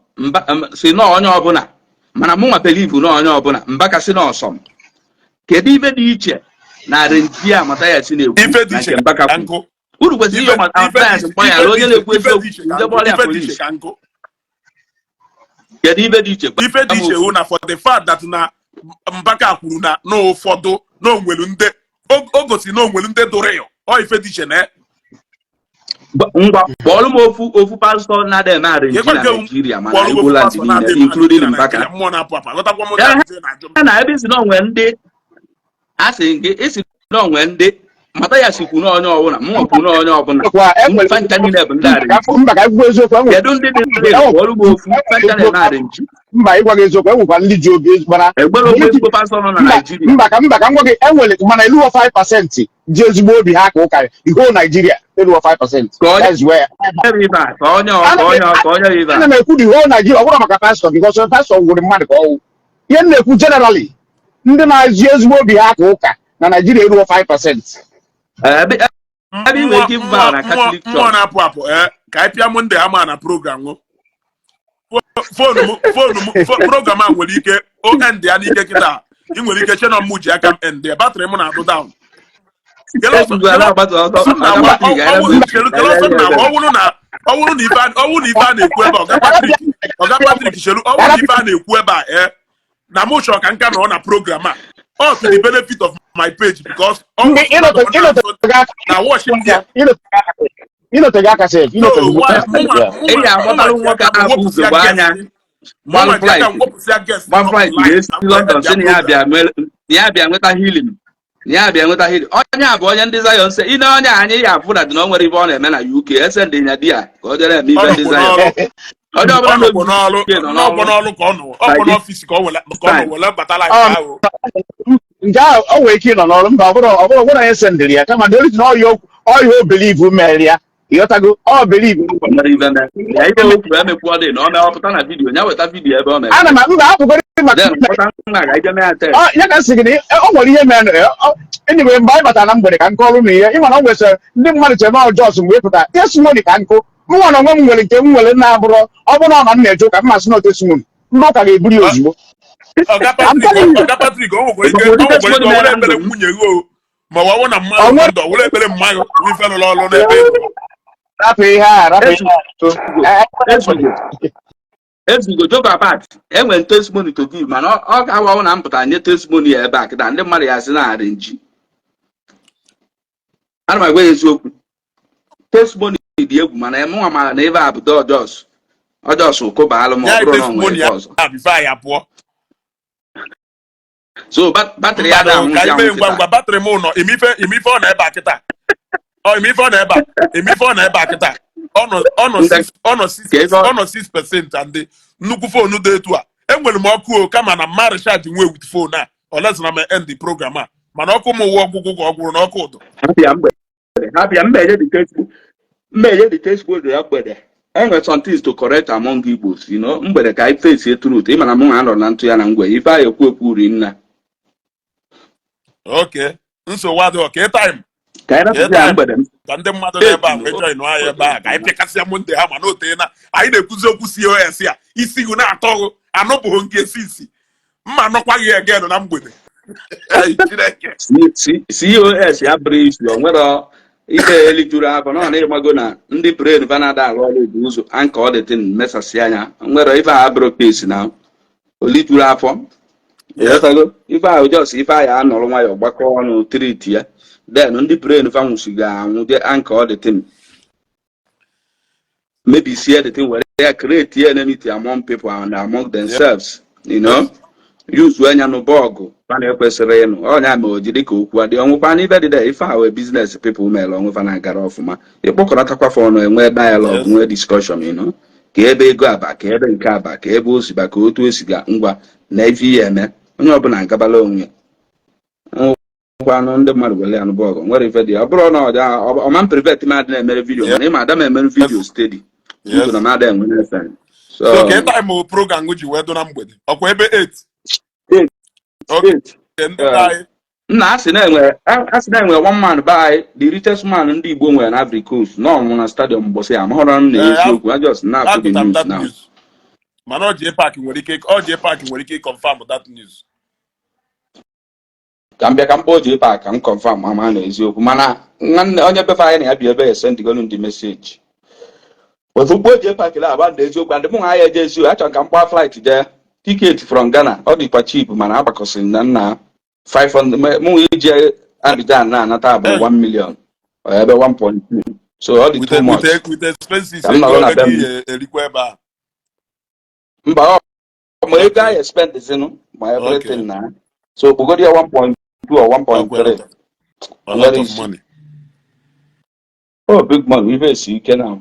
si na onye ọbụla mana mụ nwa believe na onye ọbụla Mbaka si na ọsọm kedu ife dị iche na arenji a mata ya si na-ekwu na nke Mbaka kwuru uru kwesịrị ihe mata ya onye na-ekwu eziokwu ndị bọọlụ police kedu ife dị iche hụ na for the fact that na Mbaka kwuru na n'ụfọdụ na onwelu ndị o gosi na onwelu ndị dụrụ ya ọ ife dị iche na ngwa kpọọlụ m ofu pastọ na-ada eme arenji na Nigeria mana Igbo Land niile including Mbaka na ebe isi na onwe ndị asị gị isi na onwe ndị mata ya sikwu na onye ọbụla mụ kwuru na onye ọbụla fanta niile bụ ndị arenji kedu ndị dị ọrụ m ofu fanta na-eme arenji mba ịgwa gị eziokwu enwekwa ndị ji obi gbara egbere ofe ezigbo pastọ nọ na Nigeria Mbaka ngwa gị enwere mana iluwo 5% ji ezigbo obi ha ka ụka iho Nigeria eluwo 5% ana m ekwu dị iho Nigeria ọ bụrụ maka pastọ because pastọ nwere mmadụ ka ọwụ ihe m na-ekwu generally ndị na-ji ezigbo obi ha ka ụka na Nigeria eluwo 5%. Mmụọ na-apụ apụ ka anyị pịa m ndị ama na program fonu program a nwere ike end ya n'ike kịta ị nwere ike chena mụ ji aka m end batrị m na-adụ down ọwụrụ na ife a na-ekwu ebe ọga Patrick chelu ọwụrụ na ife a na-ekwu ebe a na mụ chọrọ ka nka nọ na program a all to the benefit of my page because ya bịa nweta healing onye a bụ onye ndị Zion sị ine onye anyị ya afụ na dị na o nwere ibe ọ na-eme na UK ese ndị nya di ya ka ọ dịrị eme ibe ndị Zion onye ọbụla n'ọlụ ka ọ nọ n'ọfịs ka ọ wele batala ahụ nke ahụ o nwere ike ịnọ n'ọrụ mba ọ bụrụ onye sendịrị ya kama ndị original ọhịa o believe mere ya You got to go, oh, believe me. Ana ma mba akwụkwọ maka oh ya ka sị gị o nwere ihe mere anyway mgbe anyị batara na mgbede ka nkọ ọrụ na ihe ịma na o nwesịrị ndị mmadụ chere na ọjọọ mgbe ịpụta testimony ka nkụ mụnwa na onwe m nwere nke m nwere na-abụrụ ọ bụrụ na m na-eje ụka mmasị na testimony ndị ụka ga-eburu ya ozugbo Oga Patrick, o nwere ike ọwụrụ ekpere nwunye gị ma ọ bụ na mmadụ ndụ ọwụrụ ekpere mmadụ ife lụrụ ọrụ n'ebe rapụ ihe a rapụ Ezigo joke apart, enwere testimony to give, mana ọ ga-awa na mpụtara nye testimony ebe a kịta ndị mmadụ ya sị na arenji. Ana m agwa eziokwu. Testimony dị egwu mana mụnwa mara na ebe a bụ ọjọs ụkụbaalụ ma ọ bụrụ na ọ nwere ọzọ. So batrị ya da ngwa batrị m nọ imife ọ na ebe a kịta. Imife ọ na ebe a kịta. Ọ nọ 6% and nnukwu fonu dị etu a enwere m ọkụ kama na mma recharge nwe with phone a ọ lesịna m end the program a mana ọkụ m ụwa ọgwụgwụ ka ọ gwụrụ na ọkụ ụdọ mmeje the textbook ya mgbede enwere some things to correct among Igbos, you know, mgbede ka anyị face truth ịma na m anọ na ntụ ya na ngwe ife anyị ekwu uri nna okay nsogbu adị okay time ka ndị mmadụ n'ebe a wee join anyị ebe a ka anyị pịakasịa monde ha ma n'ote na anyị na-ekwuzi okwu COS ya isi gụ na-atọ gụ anụbụghị nke isi mma anọkwaghị again na mgbede COS ya bụrụ isi o nwere ihe elijuru afọ na ịgbago na ndị brain vanada alụ ọrụ bụ ụzọ anka ọ dịtị mesasị anya nwere ife a bụrụ kesi na olijuru afọ ife ahụ jos ife ahụ anọrọ nwayọ gbakọ ọnụ triti ya then ndị brain fanwusi ga-anwụ dị anka ọ dịtị maybe see the thing where they create enmity among people and among themselves, you know. Use when you know bog, pan ekwesịrị ịnụ ọnya ma o jiri ka okwu adị ọnwụkwa n'ibe dị ife ahụ business people mere onwe fa na-agara ọfụma ịkpọkọrọtakwa fa ọnụ enwe dialogue nwee discussion, you know, ka ebe ego aba ka ebe nke aba ka ebe o siba ka otu esi ga ngwa na ife ihe eme onye ọbụla agabala onwe nkwanụ ndị mmadụ wele anụ bọọgụ nwere ife dị ọ bụrụ na ọma private mmadụ na-emere vidio mana ịma ada m emere vidio steady na mmadụ enwe na-efe so ka time program ji wee do na mgbede ọkwa ebe 8 nna asị na-enwe one man by the richest man ndị Igbo nwere na Ivory Coast n'ọnwụ na stadium mbọsị ya mahọrọ m na eziokwu ajọs na-apụ the news now mana OJ Park nwere ike confirm that news ka m bịa ka m kpọọ OJ Park ka m confirm ama na eziokwu mana onye befe anyị na ya bi ebe ya sendigolu ndị meseji ozugbo OJ Park la agba na eziokwu ndị mụ ha ya eje eziokwu achọrọ ka m gbaa flight jee ticket from Ghana ọ dịkwa cheap mana agbakọsịrị na nna 500 mụ iji Abidjan na-anata abụ 1 million ebe 1.2 so ọ dị too much with expenses mba ma ego anyị spend zinu ma everything na so kpogodi ya 1.2 or 1.3 a lot of money. Oh, big money ife esi ike na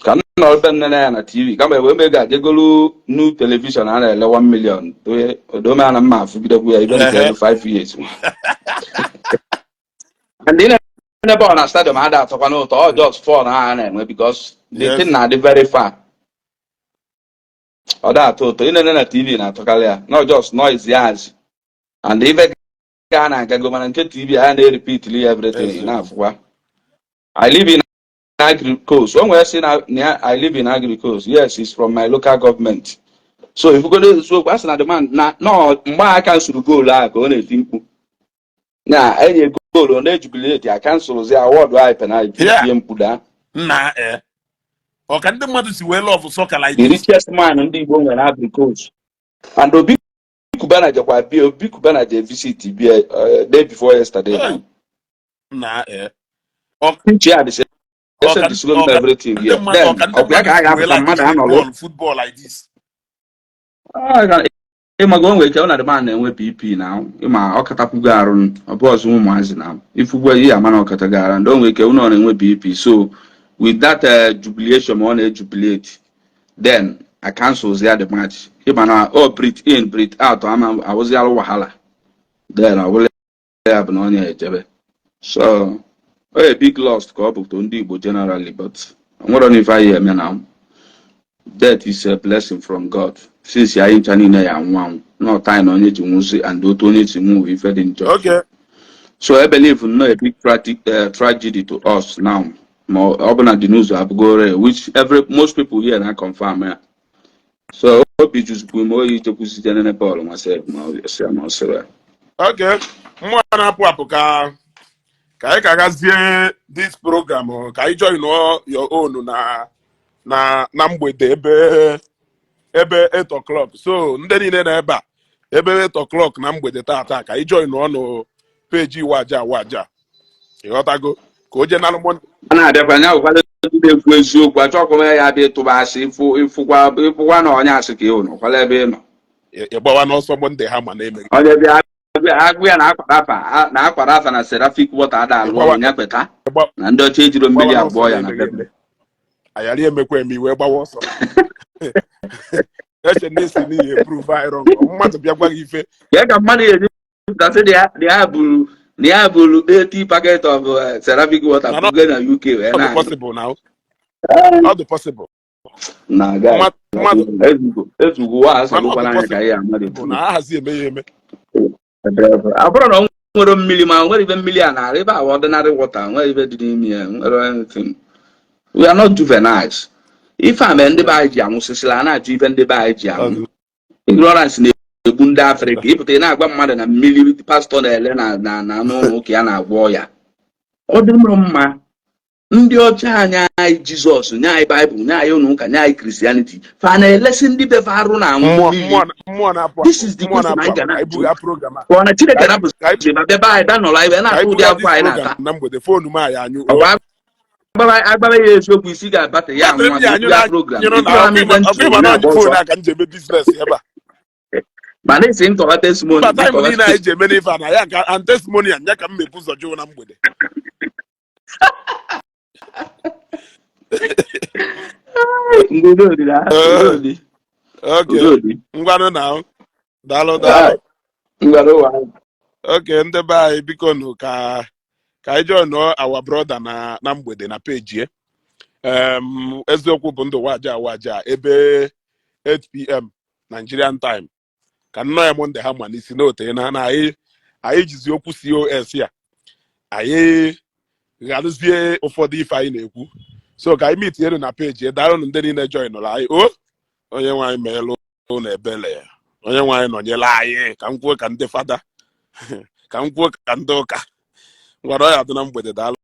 ka m nọ ebe nnene ya na TV kama ebe eme ga-ajegolu new television a na-ele 1 million odome a na mma afụgidekwu ya ibe nke 5 years and in ebe ọ na stadium ada atọkwa n'ụtọ ọ just fall na ha na-enwe because the thing na-adị very far ọ da atọ ụtọ ịnene na TV na-atọkarị ya not just noise yaz and ife ga na-agago mana nke TV a na-repeat everything na-afụkwa I live in Agri Coast. When we say I live in Agri Coast, yes, it's from my local government. So if you go to so that's not the man. No, I cancel go like on a think. Now, any goal on jubilate, I cancel the award wipe and I put that. Nah, or can the mother see well of soccer like the richest man in the Igbo and Agri Coast. And Obi Kubana Obi Kubana visit day before yesterday. Nah, everything here. Then, football like this. Ịma go nwe ke ọ na demand na-enwe PP na ịma ọkatapugo arụ ọbọzụ ụmụazị na ifugwe ihe amana ọkatagara ndo nwe ke ụnọ na-enwe BP so with that jubilation ọ na-jubilate then I cancels the match ịma na breathe in breathe out ama awụzi alụ wahala then I will have no onye ejebe so a big loss ka ọ bụ to ndị Igbo generally, but nwere na ife anyị eme na death is a blessing from God. Since anyị ncha niile ya anwụ no time na onye ji nwụzi and otu onye ji nwụ ife dị njọ. Okay. So I believe no a big tragedy to us now. More urban the news abgore, which most people here now confirm. So hope you just put more to put it in a ball myself. Okay. Mwa na apụ ka I gazie this program ka I join your own na mgbede ebe 8 o'clock. So ndị niile na ebe a ebe 8 o'clock na mgbede tata ka I join ọnụ page Iwaji. Ịghọtago ka o je na alụmọ na-abịakwanya ụkwado ndị ekwu eziokwu achọkwa ya bịa ịtụba asị ịfụkwa na onye asị ka ịhụ n'ụkwala ebe ị nọ ịgbawa n'ọsọ Monday ha ma na-emeghị onye bịa agụ ya na-akwara afa na Seraphic water ada alụ ọrụ ya kpeta na ndị ọcha ejiro mmiri abụọ ya na bebe ayarị emekwa eme iwe gbawa ọsọ eche na-esi n'ihi prove iron mmadụ bịa gwa gị ife ya ka mmadụ eri gasị dị ya bụrụ 80 packet of Seraphic water buga na UK wee na possible now. How the possible? Na ga ezugo wa asabụkwana anya ka ya amadị na ahazi eme abụrụ na nwere mmiri ma nwere ibe mmiri a na ebe ordinary water nwere ibe dị n'ime ya nwere anything. We are not juveniles. If I'm ndị be anyị ji anwụsịsịla na-achọ ife ndị be anyị ji anwụ ignorance na-egbu ndị Afrịka ịpụta na-agwa mmadụ na mmiri pastọ na-ele na n'ụlọ ụka ya na-agwọ ya ọ dị mma ndị ọcha anyị Jizọs nye anyị Baịbụl nye anyị ụlọ ụka nye anyị Christianity fa na-elesi ndị befe arụ na mmụọ. This is the question anyị ga na-ajụ ọ na Chineke na-apụsị ma bịa be anyị bịa nọrọ anyị wee na-atụ ụdị akwụkwọ anyị na-ata agbara ya eziokwu isi ga-abata ya nwa program mana isi nkọwa testimony anya ka m mebu ụzọ jụụ na mgbede ngwanụ na daalụ oke ndị be anyị biko nụ ka anyị join our brother na mgbede na page eziokwu bụ ndụ waja ebe 8 p.m. Nigerian time ka nnọọ ya Monday ha ma n'isi n'ote na anyị jizi okwu COS ya anyị gharụzie ụfọdụ ife anyị na-ekwu so ka anyị meet elu na page daalụ ndị niile joinụrụ anyị onye nwaanyị meelụ na ebele ya onye nwaanyị nọnyere anyị ka m kwuo ka ndị fada ka m kwuo ka ndị ụka ngwara ya adị na mgbede daalụ